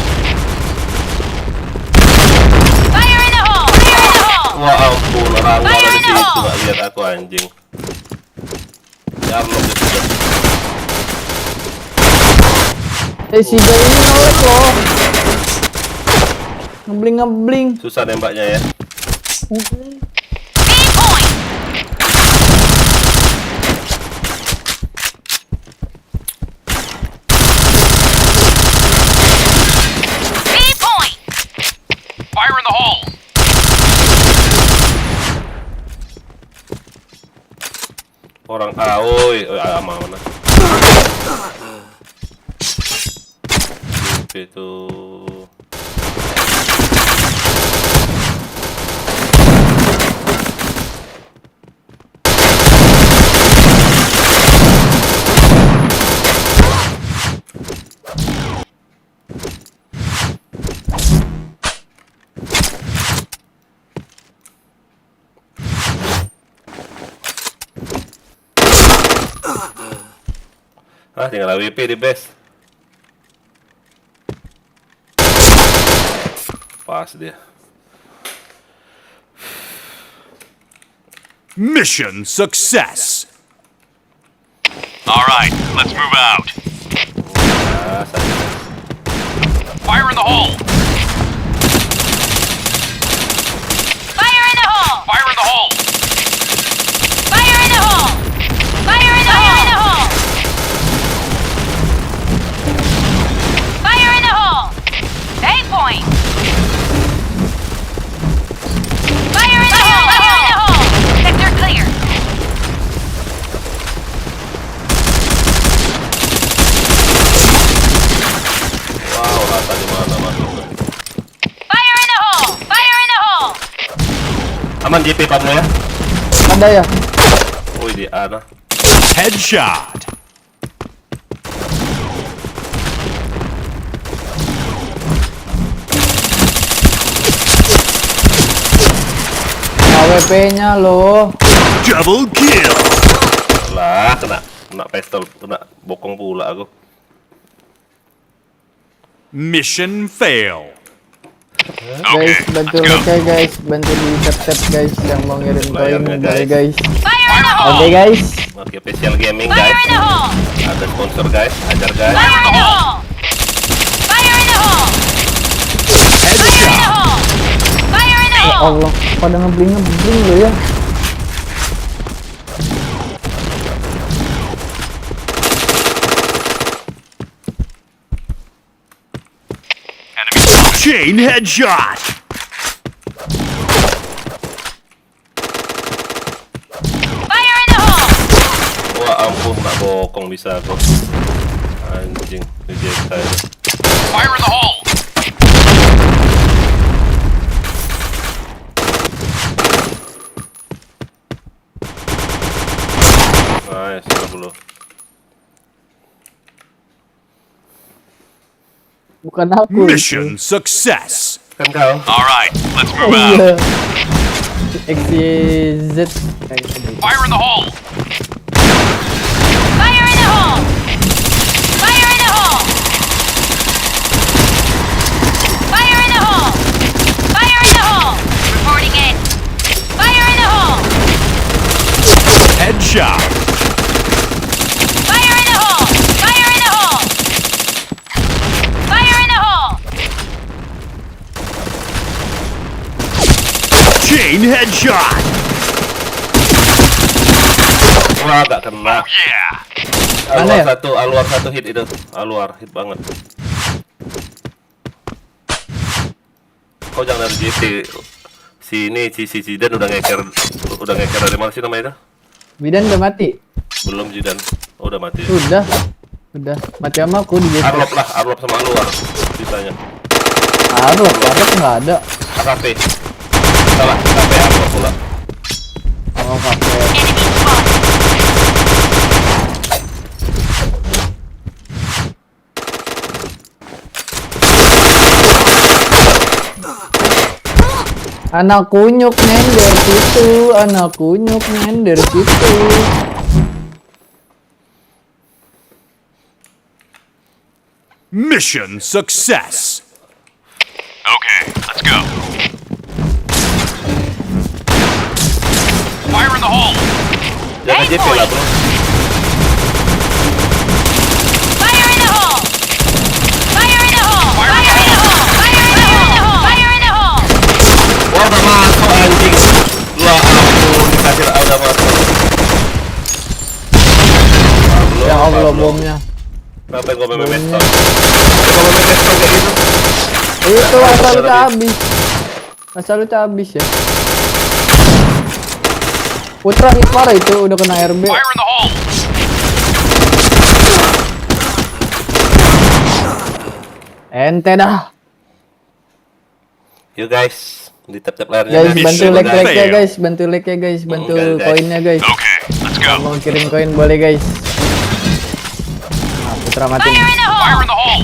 Fire in the hole. Fire in the hole. Wah ampun, orang gua Fire ada in di the situ hole. nggak lihat aku anjing. Ya Allah gitu. Si Jai ini nolek loh. Ngebling. Susah nembaknya ya. B point. Orang oi, mana? Itu. Ah, tinggal AWP di base. Pas dia. Mission success. All right, let's move out. Ah, sakit. Fire in the hole! Fire in the hole! Fire in the hole! Fire in the hole! Fire in the hole! Fire in the hole! A point! Fire in the hole! Fire in the hole! Sector clear! Wow, rata di mana masuk? Fire in the hole! Fire in the hole! Aman JP kamu ya? Ada ya? Oh, di ana. Headshot. AWP-nya loh. Double kill. Lah, kena pistol, kena bokong pula aku. Mission fail. Guys, bantu like guys, bantu di tap guys yang mau ngirim koin boleh guys. Fire in the hole! Oke guys. Oke, Special Gaming Fire guys. in the hole! Ada sponsor guys, ajar guys. Fire in the hole! Fire in the hole! Fire in the Headshot. hole! Fire in the Ya hole! Allah, pada ngebling lo ya. Enemy Chain headshot. Fire in the hole! Wah, ampun, nak bokong bisa aku. Anjing, reject saya. fire in the hole! Nice, 30. Bukan aku. Mission success. Kan kau? All right, let's move Iya. out. XYZ. Fire in the hole! Fire in the hole! Fire in the hole! Fire in the hole! Fire in the hole! Reporting in. Fire in the hole! Headshot. Fire in the hole! Fire in the hole! Fire in the hole! Chain headshot. Wah, gak kena. Yeah! Aluar Mana ya? aluar satu hit itu. Aluar hit banget. Kau jangan dari JP. Si Zidan udah ngeker dari mana sih namanya itu? Bidan udah mati. Belum Zidan. Oh, udah mati. Udah. Mati sama aku di JP. Arlop sama Aluar sisanya. Arlop nggak ada. AKP. Salah, AKP Arlop pula. Oh, kafe. Enemy spotted. Anak kunyuk nyender situ. Mission success. Okay, let's go. Fire in the hole! Jangan JP lah, bro. Fire in the hole! Fire in the hole! Fire in the hole! Fire in the hole! Fire in the hole! Wah, udah masuk anjing. Wah, ampun, dikasih udah masuk. Ya Allah bomnya. Kenapa gua memes Bomnya. stone? Gua memes stone kayak gitu. Itu asal udah habis. Asal udah habis ya. Putra hit parah itu udah kena RB. Fire in the hole! Ente dah. Yuk guys, di tap-tap layarnya. Guys, guys. bantu Mission like-nya failed. guys, bantu like-nya guys, bantu Enggak, guys. koinnya guys. Okay, let's go. Mau kirim koin boleh guys. Nah, Putra mati. Fire in the Fire hole! in the hole!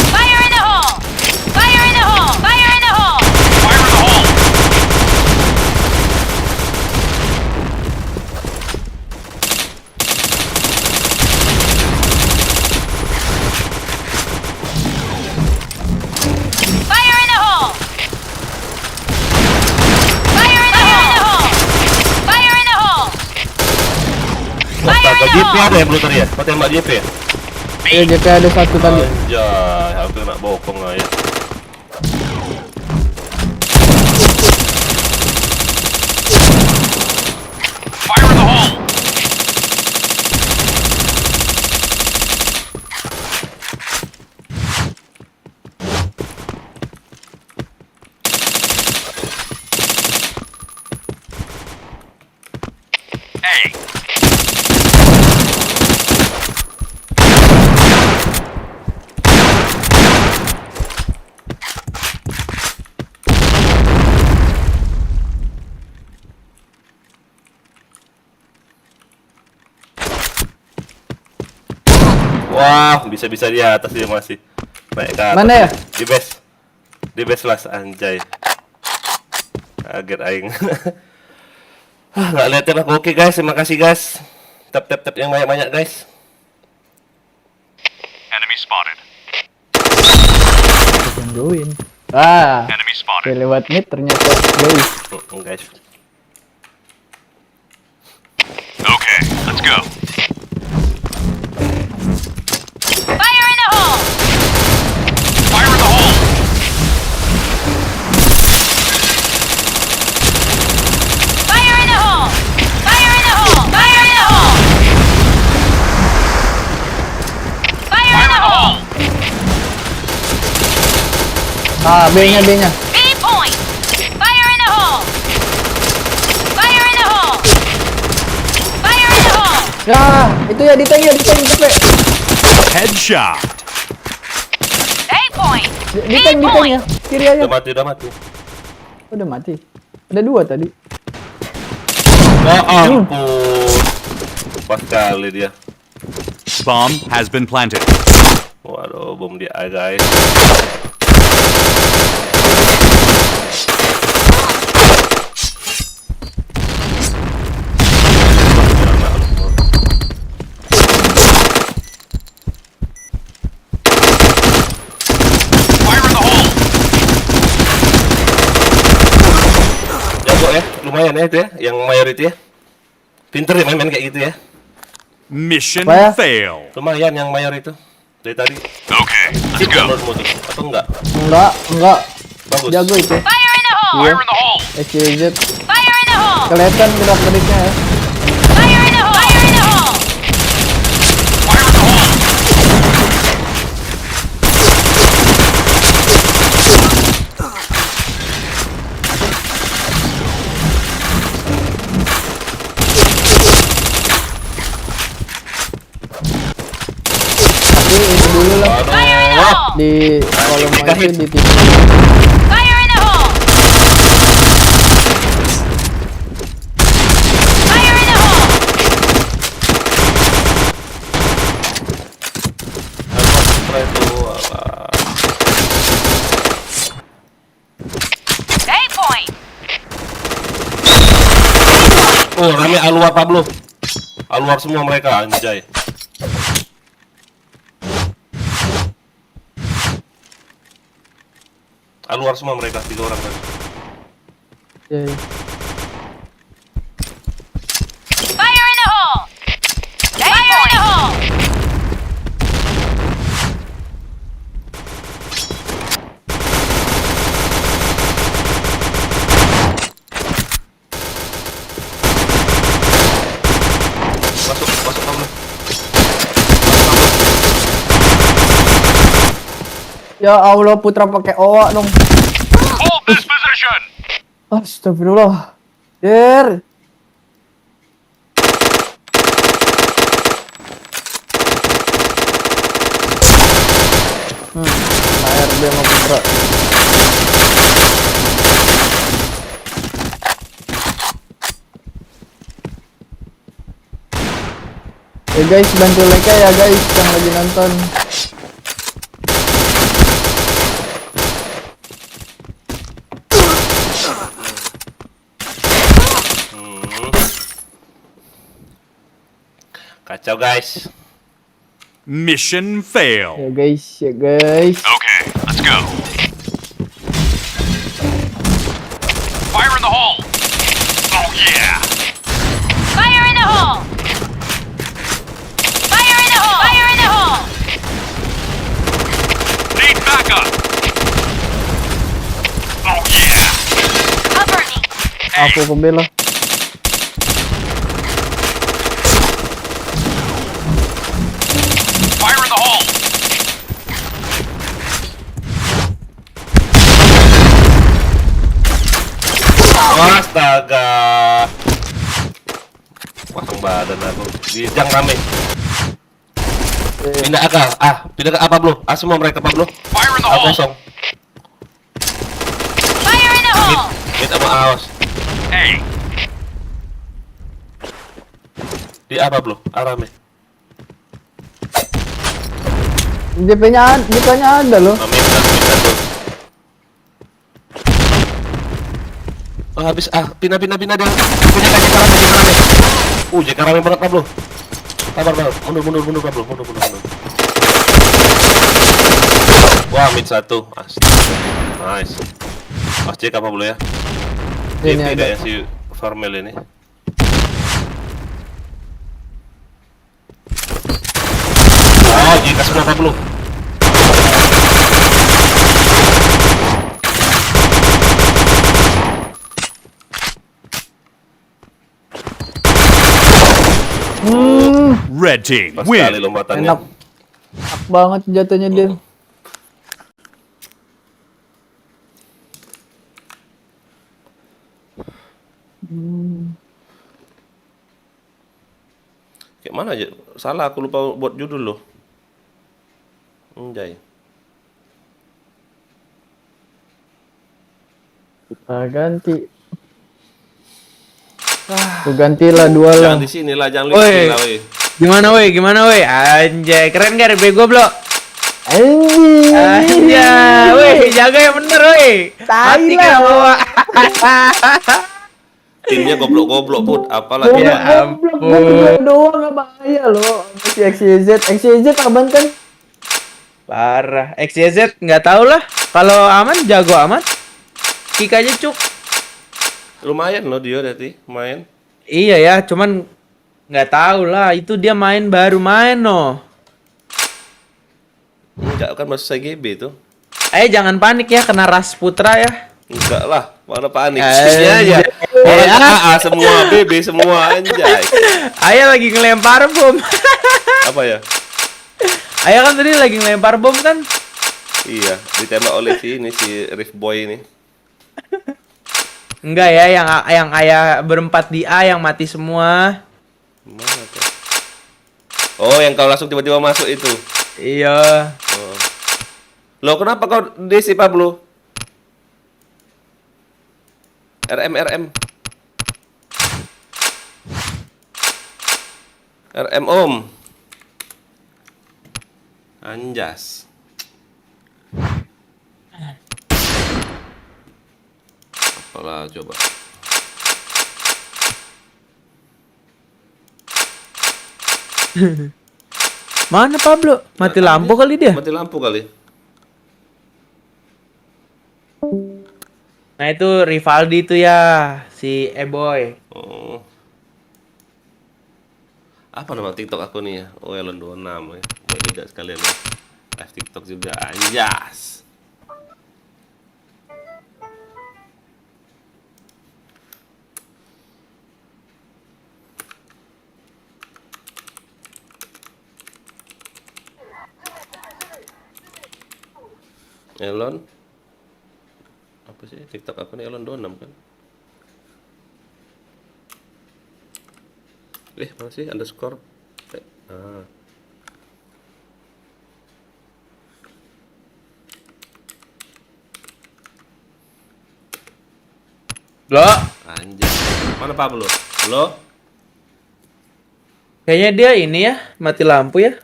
Fire in the hole! Fire in the hole! Fire in the hole! Fire in the hole! Fire in the hole! Fire in the hole! Fire in the hole! Astaga, JP ada ya Bluter ya? Kau tembak JP ya? Iya, JP ada satu tadi. Anjay, hampir nak bokong lah ya. Fire in the hole! Hey, Wah, bisa-bisa di atas dia masih. Naik ke atas. Mana ya? Di base. Di base last anjay. Kaget aing. Nggak liatin aku. Oke guys, terima kasih guys. Tap yang banyak-banyak guys. enemy spotted. Tungguin. Ah, Enemy oke, spotted. lewat mid ternyata guys. Guys. Okay, let's go. Fire in the hole! Fire in the hole! Fire in the hole! Fire in the hole! Fire in the hole! Fire in the hole! Ah, B-nya. B point! Fire in the hole! Fire in the hole! Fire in the hole! Ya, itu ya diteng cepet. Headshot. A point! Diteng ya. Kiri aja. Udah mati. Udah mati. Ada 2 tadi. Oh ampun. Pas kali dia. Bomb has been planted. Waduh, bom dia guys. Fire in the hole! Jago ya, lumayan ya itu ya, yang mayority ya. Pinter ya main-main kayak gitu ya. Mission Apa ya? failed. Lumayan yang mayor itu. Dari tadi. Okay, let's Sip ya go. menurutmu tuh? Atau enggak? Enggak. Bagus. Jago itu. Fire in the hole! Fire in the hole! SCZ. Fire in the hole! Kelihatan gerak-geriknya ya. Fire in the hole! Fire in the hole! Fire in the hole! Tapi ini dulu lah. Fire in the Aduh. hole! Di kolom itu Hit. di TV. Fire in the hole! Fire in the hole! Aduh, itu alah. A point! Oh, rame Aluar Pablo. Aluar semua mereka anjay. Aluar semua mereka 3 orang kan. Ya, ya. Fire in the hole! Fire in the hole! Masuk Pablo. Ya Allah, Putra pakai OA dong. Hold this position. Astagfirullah. Der. ARB sama Putra. Ya guys, bantu like ya guys yang lagi nonton. Kacau guys. Mission fail. Ya guys, ya guys. Okay, let's go. Fire in the hole. Oh yeah. Fire in the hole! Fire in the hole! Fire in the hole! Need backup. Oh yeah. Cover me! Aku pembela. Fire in the hole. Astaga. Pasang badan aku. Dijang rame. Pindah ke pindah ke apa belum? Semua mereka apa belum? Fire in the A hole. kosong. Fire in the hole! Mid sama awas. Hey. Di apa belum? Rame. JP-nya ada loh. Mid satu. Oh habis pindah dia. Punya JK rame. JK rame banget Pablo. Sabar. Mundur Pablo. Mundur. Wah mid satu. Nice. JK Pablo ya. Ini Tidak ada. ya si Farmel ini. JK semua Pablo. Red team Pas win. sekali lombatannya. Enak. Enak banget jatuhnya dia. Kayak mana aja? Salah aku lupa buat judul loh. Anjay. Kita ganti. Aku gantilah dua lah. Jangan di sini lah, jangan Woi. listing lah, woi. Gimana woi? Anjay, keren gak bego blo? Anjing. Anjay, woi, jaga yang bener woi. Mati lah. kan bawa. Timnya goblok-goblok put, apalah Ya Goblok, ampun. berdua doang gak bahaya loh. Si XYZ aman kan? Parah. XYZ nggak tahu lah. Kalau aman jago amat. Kick aja cuk. lumayan loh dia berarti main. Iya ya, cuman nggak tahu lah. Itu dia baru main no. Enggak kan masuk CGB itu. Jangan panik ya kena ras putra ya. Enggak lah, mana panik. Anjay. Sini aja. Orang AA semua, BB semua anjay. Ayah lagi ngelempar bom. Apa ya? Ayah kan tadi lagi ngelempar bom kan? Iya, ditembak oleh si Riff Boy ini. Enggak ya, yang ayah berempat di A yang mati semua. Mana tuh? Oh, yang kau langsung tiba-tiba masuk itu. Iya. Oh. Loh, kenapa kau DC Pablo? RM Om. Anjas. Apalah coba. Mana Pablo? Mati lampu kali dia. Mati lampu kali. Nah itu Rivaldi itu ya, si E-Boy. Oh. Apa nama TikTok aku nih ya? Oh, Elon 26 ya. Boleh lihat sekalian ya. Live TikTok juga. Anjas. Elon Apa sih? TikTok apa nih? Elon 26 kan? Mana sih underscore? Ah. Lo, Anjir. Mana Pablo? Halo? kayaknya dia ini ya, mati lampu ya.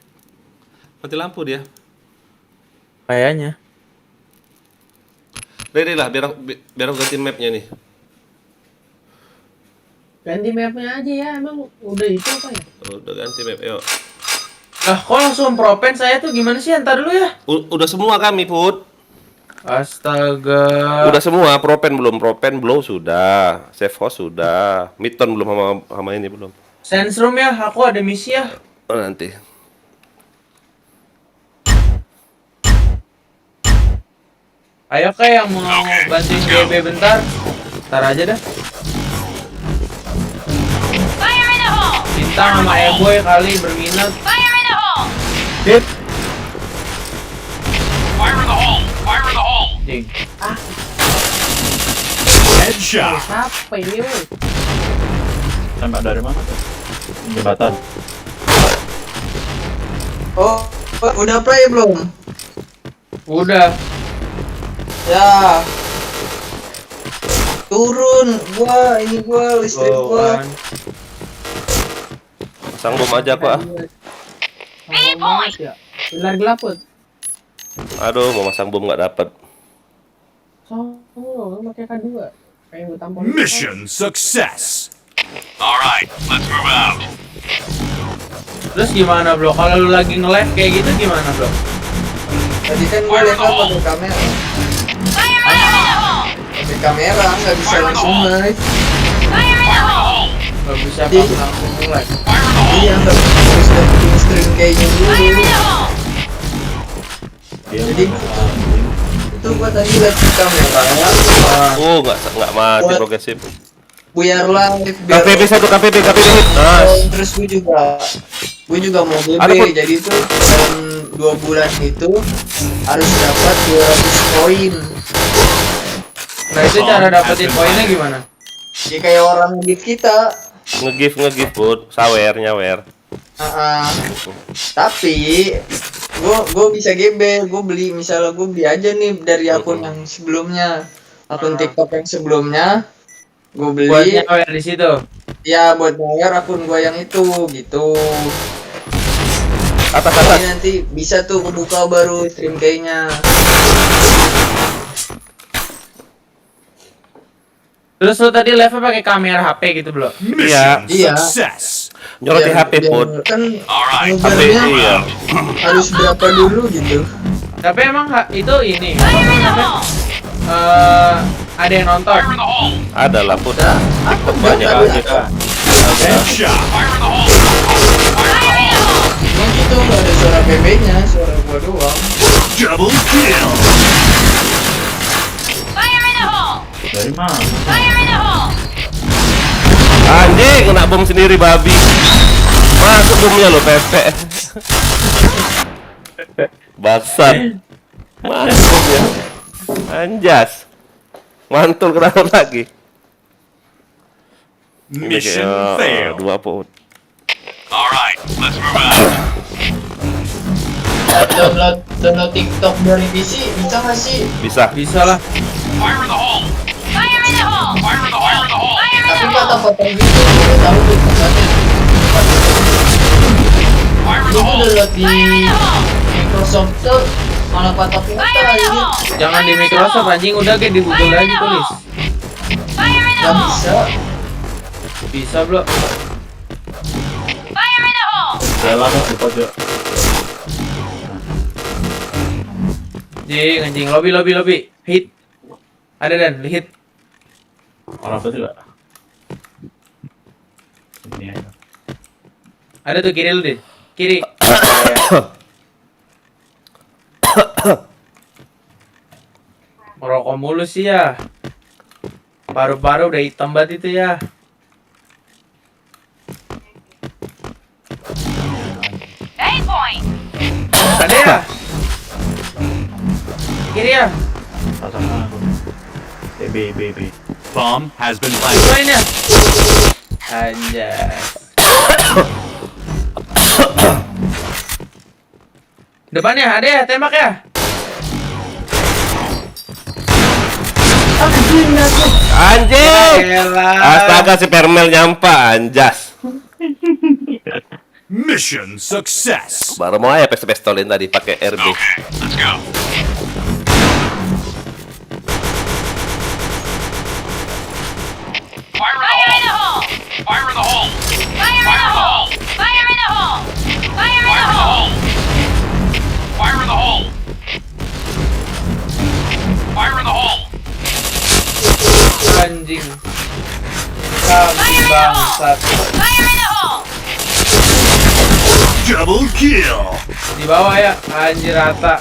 Mati lampu dia. Kayaknya. Ready lah, biar aku ganti mapnya nih. Ganti mapnya aja ya, emang udah itu apa ya? Udah ganti map, yuk. Lah, kok langsung propen saya tuh gimana sih? Entar dulu ya. Udah semua kami, Put. Astaga. Udah semua, propen belum sudah, save host sudah, Midton belum sama ini belum. Sense room ya, aku ada misi ya. Oh, nanti. Ayo kayak yang mau bantuin GB bentar. Ntar aja dah. Fire in the hole! Bintang sama Eboy kali berminat. Fire in the hole! Hit. Fire in the hole! Fire in the hole! Ding. Headshot. Apa ini, woi? Tembak dari mana? Jembatan. Oh, udah play belum? Udah. Ya. Turun, gua listrik gua. Kan. Pasang bom aja aku ah. B-point! Ya. Pilar gelap, Put. Aduh, mau masang bom nggak dapet. Oh, pakai K2. Kayak gue tampol. Mission success. Alright, let's move out. Terus gimana bro? Kalau lu lagi nge-live kayak gitu gimana bro? Tadi kan gua lihat pakai kamera. Fire in the hole! Pakai kamera nggak bisa langsung live. Fire in the hole! Gak bisa Iya. pas langsung nge-live. Iya, nggak harus dapetin stream kayaknya Fire in dulu. the hole! Jadi itu gua tadi lihat di kamera. Oh, nggak mati Buat- progresif. Biar live, biar KPB satu KPB hit. Nice. terus gue juga mau Ada, Put. GB, jadi tuh dalam 2 bulan itu harus dapat 200 poin. Nah itu cara dapetin poinnya gimana? Ya kayak orang di kita. Nge-give Put, nyawer. Tapi gue bisa GB, gue beli misalnya gue beli aja nih dari akun yang sebelumnya, akun TikTok yang sebelumnya, gue beli Buat nyawer di situ. ya buat bayar akun gue yang itu gitu. Atas. Jadi nanti bisa tuh kebuka baru stream kayaknya. Terus lu tadi live pakai kamera HP gitu bro? Iya. Mission success. Nyolot di Biar- HP Put. kan Alright, HP mobilnya iya. harus berapa dulu gitu. Tapi emang itu ini Fire in the hole! ada yang nonton. Fire in the hole! Ada lah Put. TikTok banyak Ada. aja. Headshot. Fire in the hole! Fire in the hole! Emang gitu nggak ada suara PB-nya, suara gua doang. Double kill. Fire in the hole! Dari mana? Fire in the hole! Anjing, kena bom sendiri babi. Masuk bomnya lo, Pepe. Bangsat. Masuk bomnya. Anjas. Mantul kenapa lagi? Mission failed. 2 Put. Alright, let's move out. Download TikTok dari PC bisa nggak sih? Bisa. Bisa lah. Fire in the hole! Fire in the hole! Fire in the hole! Fire in the hole! Fire in the Tapi hole! patah-patah gitu, nggak tahu tuh patahnya. Fire in Gue the hole! download di Fire in the hole! Microsoft tuh malah patah-patah Fire in the ini. hole! Jangan di Microsoft anjing, udah kayak di Google aja tulis. Fire in the Nggak hole! bisa. Bisa bro. Fire in the hole! Jalan di pojok. Anjing, lobby. Hit. Ada dan hit. Orang apa juga? Ini aja. Ada tuh kiri lu deh. Kiri. Merokok mulu sih ya. Paru-paru udah hitam banget itu ya. A-point! Ada ya? Kiri ya? Pasang aku. B. Bomb has been planted. Mainnya. Anjay. Depannya ada ya, tembak ya. Anjing. Elah. Astaga si Permel nyampa anjas. Mission success. Baru mau aja pistolin tadi pakai RB. Okay, let's go. Fire in the hole! Fire in the hole! Fire in the hole! Fire in the hole! Fire in the hole! Fire in the hole! Fire in the hole! Anjing. Kami bangsat. Fire in the hole! Double kill. Di bawah ya, anjir rata.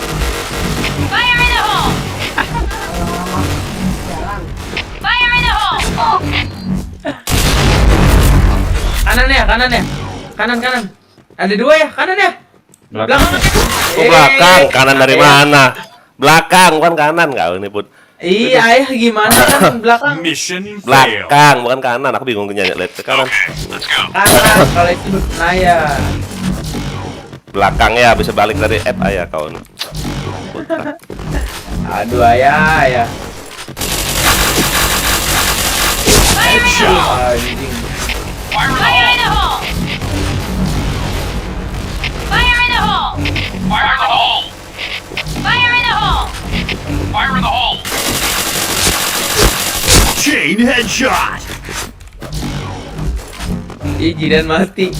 Fire in the hole! Fire in the hole! Kanan ya, kanan ya. Kanan. Ada dua ya, kanan ya. Belakang. Belakang. Oh, belakang, kanan dari mana? Belakang bukan kanan kau ini pun. Iya, ayah gimana kan belakang. Mission failed. Belakang bukan kanan. Aku bingung nyanyi lihat ke kanan. Let's go. Kanan kalau itu Naya. Belakang ya bisa balik dari F ya kau nih. Aduh ayah. Fire in the hole! Anjing. Fire in the Fire in the hole! hole! Fire in the hole! Fire in the hole! Fire in the hole! Chain headshot. Ih, Jidan mati.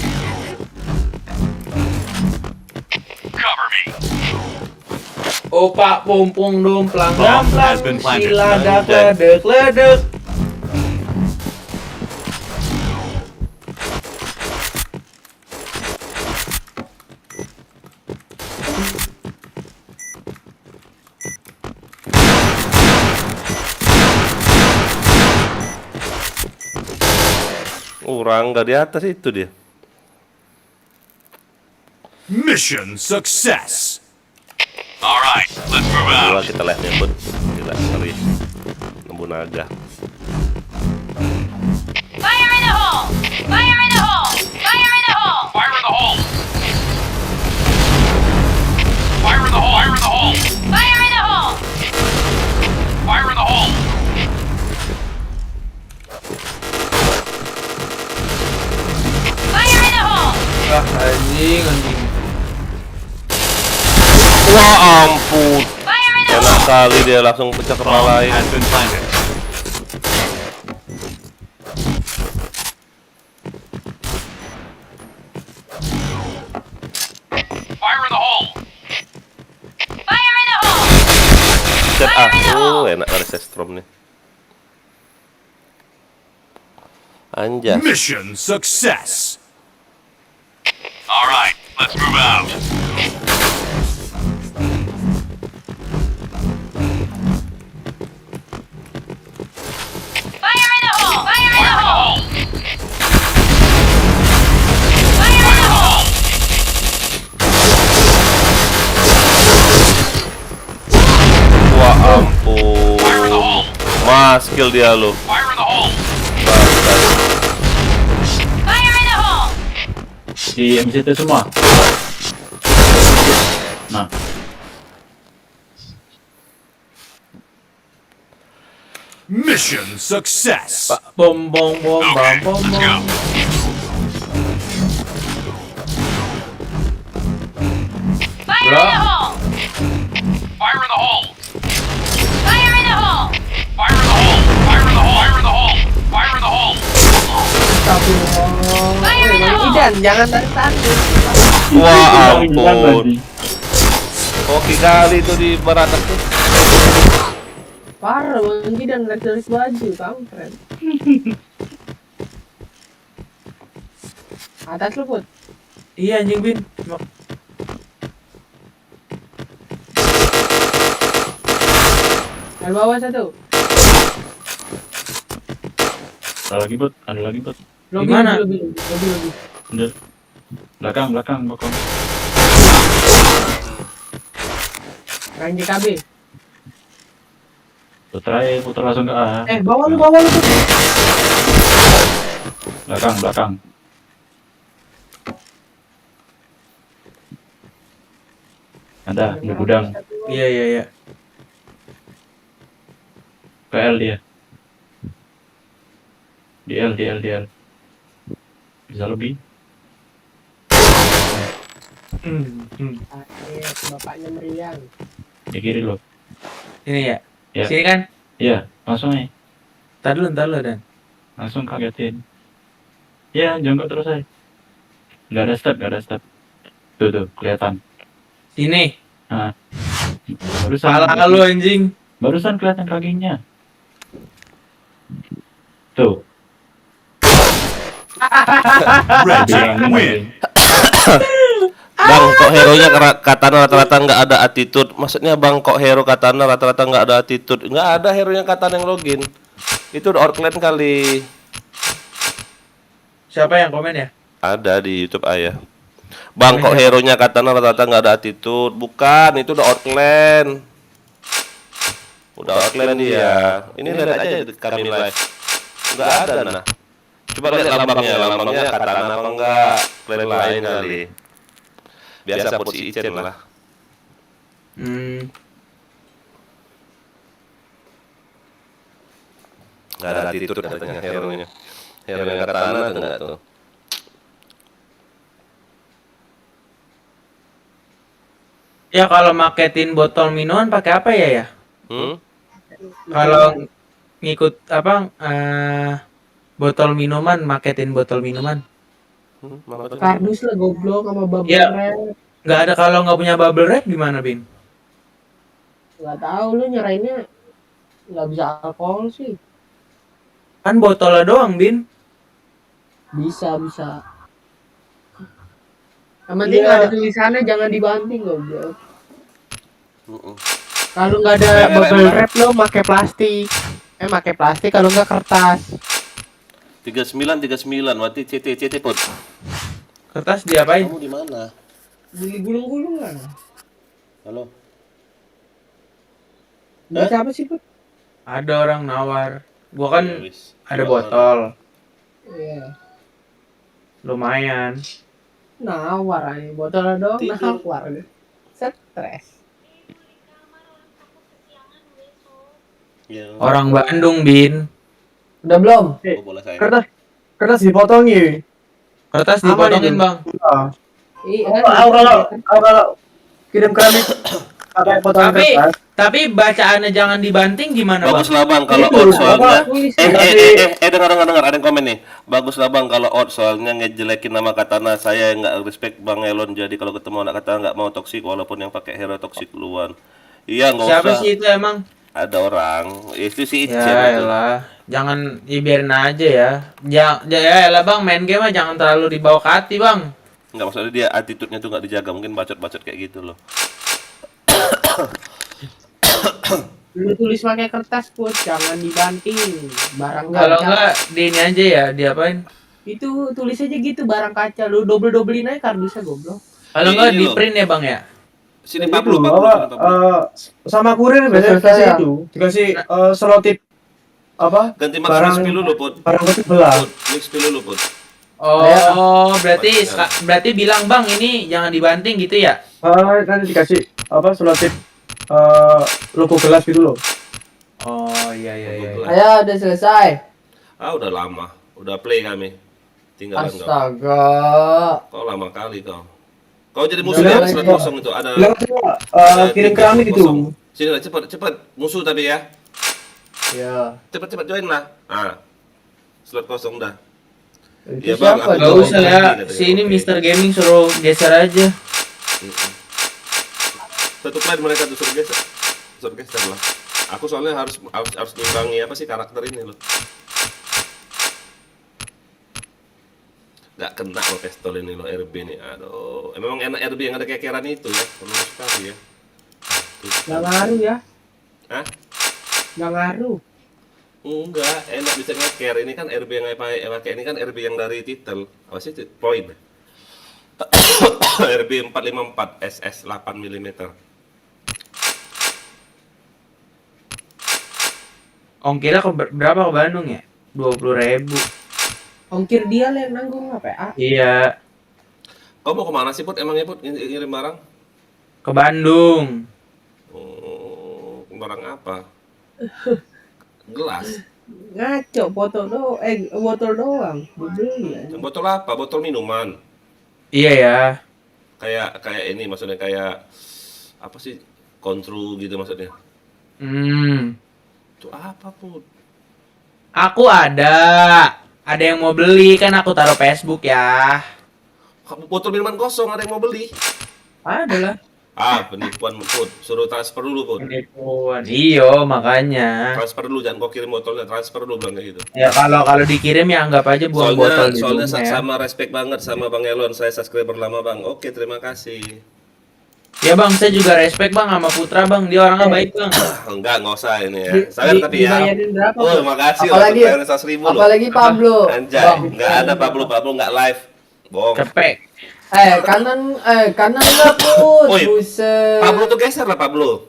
Cover me! Opak pompong domplang Bomb has gamplang been planted. siladak ledek. Rangga di atas itu dia. Mission success. All right, let's move Dua out. kita lihat ya bud. Gila sorry. Nobunaga. Fire in the hole! Fire in the hole! Fire in the hole! Fire in the hole! Fire in the hole! Fire in the hole! Fire in the hole! Fire in the hole! Fire in the hole! Ah, anjing. Wah ampun. Fire in the Enak hole! kali dia langsung pecah Bomb kepalain. has been planted. Fire in the hole! Fire in the hole! Set Fire in the hole! enak kali Sestrom nih. Anjas. Mission success. All right, let's move out. Fire in the hole! Fire in the Fire in the hole! hole! Fire in the hole! Wah Fire in the ampun. hole! Mas skill dia lo. Fire in the hole! Fire in the hole! Di MCT semua. Nah, Mission success. Bom bom bom Okay, bom bom let's go. bom. Fire in the hole! Fire in the hole! Fire in the hole! Fire in the hole! Fire in the hole! Fire in the hole! Fire in the hole! Fire in the hole! Jangan tarik-tarik. Wah hilang ampun. tadi. Oke kali itu di baratas tuh. Parah Bang Jidan tarik baju, kampret. Atas lu, Put. Iya anjing Bin. Di bawah satu. Ada lagi bot, ada lagi bot. Lobby, Gimana? lobby. Bener. Belakang, belakang. Rank JKB. Putar langsung ke A. Bawah lu tuh. Belakang. Ada di gudang. Iya. PL dia. DL. Bisa lebih. Bapaknya meriang. Di kiri lo. Ini ya. Ya. Sini kan? Iya, langsung aja. Ntar dulu Dan. Langsung kagetin. Ya, jongkok terus aja. Gak ada step. Tuh, kelihatan. Sini. Nah. Barusan. Salah lu anjing. Barusan kelihatan kakinya. Tuh. Red team win. Bang, kok hero-nya katana rata-rata nggak ada attitude? Maksudnya bang, kok hero katana rata-rata nggak ada attitude? Nggak ada hero-nya katana yang login. Itu udah Orkland kali. Siapa yang komen ya? Ada di YouTube ayah. Bang, kok hero-nya katana rata-rata nggak ada attitude? Bukan, itu udah Orkland. Udah Orkland dia. Ini lihat aja kami live. Nggak ada nah. Coba lihat lambangnya katana apa enggak? Klan lain kali. Biasa pun si Icen lah. Nggak ada attitude katanya hero-nya. Hero-nya katana tuh nggak tuh. Ya kalau maketin botol minuman pakai apa ya? Kalau ngikut apa botol minuman, maketin botol minuman. Kardus lah goblok sama bubble Ya. wrap. Nggak ada kalau nggak punya bubble wrap gimana, Bin? Nggak tahu lu nyerainnya nggak bisa alkohol sih. Kan botolnya doang, Bin. Bisa. Yang penting nggak ada tulisannya, jangan dibanting goblok. Kalau nggak ada bubble wrap lo pakai plastik. Pakai plastik kalau nggak kertas. 39 berarti CT pun. Kertas diapain? Kamu di mana? Beli gulung-gulung lah. Halo. Baca apa sih, Put? Ada orang nawar. Gua kan Ya, wis. ada botol. Iya. Lumayan. Nawar aja botolnya doang nawar. Stres. Ya. Orang Bandung, Bin. Udah belum? Oh, bola saya. Kertas dipotongin. Kertas Aman dipotongin, itu. Bang. Iya. Aku kalau kirim keramik pakai potongan Tapi kertas. tapi bacaannya jangan dibanting gimana, Bang? Baguslah bang kalau Itu, out soalnya. apa? Dengar ada yang komen nih. Baguslah bang kalau out soalnya ngejelekin nama katana. Saya nggak respect bang Elon, jadi kalau ketemu anak katana nggak mau toksik walaupun yang pakai hero toksik duluan. Iya nggak usah. Siapa sih itu emang? Ada orang. Itu si Icen. Ya itu. elah, jangan biarin aja ya. Ya elah Bang, main game mah jangan terlalu dibawa ke hati, Bang. Nggak, maksudnya dia attitude-nya tuh nggak dijaga, mungkin bacot-bacot kayak gitu loh. Lu tulis pakai kertas, Put, jangan dibanting. Barang Kalau kaca. enggak di ini aja ya, diapain? Itu tulis aja gitu barang kaca. Lu double-doublein aja kardusnya goblok. Kalau enggak Ini di loh. print ya, Bang ya. Sini Itu 40. sama kurir biasanya Selesai dikasih ya? itu, dikasih selotip apa? Ganti max Barang- spill dulu, Put. Barang kecil belah. Put, mix spill dulu, Put. Oh, berarti bilang Bang ini jangan dibanting gitu ya? Nanti dikasih apa selotip logo gelas gitu loh. Oh, iya. Ayo udah selesai. Ah, udah lama. Udah play kami. Tinggalan kau. Astaga. Kau lama kali kau. Kau jadi musuh ya, slot kosong itu ada. Bilang semua kirim keramik itu. Sini lah, cepat. Musuh tapi ya. Ya. Cepat join lah. Ah. Slot kosong dah. Itu Iya, Bang, siapa? aku Gak tahu. usah ya. Si ini Mr. Gaming suruh geser aja. Satu plan mereka tuh suruh geser lah. Aku soalnya harus nimbangi apa sih karakter ini loh. Gak kena loh pistol ini loh RB nih. Aduh, memang enak RB yang ada kekeran itu ya. Menurut sekali ya. Nggak ngaruh ya. Hah? Nggak ngaruh. Enggak, enak bisa ngeker. Ini kan RB yang pakai ini kan RB yang dari titel. Apa sih? Point. RB 454 SS 8 mm. Ongkirnya berapa ke Bandung ya? 20.000. Ongkir dia lah yang nanggung apa ya? Iya, Kau mau kemana sih, Put? Emangnya, Put? Ngirim barang? ke Bandung. Oh, barang apa? Gelas. Ngaco botol doang. Dibeli ya. Botol apa? Botol minuman. Iya ya. Kayak ini maksudnya kayak apa sih? Kontru gitu maksudnya. Itu apa, Put? Aku ada yang mau beli kan aku taruh Facebook ya. Botol minuman kosong ada yang mau beli. Ada lah. Penipuan, Put. Suruh transfer dulu, Put. Penipuan. Iyo makanya. Transfer dulu, jangan kau kirim botolnya, transfer dulu bilang kayak gitu. Ya kalau dikirim ya anggap aja buang botol di Soalnya rumah ya. sama respect banget sama Bang Elon, saya subscriber lama, Bang. Oke, terima kasih. Ya Bang, saya juga respect Bang sama Putra Bang, dia orangnya baik Bang. Enggak usah ini ya. Saya tapi ya. Dibayarin berapa? Oh, makasih Apalagi- loh, 100.000 loh. Apalagi Pablo. Anjay, Bang. enggak ada Pablo enggak live. Bohong. Cepet. Kanan nggak Put. Woi, Buset. Pablo tuh geser lah, Pablo.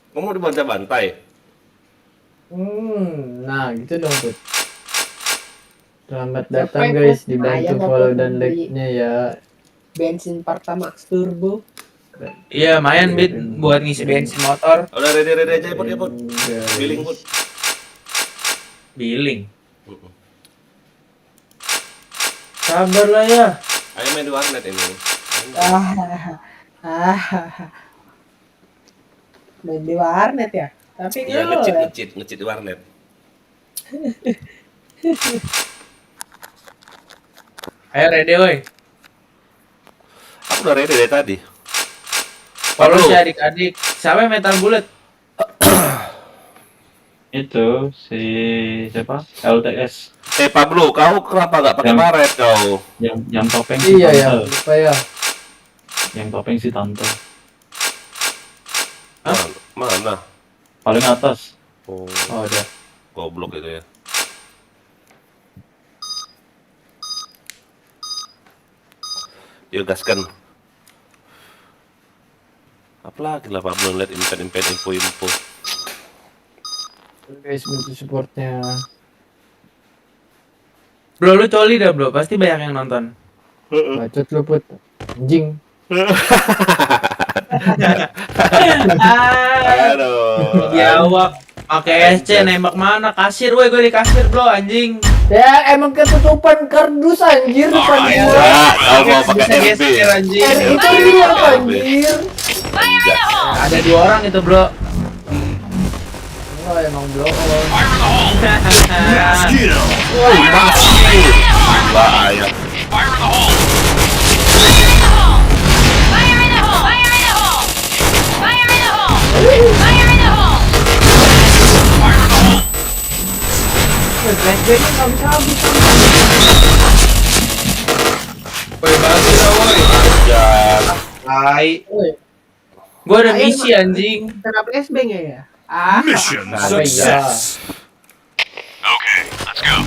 Kamu mau dibantai-bantai? Nah gitu dong Put. Selamat Capek, datang guys, Put. dibantu Ayah follow dapat dan beli. like-nya ya. Bensin Pertamax Turbo. Iya, main bit buat ngisi bensin motor. Udah ready aja, Put, ya, Put. Billing, Put. Billing. Sabar lah ya. Ayo main di warnet ini. Main di warnet ya. Tapi Iya, ngelola. ngecit di warnet. Ayo ready woi. Aku udah ready dari tadi. Kalau Pablo. si adik-adik, siapa yang metal bullet? Itu si siapa? LTS Pablo, kau kenapa nggak pakai Yang- baret kau? yang topeng si Iya ya, tante. lupa ya. Yang topeng si tante. Mana? Paling atas. Oh, Oh udah. goblok itu ya. Yuk gaskan. Apalagi lah Pablo lihat info. Guys butuh supportnya. Bro, lu coli dah bro, pasti banyak yang nonton. Bacot lu Put. Anjing. Aduh. Jawab. Pakai SC nembak mana? Kasir woi, gue di kasir bro anjing. Ya emang ketutupan kardus anjir depan Ya, gua. kau mau pakai Bisa RB. geser anjing. Itu dia anjir. Fire in the hole! Ada 2 orang itu bro. Oh emang blow on. Fire in the hole! Mosquito. Bahaya. Fire in the hole! Fire in the hole! Fire in the hole! Fire in the hole! Fire in the hole! Fire in the hole! Fire in the hole! Flashbacknya nggak bisa habis. Woi, bagus dah woi. Jangan. Hai. Woi, Gue ada misi anjing. kena flashbang ya? Mission Apa ya? success. Okay, let's go.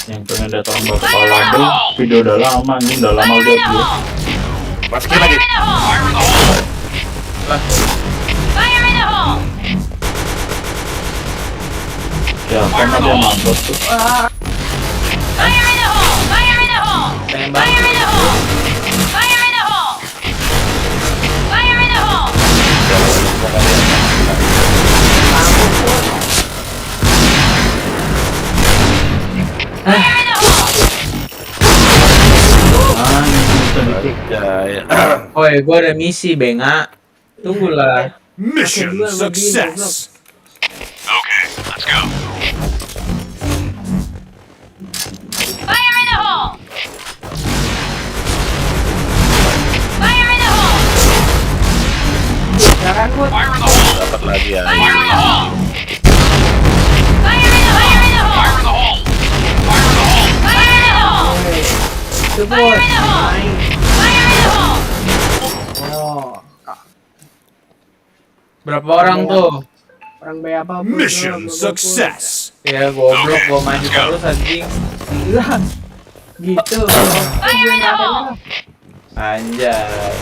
Yang pengen datang bakal Lado, video udah lama nih, udah lama Fire udah in the gue. hole! Masukin lagi. Fire in the hole! Fire in the hole! Fire in the hole! Ya, kan ada mampus tuh. Fire in the hole! Fire in the hole! Tembak. Fire in the hole! Fire in the hole! Fire in the hole! Fire in the hole! Bisa dikit. Ya. Woi, gue ada misi benga. Tunggulah. Mission success. Okay, let's go. Fire in the hole! Fire in the hole! Jangan buat. Fire in the hole! Dapat lagi ya. Fire in the hole! Fire in the hole! Fire in the hole! Fire in the hole! Fire in the hole! Itu Fire bos. in the hole! Fire in the hole! Oh, Berapa orang tuh? orang bay apa? Mission success. Ya goblok, gue maju terus anjing. Lah, gitu. Fire in the hole! Anjay.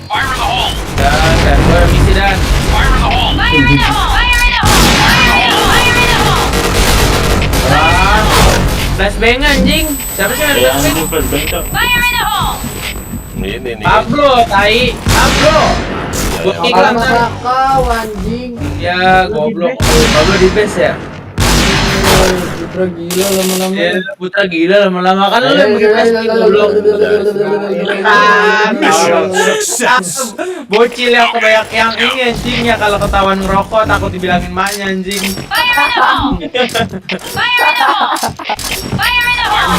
Fire in the hole! Dan gua ada misi dan. Fire in the hole! Fire in the hole! Fire in the hole! Fire in the hole! Flashbang anjing. Siapa sih yang Ya flashbang? anjing flashbang cok. Fire in the hole! Ini nih. Pablo, tai. Pablo. Gua kick Kalau lantar. kau anjing. Ya, goblok. Pablo di base ya. Putra gila lama-lama. Ya, Putra gila lama-lama kan lu yang bikin base goblok. Mission success. Bocil yang kebanyak yang ini anjing ya kalau ketahuan ngerokok takut dibilangin maknya anjing. Fire in the hole! Fire in the hole! Fire in the hole!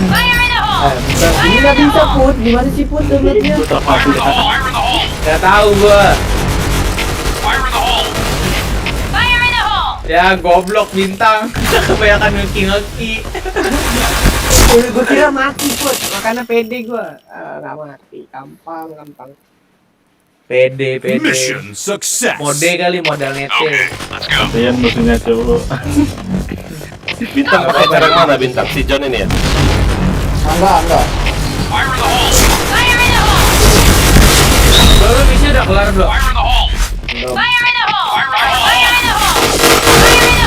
Fire in the hole! Ini nggak bisa put, gimana sih put downloadnya? Fire in the hole! Gak tahu gua. Fire in the hole! Fire in the hole! Ya goblok bintang. Kebanyakan ngeki-ngeki. Gue kira mati put, makanya pede gue. Nggak mati, gampang. Pede. Mission success. Mode kali modal nete. Let's go! Kasihan musuhnya cowok. Bintang pakai cara mana bintang? Si John ini ya? Enggak. Fire in the hole! Fire in the hole! Baru misi udah kelar belum? Fire in the hole! Fire in the hole! Fire in the hole!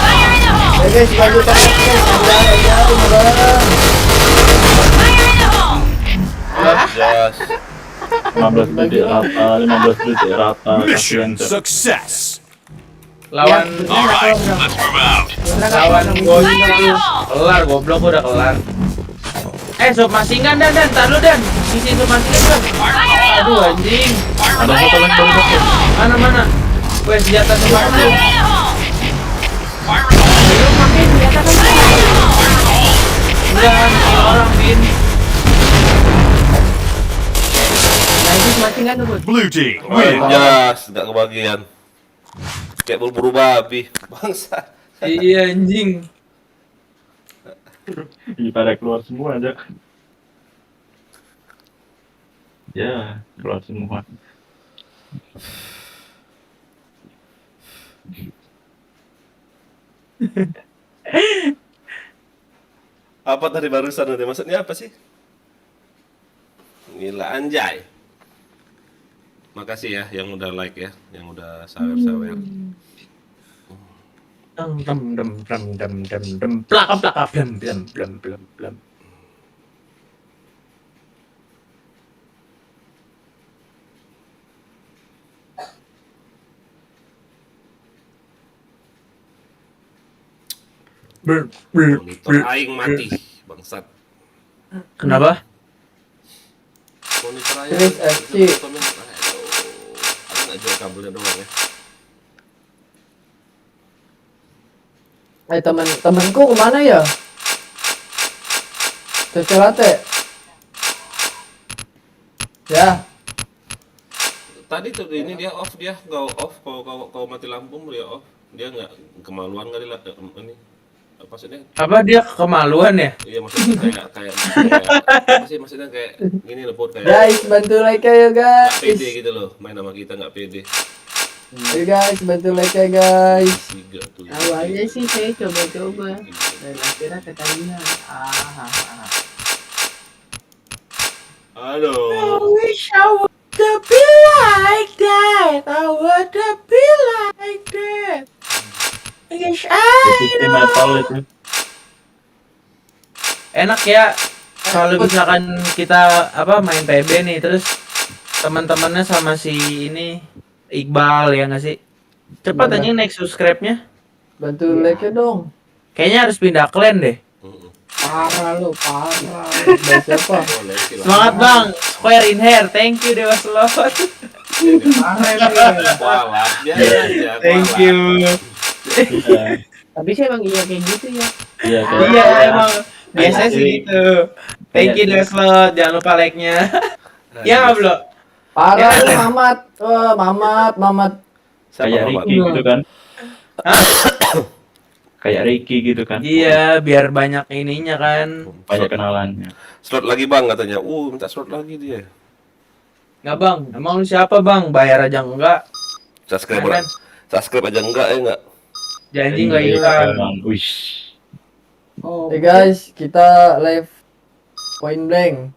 Fire in the hole! Ya guys, bantu teman-teman. Fire in the hole! Jelas. 15 detik rata, 15 detik rata. Mission Kasihan cok. success. Lawan Alright, let's move out! lawan Gojek kelar goblok udah kelar. Sob masingan dan tar lu dan. Sisi sob masingan kan. Aduh anjing. Ada satu lagi baru satu. Mana? Gue senjata sob Fire masingan. in the hole! Fire in the hole! Fire in the hole! Udah nih orang Bin. Mati kan tuh put. Blue team Oh, win. jelas, nggak kebagian. Kayak buru-buru babi. Bangsa. Iya anjing. Ih, pada keluar semua aja. Ya, keluar semua. Apa tadi barusan udah? Maksudnya apa sih? Gila anjay. Makasih ya yang udah like ya, yang udah sawer-sawer. Plaka blam. Monitor aing mati, bangsat. Kenapa? Monitor aing. Chris FC. Ada nggak jual kabelnya doang ya? Temanku kemana ya? Cece latte. Ya. Tadi tuh ini dia off, dia nggak off. Kalau mati lampu dia off. Dia nggak kemaluan kali lah ini. Maksudnya? Apa dia kemaluan ya? Iya maksudnya kayak apa sih maksudnya kayak gini loh Put, kayak Guys, bantu like ya nggak guys. pede gitu loh, main sama kita nggak pede. Ayo guys, bantu like ya guys. 3 tuh. Awalnya sih saya coba-coba dan akhirnya ketagihan. Aduh. wish I would be like that. I would be like that. Yes, Itu metal itu. Enak ya kalau misalkan kita main PB nih terus teman-temannya sama si ini Iqbal ya nggak sih? Cepat aja naik subscribe-nya. Bantu like ya dong. Kayaknya harus pindah clan deh. Parah lu, parah. Dari siapa? Boleh silahkan. Semangat bang, Square in hair, thank you Dewa Slot. Parah nih. Kualat biasa aja. Thank kualat. you. Iya. Tapi sih emang iya kayak gitu ya. Iya, Iya emang biasanya sih gitu. Thank you Dewa Slot, jangan lupa like-nya. Ya nggak Bro? Parah lu Mamat. Oh, Mamat. Siapa kayak Mamat? Ricky gitu kan. Kayak Ricky gitu kan. Iya, biar banyak ininya kan. Banyak kenalannya. Slot lagi bang katanya. Minta slot lagi dia. Nggak bang, emang lu siapa bang? Bayar aja enggak? Subscribe Kan? Subscribe aja enggak ya enggak? Janji nggak hilang. Wish. Oh, guys, kita live point blank.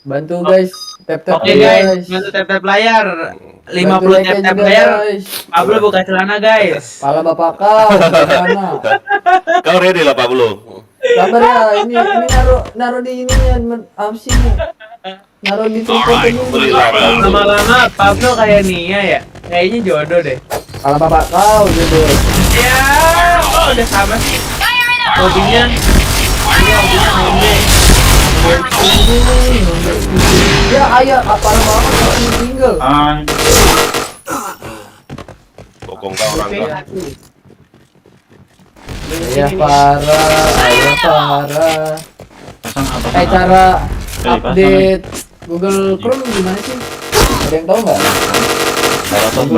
Bantu guys, Tap-tap Oke guys, bantu tap-tap layar. 50 tap-tap layar. Pablo buka celana guys. Pala bapak kau, mana? Kau ready lah Pablo. Sabar ya, ini naruh di ini ya, apa sih? Naruh di tripod ini. Lama-lama Pablo kayak Nia ya. Kayaknya jodoh deh. Pala bapak kau gitu. Ya, kok udah sama sih. Hobinya ngombe. Ya ayah, apa banget kalau tinggal. Bokong kau orang kau. Ayah parah. Cara update Google Chrome gimana sih? Ada yang tahu nggak?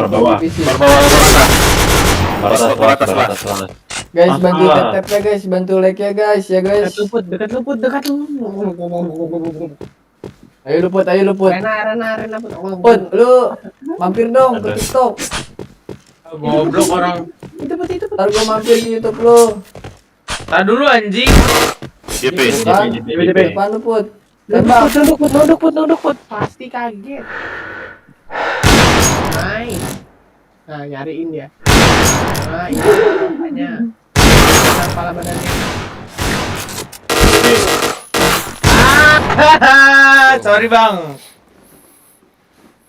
Bawah. PC. Baratas. Guys, bantu tap ya guys, bantu like ya guys, Dekat luput. Ayo luput. Rena, Put, lu mampir dong ke TikTok. Goblok orang. Ntar gua mampir di YouTube lu. Tar dulu anjing. JP. Kan? Depan lu Put. Tembak. Nunduk put. pasti kaget. Nice. Nah, nyariin dia. Nah, ini makanya. Kepala badannya. Sorry bang.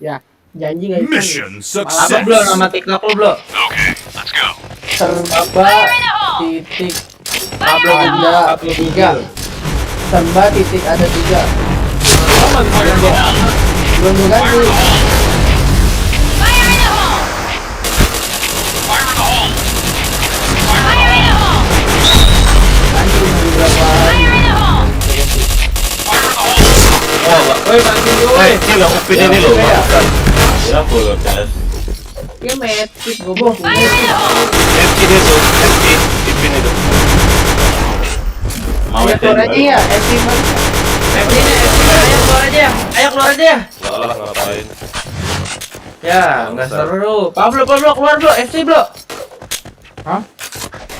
Ya, janji nggak itu. Mission Apa success. belum nama TikTok lo belum? Serba titik Pablo ada 3. Serba titik ada 3. Belum ganti. Fire in the hole! Fire in the hole! Fire in the hole! Ganti beberapa Fire in the hole! Fire in the hole! Oh, enggak. Woi bantuin gue woi. Ini enggak upin ini loh. Barusan. Ya full guys. Dia medkit goblok. Fire in the hole! FK itu, FK ipin itu. Mau Ya keluar aja ya, estimate. Ayo keluar aja. Enggak lah ngapain. Ya, nggak seru. Pablo keluar bro. FC bro. Hah?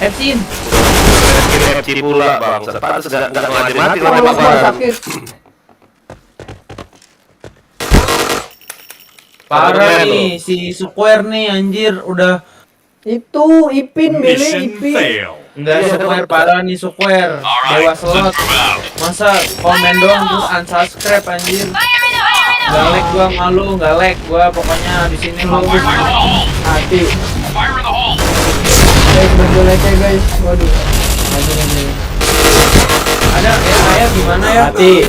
FC-in. FK pula bang. Pantas enggak mati lah Allah bang. sakit. Parah nih si Square nih anjir udah Itu Ipin beli Mission Ipin. fail. enggak Square parah nih Square. Dewa slot. Masa komen doang terus unsubscribe anjir. Fire in the hole! Nggak lag gua malu, nggak lag gua pokoknya di sini lu. Hati. Fire in the hole! Guys, bantu like ya guys. Waduh. Ada ya saya gimana ya? Hati.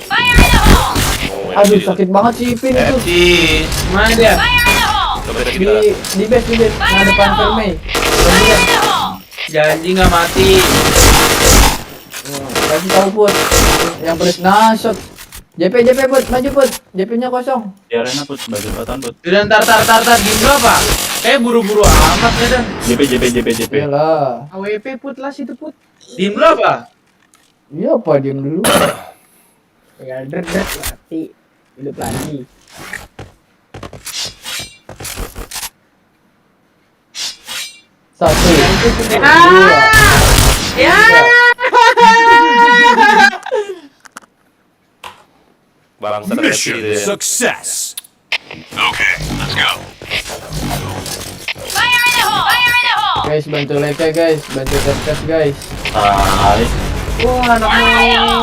Fire in the hole! Aduh sakit banget si Ipin itu. FK. Mana dia? Fire in the hole! Coba Di kita. di base nah depan Fermei. Fire in the hole! Janji nggak mati. Kasih tahu Put. Yang beres nah shot. JP Put, maju Put. JP-nya kosong. Ya Rena put baju batan put. Udah tar diem apa? Kayak buru-buru amat ya dah. JP. Iyalah. AWP put lah situ put. Diem dulu apa? Iya apa diem dulu. Ya dret mati. Hidup lagi. Satu. Dua. Ya. Bang, Mission success. Okay, let's go. Fire in the hole! Fire in the hole! Guys, bantu like ya guys, bantu tap guys. Hai. Wah, anaknya.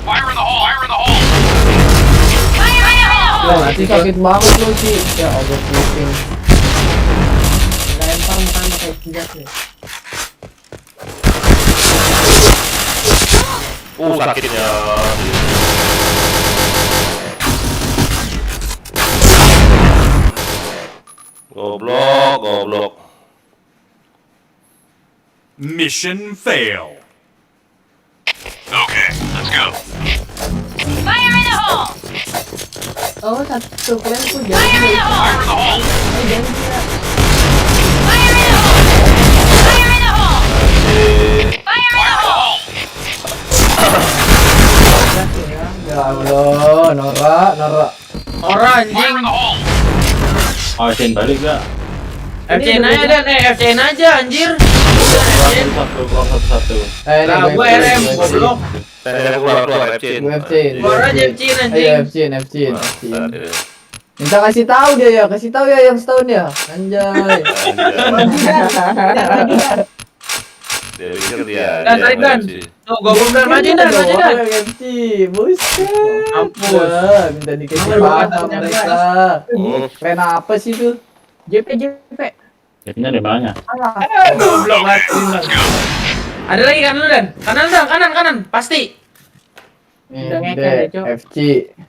Fire in the hole! Fire in the hole! Fire in the hole! Wah, nanti sakit banget lu sih. Ya Allah, Ipin. Lempar muka pakai senjat nih. sakitnya. Goblok. Mission fail. Okay, let's go. Fire in the hole! Oh, satu kalian tuh Fire in the hole! Fire in the hole! Fire in the hole! Fire in the hole! Fire in the hole! Ya Allah, Nora. Orang Fire anjing. in the hole! Awasin balik gak? FCN aja dan FCN aja anjir. Satu. satu. Ini Nah, gua RM, goblok. Saya keluar FC. Gue FC. Keluar aja Cin Ayo anjing. FC. Minta kasih tahu dia ya, kasih tahu ya yang setahun ya. Anjay. Dia pikir dia. Dan tarik dan. Tuh, gua dan maju dan. FC, buset. Mampus. Wah, minta dikasih paham mereka. Keren apa sih tuh? JP. Jadinya ada banyak. Goblok banget. Ada lagi kan lu dan? Kanan, pasti. Udah Ini ngeker ya, Cok. FC.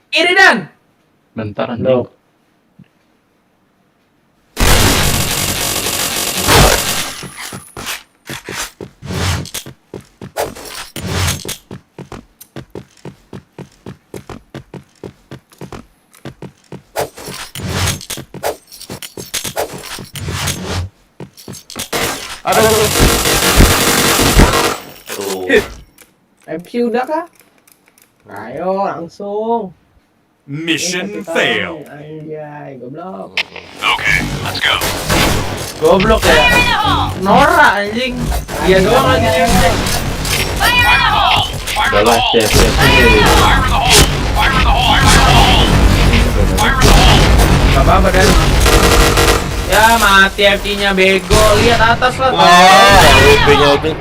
Kiri dan. Bentar anjing. Loh. Aduh. Tuh. FC udah kah? Ayo langsung. Mission failed. Anjay, goblok. Okay, let's go. Goblok ya. Nora anjing. Dia doang lagi nyemplung. Fire in the hole! Udah lah, siap. Fire in the hole! Fire in the hole! Fire in the hole! Gak apa-apa dan. Ya mati FT-nya bego. Lihat atas lah. WP-nya itu.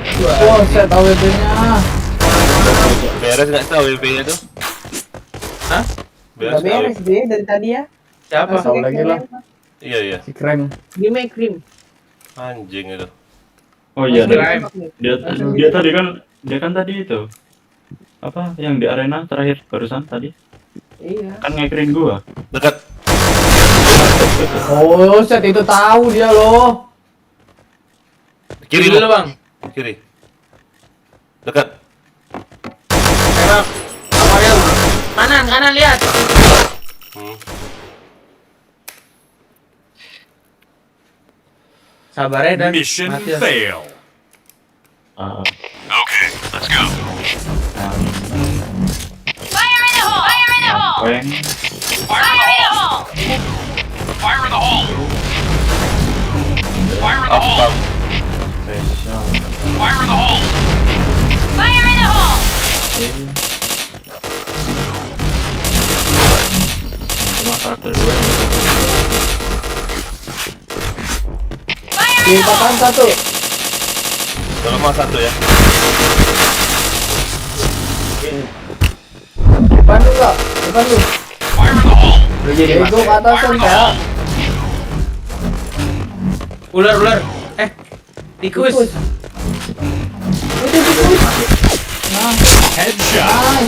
Oh, saya tahu WP-nya. Beres nggak tahu WP-nya tuh? Hah? Udah beres dia dari tadi ya. Siapa? Tahu lagi lah. Iya. Si Krem. Gimana krim? Anjing itu. Oh iya, Crime. dia kan tadi itu. Apa yang di arena terakhir barusan tadi? Iya. Kan ngekerin gua. Dekat. Oh, set itu tahu dia loh. Kiri dulu bang. Kiri. Dekat. Tembak. Kamarnya. Kanan lihat. Sabar ya dan. Mission mati ya. failed. Okay, let's go. Fire in the hole! Fire in the hole! Weng. Fire in the hole! Fire in the hole! Fire in the hole! Fire in the hole! Fire in the hole! Cuma karakter gue. Fire Di in the hole! papan satu. Kalau mau satu ya. Depan lu enggak? Depan lu. Fire in the hole! Bego ke atasan kayak. Ular. Tikus. Itu tikus. Nah, Headshot.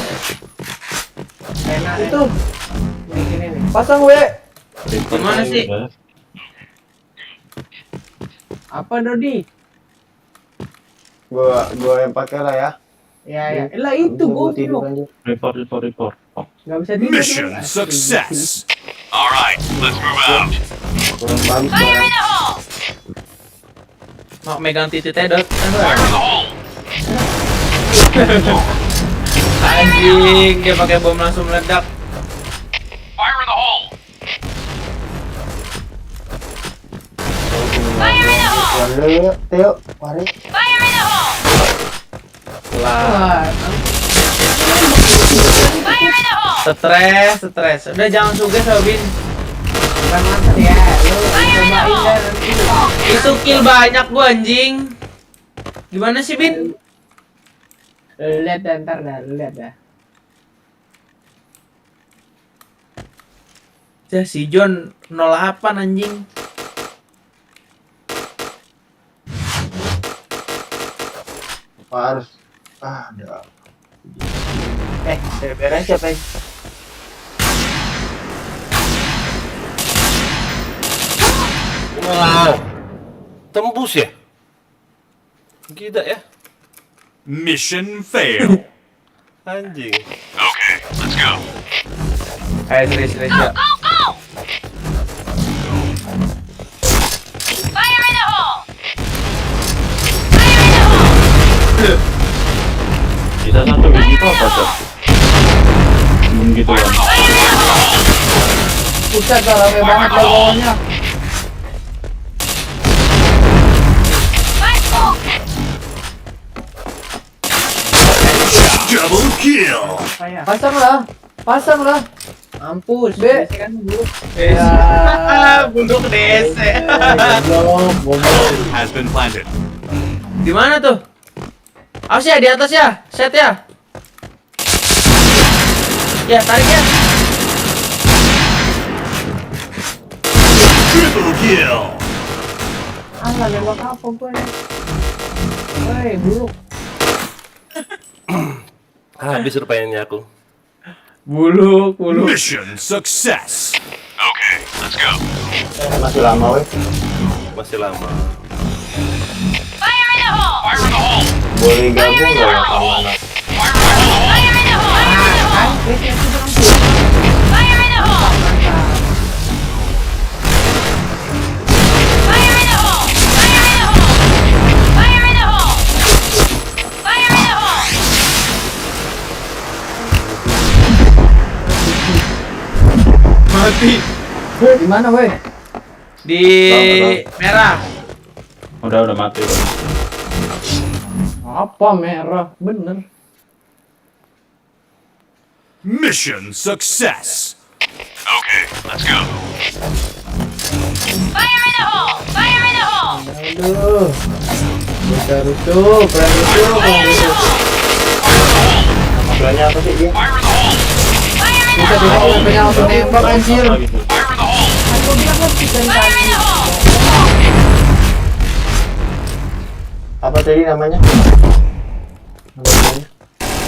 Enak itu. Ini nih. Pasang W. Gimana sih? Apa Dodi? Gua yang pakai lah ya. Ya. Lah itu goblok. Report. Oh, Enggak bisa tidur. Mission success. All right, let's move out. Fire in the hole! Mau megang titik tedot. Fire in the hole! Anjing, dia pakai bom langsung meledak. Fire in the hole! Fire in the hole! Teo, mari. Fire in the hole! Lah, Fire in the hole! stres. Udah jangan suges Robin. Bukan mantan ya. Lu cobain dah nanti. Itu kill banyak gua anjing. Gimana sih Bin? Lu lihat dah ntar dah, lu lihat dah. Ya si John 08 anjing. Harus. Ada. Beres siapa? Wow. Tembus ya? Gila ya. Mission failed. Anjing. Okay, let's go. Ayo Tris ya. Go! Fire in the hole! Fire in the hole! kita satu gitu apa tuh? Gitu kan. Fire in the hole! Buset, rame banget bawahnya. Fire in the hole! Double kill. Kayak Pasang lah. mampus. Be. Biasa kan dulu. Buluk DC. Has been planted. Di mana tuh? Awas ya, di atas ya. Set ya. Ya, tarik ya. Triple kill. Alah, nembak apa gue nih? Woi, buluk. Habis rupanya aku. Buluk. Mission success. Okay, let's go. Masih lama. Fire in the hole! Fire in the hole! Fire in the hole! Fire in the hole! Fire in the hole! Kan, biasanya itu dong. Fire in the hole! Fire in the hole! Fire in the hole! Fire in the hole! Fire in the hole! Mati. Di mana, weh? Di merah. Udah mati. Apa merah? Bener. Mission success. Okay, let's go. Fire in the hole! Fire in the hole! Aduh. Bisa rusuh, keren rusuh. Fire in the hole! Fire in the hole! Fire in the Bisa hole! tidak punya langsung nembak anjir. Fire in the hole! Gue bilang kan kita Fire in the hole! apa tadi namanya?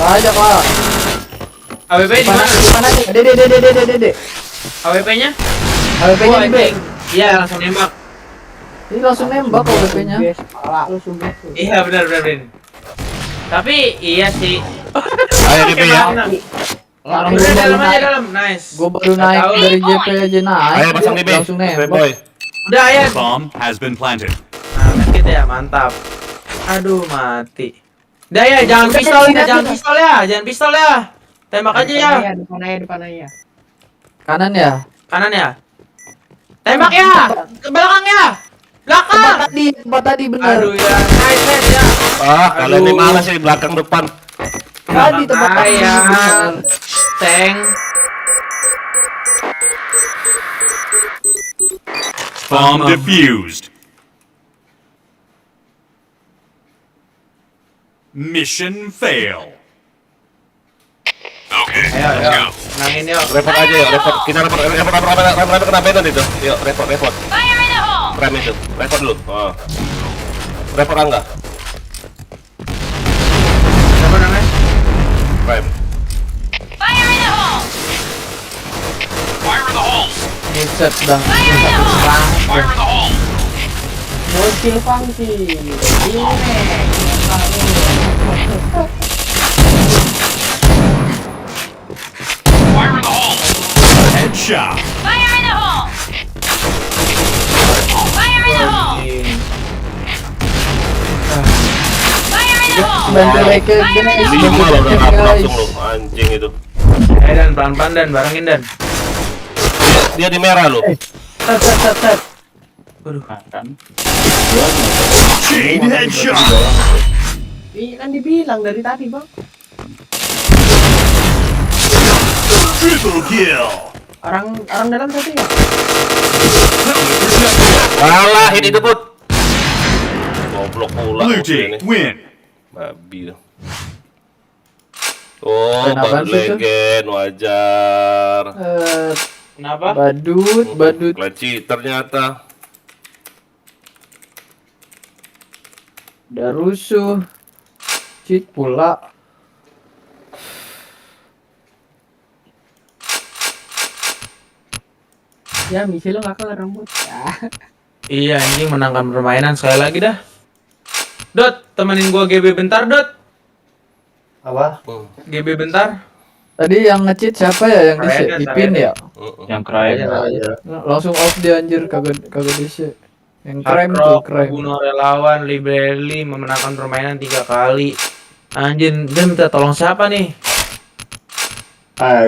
Aja kak. AWP di mana? Mana nih? Dede. AWP-nya? AWP-nya di B. Iya, langsung nembak. Ini langsung nembak AWP-nya. Kepala lu sumpah tuh. Iya, benar. Tapi iya sih. Ayo di B ya. Orang Udah gua dalam baru aja naik. dalam. Nice. Gua baru Nggak naik tahu. dari JP aja naik. Ayo pasang di B. Langsung nembak. Boy. Udah ya. Bomb has been planted. Nah, gitu ya, mantap. Aduh, mati. Udah ya, jangan pistol ya, jangan pistol ya. Tembak aja ya. Depan aja. Kanan ya? Kanan ya. Tembak ya. Ke belakang ya. Belakang. Tempat tadi bener. Aduh ya, nice set ya. Kalian ini mana sih belakang depan? Tadi tempat tadi ya. bener. Tank. Bomb defused. Mission fail. Okay, Ayo, let's go. Nangin yuk. Repot aja ya, repot. Kita repot kena beton itu. Yuk, repot. Fire in the hole! Rem itu. Repot dulu. Oh. Repot enggak? Siapa namanya? Rem. Fire in the hole! Fire in the hole! Buset dah. Fire in the hole! Fire in the hole! Bocil funky. Fire in the hole! Headshot. Fire in the hole! Fire in the hole! Fire in the hole! Bantu like guys. Lima loh udah ngapur langsung lo. Anjing itu. Dan pelan-pelan dan barengin dan. Dia di merah lo. Set. Waduh. Kan. Chain headshot. Iya kan dibilang dari tadi bang. Triple kill. Orang dalam tadi ya. Kalah ini debut. Goblok pula. Blue ini. team win. Babi. Oh, Kenapa baru sih tuh? legend wajar. Kenapa? Badut. Kleci ternyata. Udah rusuh. Cheat pula. Ya misi lo gak kelar rambut. Ya. Iya anjing menangkan permainan sekali lagi dah. Dot, temenin gua GB bentar, Dot. Apa? GB bentar. Tadi yang nge-cheat siapa ya yang Ryan, Ipin ya? Yang keren. Langsung off dia anjir kagak DC. Yang crime tuh Hardrock, crime. membunuh relawan, Liberally memenangkan permainan 3 kali. Anjir, dia minta tolong siapa nih?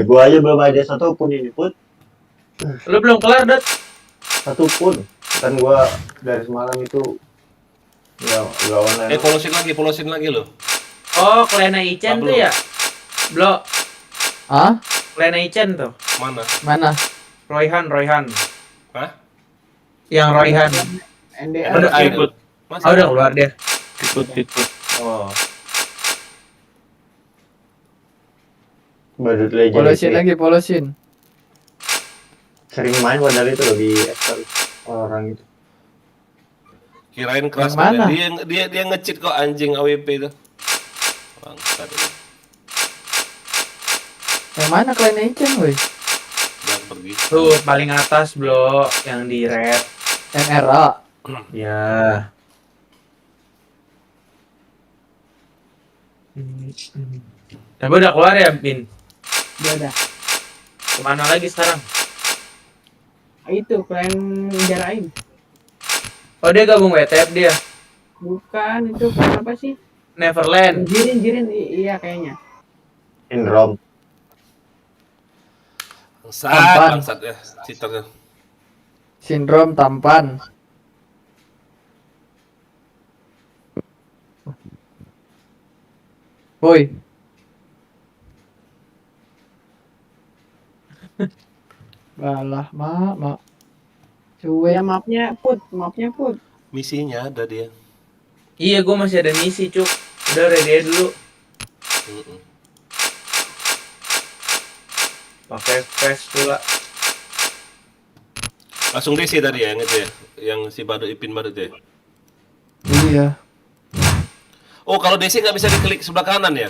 Gua aja belum ada satu pun ini put. Lu belum kelar, Dot? Satu pun. Kan gua dari semalam itu ya gak online. Polosin lagi lo. Oh, Klena Icen tuh ya? Blo, Ah, Clan Aichen tuh. Mana? mana? Royhan. Hah? Yang Royhan. NDR. Udah Ikut, ikut, Masa? Oh, udah keluar dia. ikut. Oh. Badut Legend Polosin itu ya. lagi, polosin. Sering main padahal itu lebih ekstrim orang itu. Kirain keras Yang mana? banget. Dia nge-cheat kok anjing AWP itu. Bangsat ini. Yang mana Clan Agent, woi? Jangan pergi. Tuh paling atas Blo, yang di red. NRA. Ya. Tapi udah keluar ya, Bin? Udah. Kemana lagi sekarang? Itu klan jarain. Oh, dia gabung WTF dia. Bukan itu klan apa sih? Neverland. Jirin iya kayaknya. Indrom. Bangsat ya, cheaternya. Sindrom tampan. Woi. Balah, mak. Cuek. Ya mapnya put. Misinya ada dia. Iya, gue masih ada misi, Cuk. Udah ready aja dulu. Mm-mm. Pakai flash pula. Langsung DC tadi ya, yang itu ya, yang si Badut Ipin Badut ya. Iya. Oh, kalau DC nggak bisa diklik sebelah kanan ya?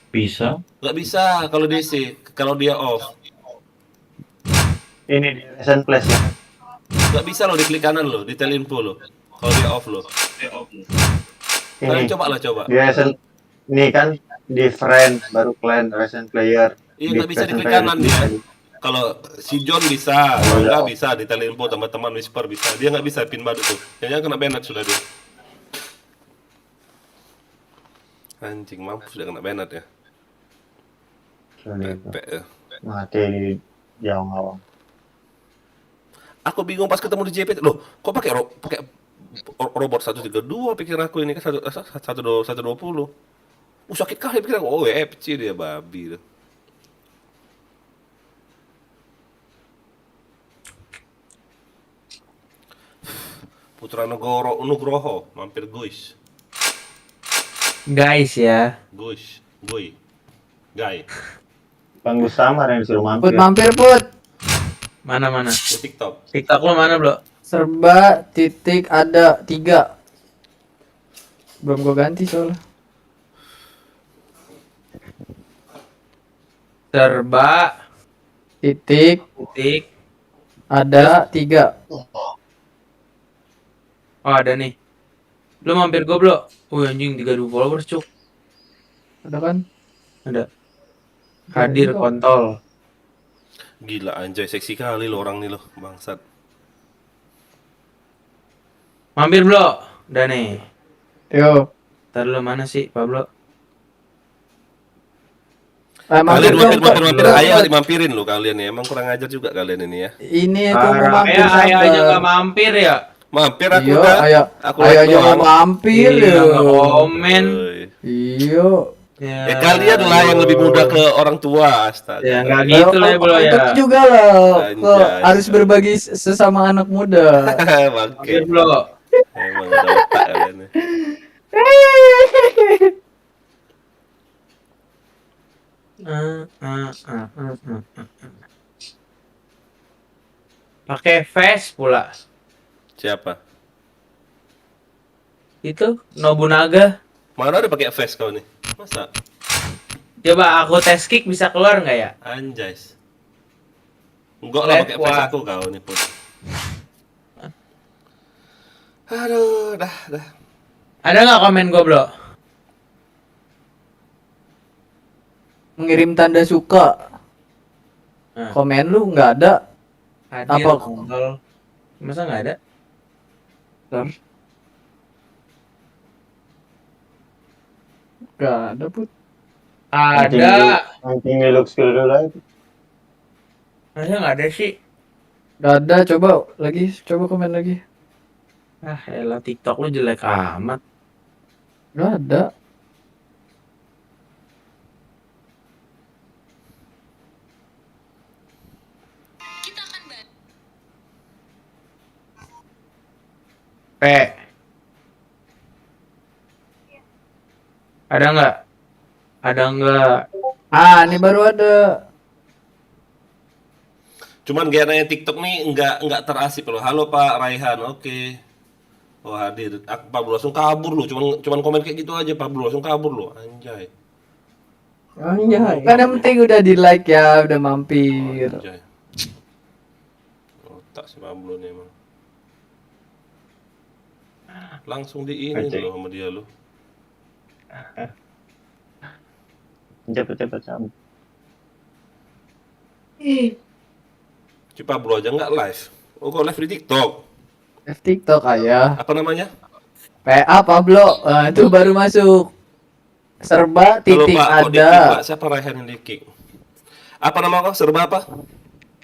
Bisa. Nggak bisa kalau DC, kalau dia off. Ini di Recent Place ya. Nggak bisa loh diklik kanan loh, di telinfo loh. Kalau dia off loh. Kalian Ini coba. di Recent. Ini kan di friend baru clan recent player. Iya, Di nggak bisa recent diklik player kanan bisa dia. di- Kalau si John bisa, kalau nggak bisa di telinfo teman-teman whisper bisa. Dia nggak bisa pin Badut tuh. Kayaknya kena banned sudah dia. Anjing, mampus sudah kena banned ya. Soalnya itu. Pe ya. Mati di jauh ngawang. Aku bingung pas ketemu di JP. Loh, kok pakai robot 132 pikir aku ini kan 120. Sakit kali pikir aku. Oh, FC dia babi tuh. Putra Nugroho, mampir guys. Guys ya. Guy. Bang Gustamar yang disuruh Put mampir. mampir, Put. Mana? Di TikTok. TikTok lo mana, Bro? Serba titik ada 3. Belum gua ganti soalnya. Serba Titik ada 3. Oh, ada nih. Lu mampir gue, Bro. Anjing 30 followers, Cuk. Ada kan? Ada. Hadir kontol. Gila anjay, seksi kali lo orang nih lo, bangsat. Mampir, Bro. Udah nih. Yo. Ntar lu mana sih, Pablo? Mampir Kalian dong, mampir, Put. ayo dimampirin lo kalian ya. Emang kurang ajar juga kalian ini ya. Ini aku mau mampir Ayah aja sabar. nggak mampir ya? Mampir aku Iya, dah. ayo like aja mau doang. mampir Iya, ya. nggak komen. Woi. Iya. Ya kalian lah yang lebih muda ke orang tua, astaga. Ya nggak gitu lah, Bro ya. Itu juga lah. Kok Anjay. harus berbagi sesama anak muda. Bangke. Mampir, Bro. Emang ada otak kalian ya. Pakai face pula. Siapa? Itu Nobunaga. Mana ada pakai face kau nih? Masa? Coba aku tes kick bisa keluar nggak ya? Anjay. Enggak lah pakai face Wah. aku kau nih pun. Aduh, dah. Ada nggak komen gue, Bro? Mengirim tanda suka. Nah. Komen lu nggak ada. Hadir Apa? kontol. Masa nggak ada? Nggak ada, Put. Ada. Mancing di look skill dulu aja. Masa nggak ada sih? Nggak ada, coba komen lagi. Ah, elah TikTok lu jelek amat. Nggak ada. Ada nggak? Ada nggak? Ah, ini baru ada. Cuman gayanya TikTok nih nggak terasip loh. Halo Pak Raihan, oke. Oh hadir. Aku Pablo langsung kabur loh. Cuman komen kayak gitu aja Pablo langsung kabur loh. Anjay. Anjay. Kan yang penting udah di like ya, udah mampir. Anjay. Otak si Pablo nih emang. Langsung di ini Anjay. loh sama dia loh. Cepet cabut. Si Pablo aja nggak live. Oh kok live di TikTok? TikTok ayah. Apa namanya? PA Pablo, itu baru masuk. Serba Halo titik Pak, kok di-kick, ada. Pak? Siapa Raihan yang di-kick? Apa nama kau? Serba apa?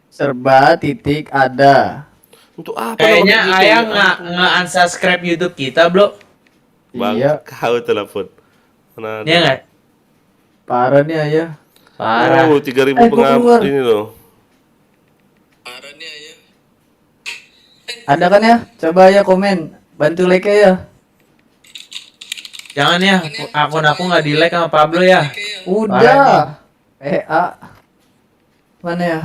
Serba titik ada. Untuk apa Kayaknya nama kayak gitu? Ayah nge-unsubscribe YouTube kita, Bro. Bang, Iya. kau telepon. Mana ada? Iya nggak? Parah nih ayah. Parah. Oh, 3.000 gua keluar. pengabdi ini loh. Ada kan ya? Coba ya komen. Bantu like ya. Jangan ya, akun aku nggak di like sama Pablo ya. Udah. PA. Mana ya?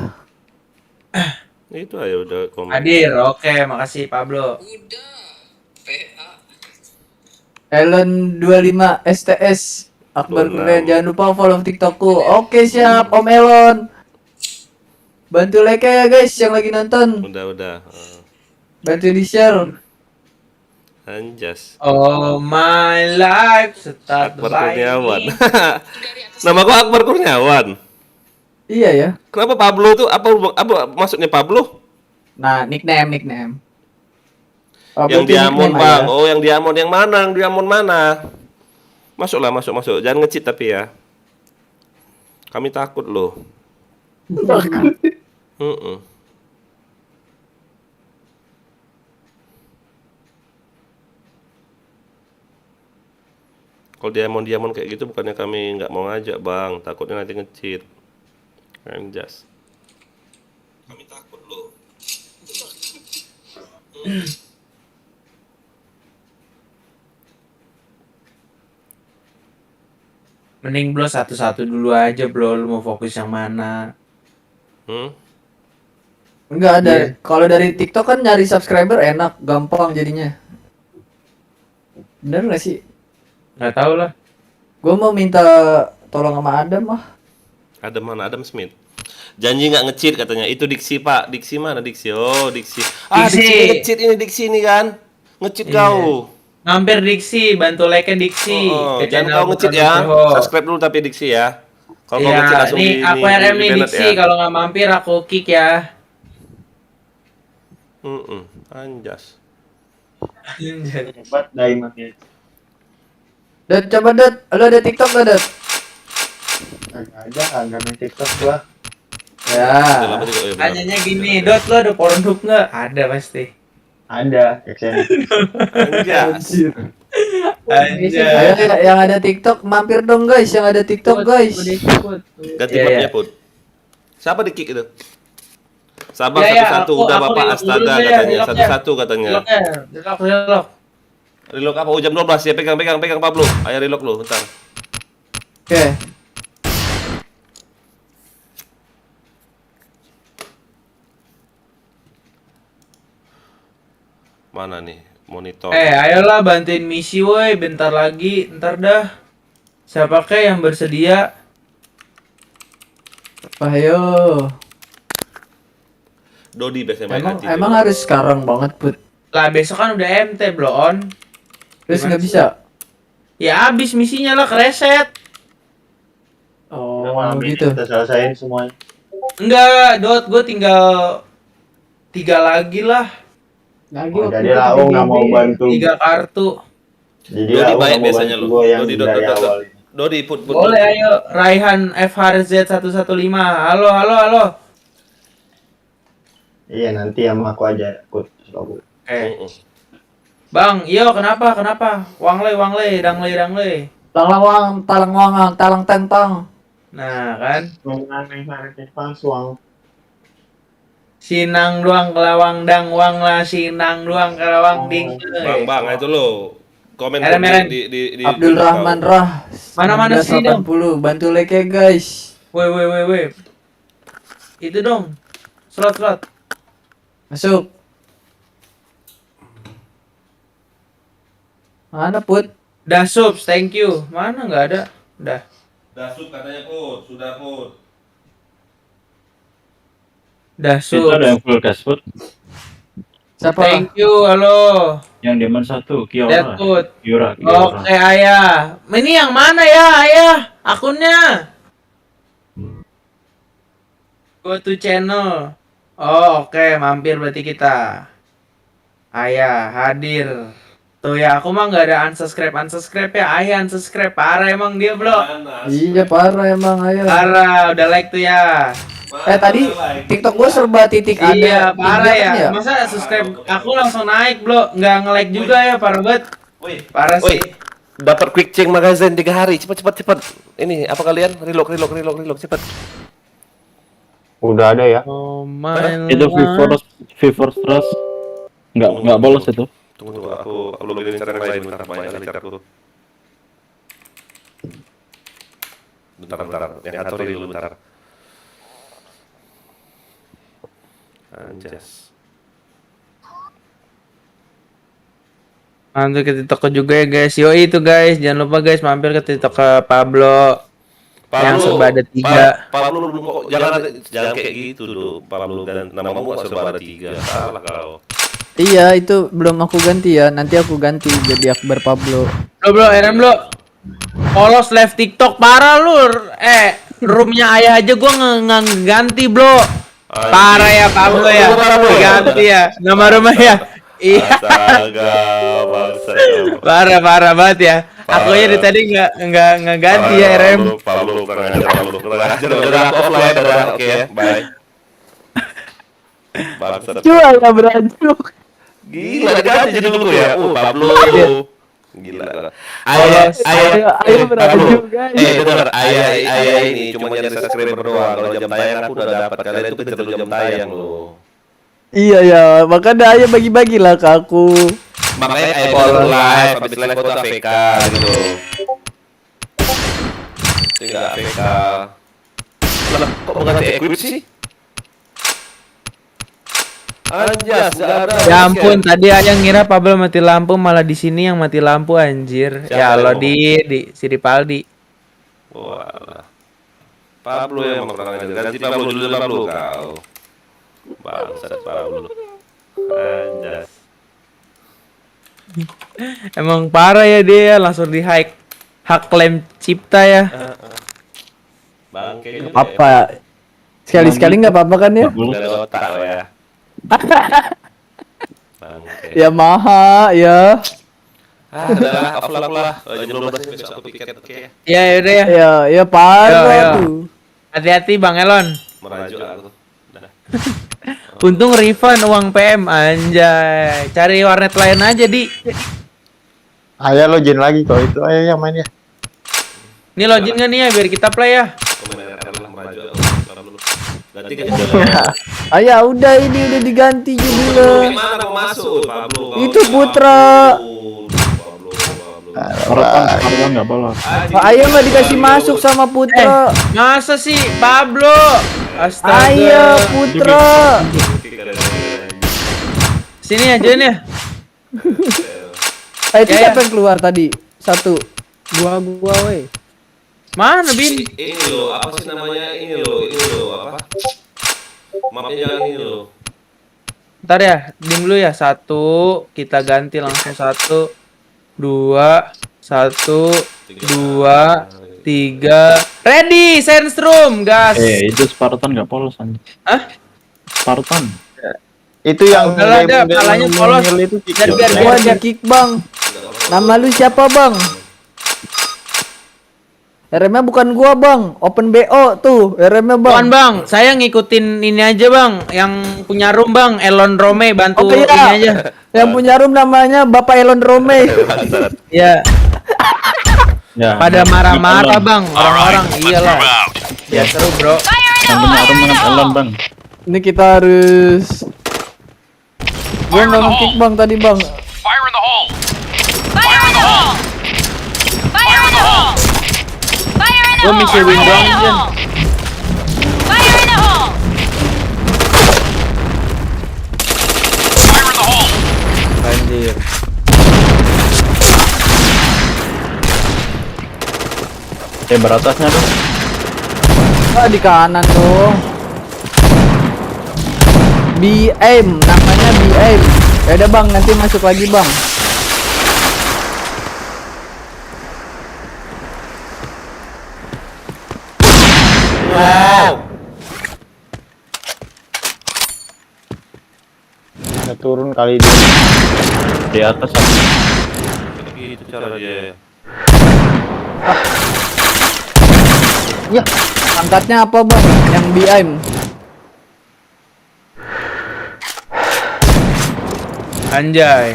Itu aja udah komen. Hadir, oke, makasih Pablo. Elon 25 STS. Akbar Donald. keren. Jangan lupa follow TikTokku. Oke siap Om Elon. Bantu like ya guys yang lagi nonton. Udah. Bantu di share. Anjas. Oh my life, start Akbar by Kurniawan. me. Nama gua Akbar Kurniawan. Iya ya. Kenapa Pablo tuh? Apa maksudnya Pablo? Nah, nickname. Yang Diamond, Bang. Oh, yang Diamond yang mana? Yang Diamond mana? Masuklah, masuk. Jangan nge-cheat tapi ya. Kami takut loh. Heeh. Kalau diamond kayak gitu bukannya kami nggak mau ngajak bang, takutnya nanti nge-cheat. Anjas. Kami takut loh. Mending Bro satu-satu dulu aja Bro, lu mau fokus yang mana? Enggak ada. Kalau dari TikTok kan nyari subscriber enak, gampang jadinya. Bener gak sih? Nggak tahu lah. Gue mau minta tolong sama Adam mah. Adam mana? Adam Smith. Janji nggak nge-cheat katanya. Itu Diksi pak. Diksi mana Diksi? Oh Diksi. Ah Diksi. Diksi nge-cheat ini Diksi ini kan. Nge-cheat Iya. kau. Mampir Diksi, bantu like-nya Diksi. Oh, Ke jangan channel kau nge-cheat Putra ya. Nugroho. Subscribe dulu tapi Diksi ya. Kalau kau Iya, nge-cheat langsung nih aku RM nih di-banned Diksi, ya. kalau nggak mampir aku kick ya. Anjas. Hebat Diamond ya. Dat coba Dat, lu ada TikTok gak Dat? Kagak main TikTok gua. Udah lama Ya. juga, benar. Tanyanya gini, Dot lo ada Pornhub nggak? Ada pasti. Ada, Action. Anjas. Ayo yang ada TikTok mampir dong guys, yang ada TikTok guys. Ganti Iya, mapnya iya. pun. Siapa di-kick itu? Sabang Iya, iya, satu-satu. aku- Udah aku Bapak relock astaga dulu deh, katanya. relock ya. Satu-satu katanya. Relock. Relock apa? Oh, jam 12 ya. Pegang Pablo. Ayo relock lu, bentar. Oke. Mana nih monitor? Ayolah bantuin misi woi, bentar lagi, ntar dah. Siapa kek yang bersedia? Ayo. Dodi biasanya main Emang haji. emang harus sekarang banget Put. Lah besok kan udah MT bro on. Terus Gimana nggak bisa. Ya habis misinya lah kereset. Oh Malam ini gitu. kita selesaiin semuanya. Enggak, Dot, gue tinggal 3 lagi lah. Lagi Oh, waktu jadi itu Lau nggak mau PBB. bantu. 3 kartu. Jadi Dodi Lau baik nggak mau biasanya bantu loh. gua yang Dodi, dari awal. Dodi put. Boleh ayo, Raihan FHRZ 115. Halo. Iya nanti sama aku aja ikut selalu. Bang, iyo kenapa? Wangle, dangle. Talang wangang, talang tentang. Nah, kan. Mengenai Jepang suang. Sinang doang kelawang dang wang lah, sinang doang kelawang ding. Bang, itu lo. Komen Meren. di Abdul Rahman Rah. Mana sih, Dong? 1980. Bantu like ya guys. Woi. Itu dong. Slot. Masuk. Mana Put? Dah subs, thank you. Mana nggak ada? Dah. Dasuk katanya Put, sudah Put. Dah Itu subs. ada yang full cash food. Siapa? Thank you, halo. Yang Demon 1, Kiora. Deadwood. Kiora. Oke, Ayah. Ini yang mana ya, Ayah? Akunnya. Go to channel. Oh, oke, mampir berarti kita. Ayah hadir. Tuh ya, aku mah nggak ada unsubscribe ya. Ayah unsubscribe, parah emang dia, bro. Iya parah emang ayo. Parah, udah like tuh ya. Tadi TikTok gua serba titik ada. Iya, parah tiga ya. kan Masa subscribe aku langsung naik, bro. Nggak nge-like juga ya, parah banget. Parah sih. Dapat quick change magazine 3 hari. Cepat. Ini apa kalian? Reload cepat. Udah ada ya. Oh my Itu lord. V4 Trust. Enggak bolos itu. Tunggu, aku login cara yang lain bentar, banyak kali carku. Bentar, yang atur dulu bentar. Anjas. Mampir ke TikTok juga ya guys. Yo itu guys, jangan lupa guys mampir ke TikTok ke Pablo. Yang serba ada 3. Pablo belum kok, jangan kayak gitu dulu. Pablo dan namamu serba ada 3. Salah kau. Iya itu belum aku ganti ya. Nanti aku ganti jadi Akbar Pablo. Bro, Eren bro. Polos live TikTok parah lu. Roomnya Ayah aja gua ngeganti bro. Parah ya Pablo ya. Ganti ya. Nama rumah ya. Iya. Astaga, bangsa. Parah banget ya. Aku aja dari tadi nggak ngeganti ya RM. Pablo kurang ajar. Udah aku offline udah. Oke ya, bye. Bangsa. Jual lah berajuk. Gila diganti jadi dulu ya. Pablo. Gila. Ayo berajuk guys. Bener, ayah ini cuma nyari subscriber doang. Kalau jam tayang aku udah dapat. Kalian itu kejar jam tayang loh. Iya ya, makanya ayo bagi-bagi lah ke aku. Makanya ayah follow live, habis live foto AFK gitu. Tinggal AFK. Lah, kok mengganti equip sih? Anjas, nggak ada. Ya ampun, tadi Ayah ngira Pablo mati lampu, malah di sini yang mati lampu anjir. Siapa Ya Allah yang di si Ripaldi. Walah. Pablo yang kurang ajar. Ganti Pablo dulu Pablo kau. Bangsat Pablo. Anjas. Emang parah ya dia, langsung di hak klaim cipta ya. Bangke. Apa? Sekali-sekali nggak apa-apa kan ya? Dari otak lo ya. Bangke. Ya maha ya. Udah offline lah. Jam 12 besok aku piket, oke. Ya udah ya. Ya parah Yo. tuh. Hati-hati Bang Elon. Merajuk aku. Udah. Untung refund uang PM anjay. Cari warnet lain aja di. Ayah login lagi kalau itu ayah yang main ya. Ini login nggak nih ya biar kita play ya. Merajuk aku. Ganti ke Ayah udah ini udah diganti judulnya. Gimana mau masuk Pablo? Itu Putra. Partan nggak bolos. Ayah nggak dikasih masuk sama Putra. Masa sih Pablo? Astaga. Ayah Putra. Sini aja nih. Itu Ya, siapa yang keluar tadi? Satu. Gua weh. Mana Bin? Ini loh, apa sih namanya? Ini loh, apa? Mapnya jangan ini loh. Ntar ya, dim dulu ya. 1, kita ganti langsung 1, 2, 1, 2, 3. Ready, Sandstrom, gas. Itu Spartan nggak polos anjir. Hah? Spartan. Itu yang Udahlah, ada palanya polos. itu Biar Gua ada kick bang. Nama lu siapa bang? RM-nya bukan gua bang, open BO tuh RM-nya bang. Bukan bang, saya ngikutin ini aja bang, yang punya room bang, Elon Rome bantu Oke, ini ya. aja. Yang punya room namanya Bapak Elon Rome. Ya, Ya. pada marah-marah bang, All right, orang-orang let's iyalah. move out. Ya seru bro. Fire in the Yang hole! punya Fire room in the dengan Elon hole! bang. Ini kita harus. Gue nggak nge-kick bang tadi bang. Fire in the hole! Fire in the hole! Fire in the hole! Fire in the Gua hole! misi win Fire in doang, the Jen. hole! Fire in the hole! Fire in the hole! Anjir. Beratasnya tuh. Ah di kanan dong. B-aim, namanya B-aim. Ya udah bang, nanti masuk lagi bang. Wow. Bisa turun kali dia. Di atas satu. Gitu cara dia. Ya, Angkatnya apa bang? Yang B-aim. Anjay.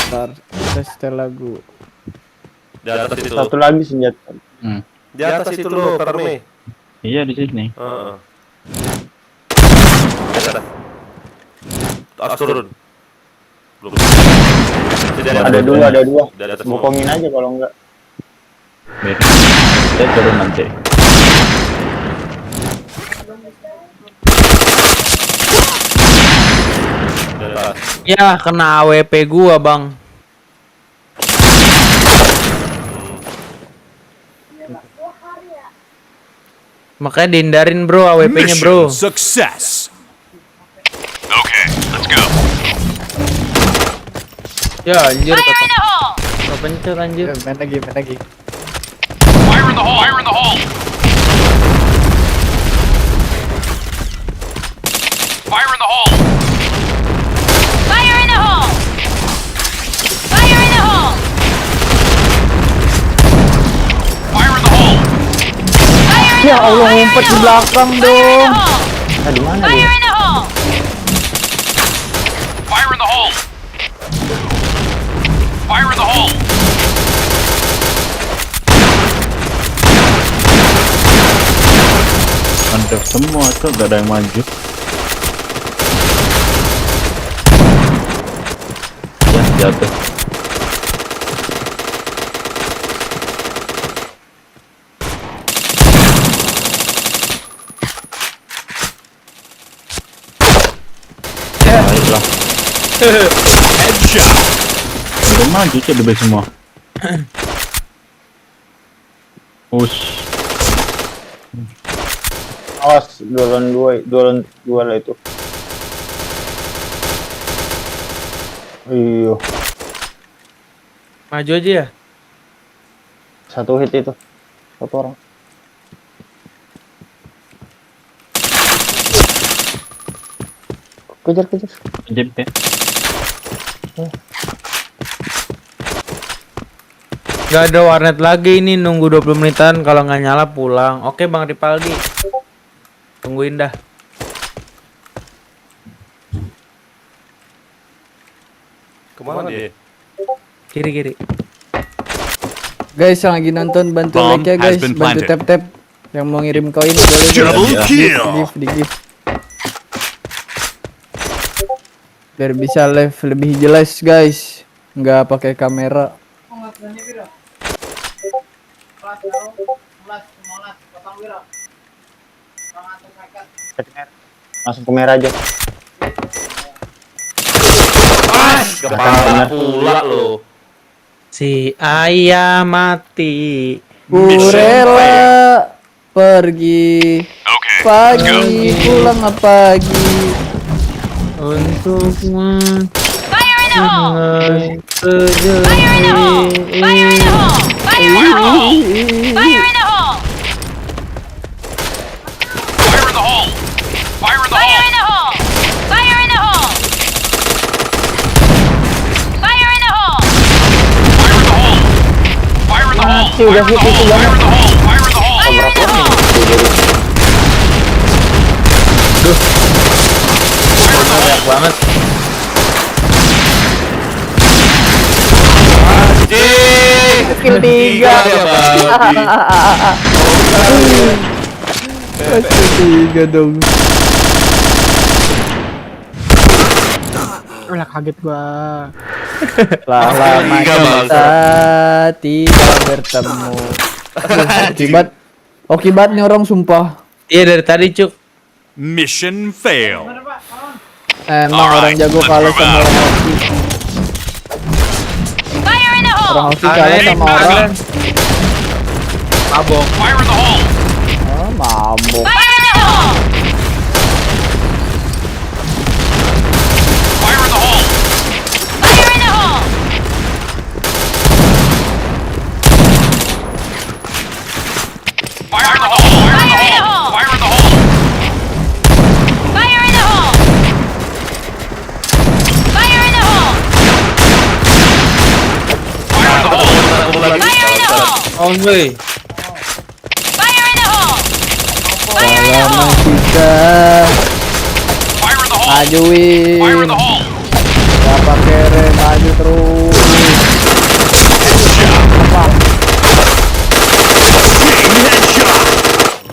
Ntar kita setel lagu. Di atas itu. satu lagi senjata. Di atas itu lo, Permi. Iya di sini. Heeh. Di atas. Atas turun. Belum. Ada dua. Di atas semua. Bokongin aja kalau enggak. Biar saya turun nanti. Di atas. Ya kena AWP gua bang. Makanya dihindarin bro AWP-nya bro. Success. Okay, let's go. Ya anjir Fire in the hole! kepencet anjir. Ya, main lagi. Fire in the hole! Fire in the hole! Fire in the hole! Fire in the hole! Fire in the hole! Fire in the hole! Fire in the Ya hole! Allah, Fire in ngumpet the di hole! belakang Fire in dong. the hole! Nah, di mana Fire dia? in the hole! Fire in the hole! Fire in the hole! Mantap semua tuh, gak ada yang maju. Ya jatuh. Baiklah. Udah maju coba semua. Ush. Awas, dualan dua lah itu. Iyo, Maju aja ya. satu hit itu. Satu orang. Kejar. Jep ya. Gak ada warnet lagi ini, nunggu 20 menitan, kalau nggak nyala pulang. Oke Bang Ripaldi. Tungguin dah. Kemana dia? Kiri. Guys yang lagi nonton bantu Bomb like ya has guys, been bantu planted. tap. Yang mau ngirim koin boleh Double kill. di gift. Biar bisa live lebih jelas guys, nggak pakai kamera. Langsung ke merah aja. Kepala pula lo. Si ayah mati. Ku rela pergi Okay, pagi pulang pagi. Untuk Fire in the hole! mengenai Fire in the hole! Fire in the hole! Fire in the hole! Fire in the hole! fire in the hole! Fire in the Fire hole! in the hole! Fire in the hole! Fire in the hole! Fire in the hole! Fire in the hole! Mati udah hit itu banget. Fire in the hole! Fire in the hole! Fire in the hole! banyak banget. Skill 3. Masih 3 dong. Lah kaget gua. Lah lama kita tidak bertemu. Akibat Okibat nih orang sumpah. Iya dari tadi cuk. Mission failed. Emang orang jago kalah sama orang hoki. Fire in the hole! Orang hoki kalah sama orang. Mabok. Fire in the hole! Oh, mabok. Fire in the hole! Fire in the hole! Fire in the hole! Fire in the hole! Fire in the hole! Fire in the hole! Fire in the hole! Fire in the hole! Fire in the hole! Oh woi. Fire in the hole! Fire in the Lama hole! kita Fire in the hole! majuin. Fire in the hole! Gak pakai rem, maju terus. Apa?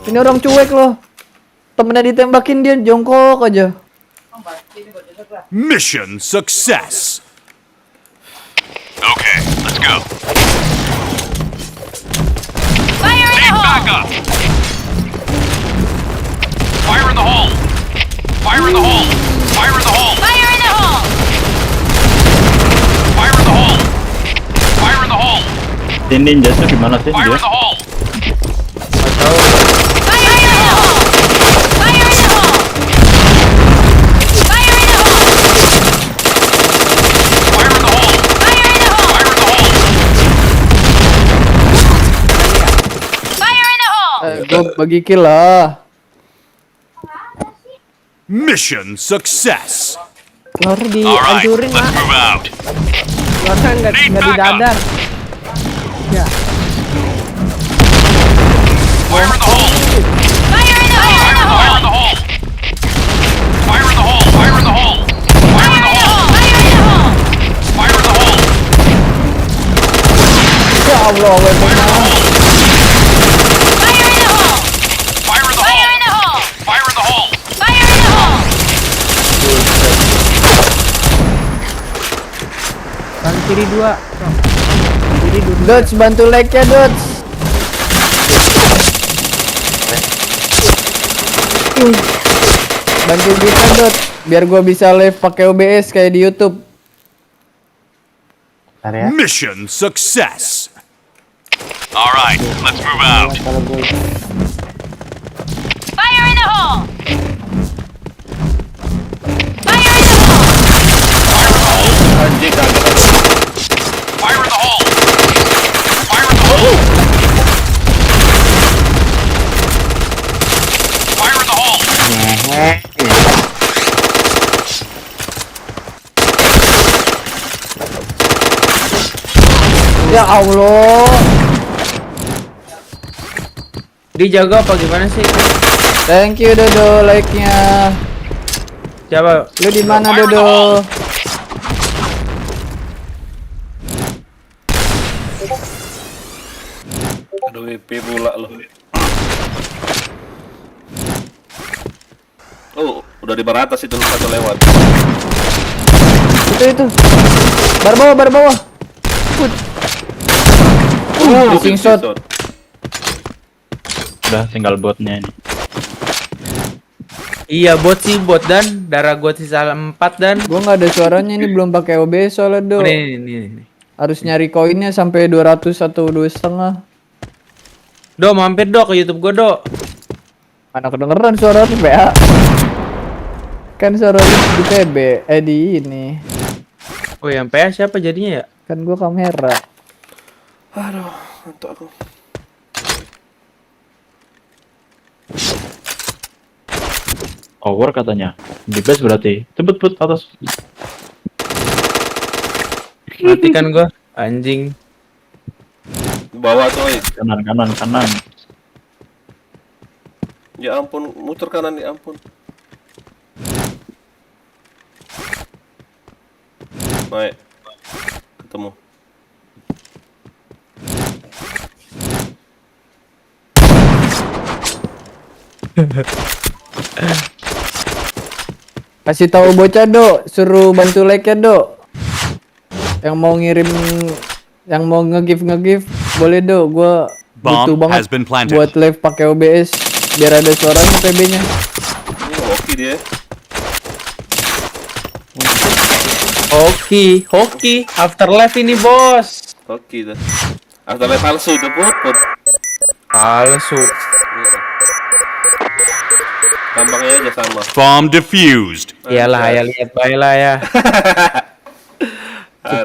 Ini orang cuek loh. Temennya ditembakin dia jongkok aja. Mission success. Okay, let's go. Fire in the hole! Back up! Fire in the hole! Fire in the hole! Fire in the hole! Fire in the hole! Fire in the hole! Fire in the hole! Tin ninja tuh gimana sih Fire dia? in the hole! Fire in the hole! Fire in the hole! Fire in the hole! Fire in the hole! Fire in the hole! Fire in the hole! Fire in the hole! Gue bagi kill lah. Mission success. Lor All right, dihancurin let's lah. move out. Lornya nggak didadar. Ya. Fire in the hole! Fire in the hole! Fire in the hole! Fire in the hole! Fire in the hole! Fire in the hole! Fire in the hole! Fire in the hole! Ya Allah, weapon-nya. Fire in the hole! Fire in the Fire hole! in the hole! Fire in the hole! Fire in the hole! Kan kiri 2. Kiri 2. Dots bantu like-nya Dots. Bantu kita Dots biar gua bisa live pakai OBS kayak di YouTube. Bentar ya. Mission success. All right, let's move out. Kalau gue Fire in the hole! Fire in the hole! Anjing kaget. Fire in the hole! Fire in the hole! Fire in the hole! Ya Allah. Dijaga apa gimana sih? Thank you Dodo like-nya. Siapa? Lu di mana Dodo? Aduh, WP pula lo. Oh, udah di baratas itu satu lewat. Itu. Bar bawah. Put. Missing shot. Udah tinggal botnya ini. Iya bot sih bot dan darah gua sisa 4 dan. Gua nggak ada suaranya ini belum pakai OBS soalnya Do. Nih. Harus nyari koinnya sampai 200 atau 2,5. Do mampir do ke YouTube gua do. Mana kedengeran suara lu PA? Kan suara lu di PB, di ini. Oh yang PA siapa jadinya ya? Kan gua kamera. Aduh, ngantuk aku. Over katanya. Di base berarti. Cepet put atas. Matikan gua anjing. Bawah coy. Kanan. Ya ampun, muter kanan ya ampun. Naik. Ketemu. Kasih tahu bocah, Dok, suruh bantu like ya, Dok. Yang mau ngirim, yang mau nge-give, boleh, Dok. Gua butuh Bomb banget has been planted. buat live pakai OBS biar ada suaranya PB-nya. Oke dia. Hoki, afterlife ini bos. Oke dah. Afterlife palsu itu put. Palsu. Gampangnya aja sama. Bomb defused. Iyalah ya lihat baik lah ya.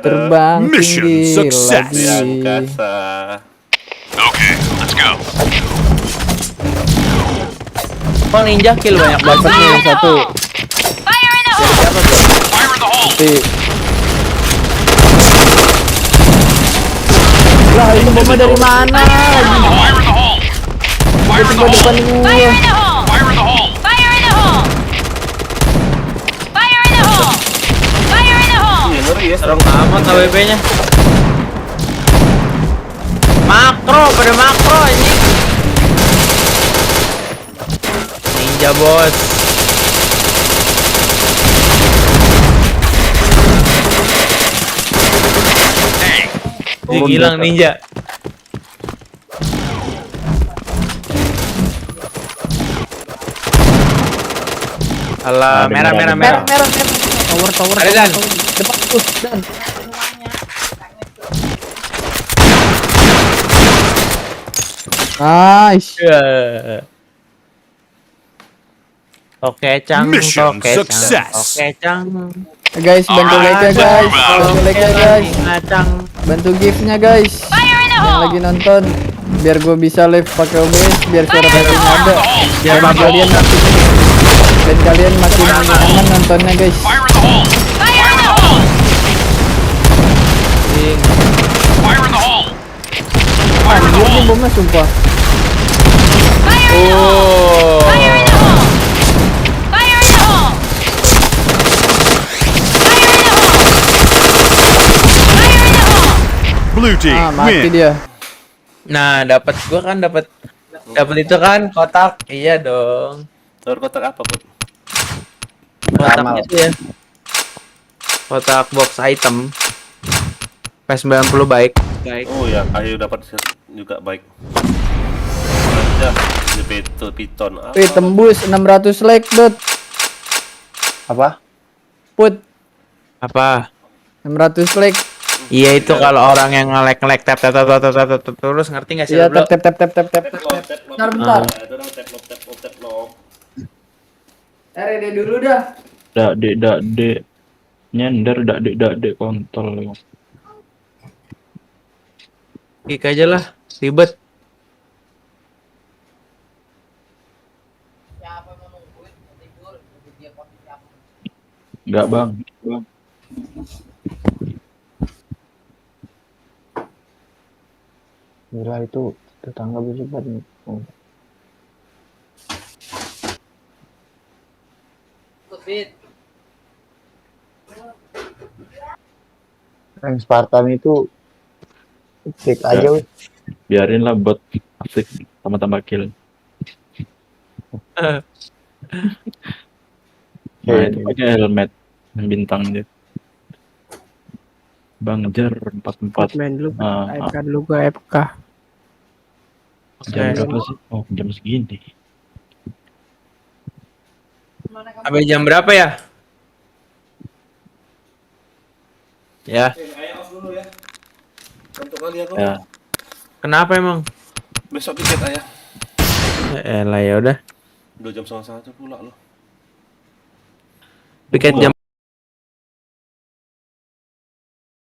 Terbang Mission tinggi success. lagi. Angkasa. Okay, let's go. Bang ninja kill banyak banget Dapat nih Fire yang in the satu. hole! Fire in the hole! Fire in the hole! Tapi lah itu bomnya dari mana? Fire in the hole! Fire in the Tiba depan hole! gua. Fire in the hole! Fire in the hole! Fire in the hole! Fire in the hole! Fire in the hole! Iya ngeri ya. serem amat AWP-nya. Makro pada makro ini. Ninja bos. Dia hilang ninja. Alah, merah. Tower. Ada Dan. Depan tuh, Dan. Nice. Oke, Cang. Mission Oke, success. Cang. Guys, bantu like ya guys. Bantu like ya guys. Cang. Bantu gift-nya guys. Fire in the Yang hole! lagi nonton biar gue bisa live pakai OBS biar suara kalian ada. Dan kalian makin nyaman nontonnya guys. Fire in the hole! Fire in the hole! Fire in the hole! Anjir nih bomnya sumpah. Fire in the hole! Fire in the hole! Fire in the hole! Fire in the hole! Fire in the hole! Blue team Mati win. dia. Nah, gua kan dapat itu kan kotak. Iya dong. Telur kotak apa put? Kotak itu ya. Kotak box item. P90 baik. Oh ya, kayu dapat juga baik. Aja, ini piton. Wih, tembus 600 like, Dot. Apa? Put Apa? 600 like. Iya itu kalau orang yang nge-like tap terus ngerti nggak sih Iya, lo? tap. Bentar. RD dulu dah. Dak nyender dak kontol. Kick aja lah, ribet. Enggak, Bang. Gila itu tetangga bercepat nih. Yang Spartan itu cek aja weh. Biarin lah buat asik tambah kill. Nah, itu pakai helmet yang bintang dia. Bang ngejar 44. Main dulu. Ah, AFK dulu gua AFK. jam berapa sih? Oh, jam segini. Sampai jam berapa ya? Ya. Untuk kali aku. Ya. Kenapa emang? Besok tiket ayah. Lah ya udah. 2 jam setengah 1 pula loh. Piket jam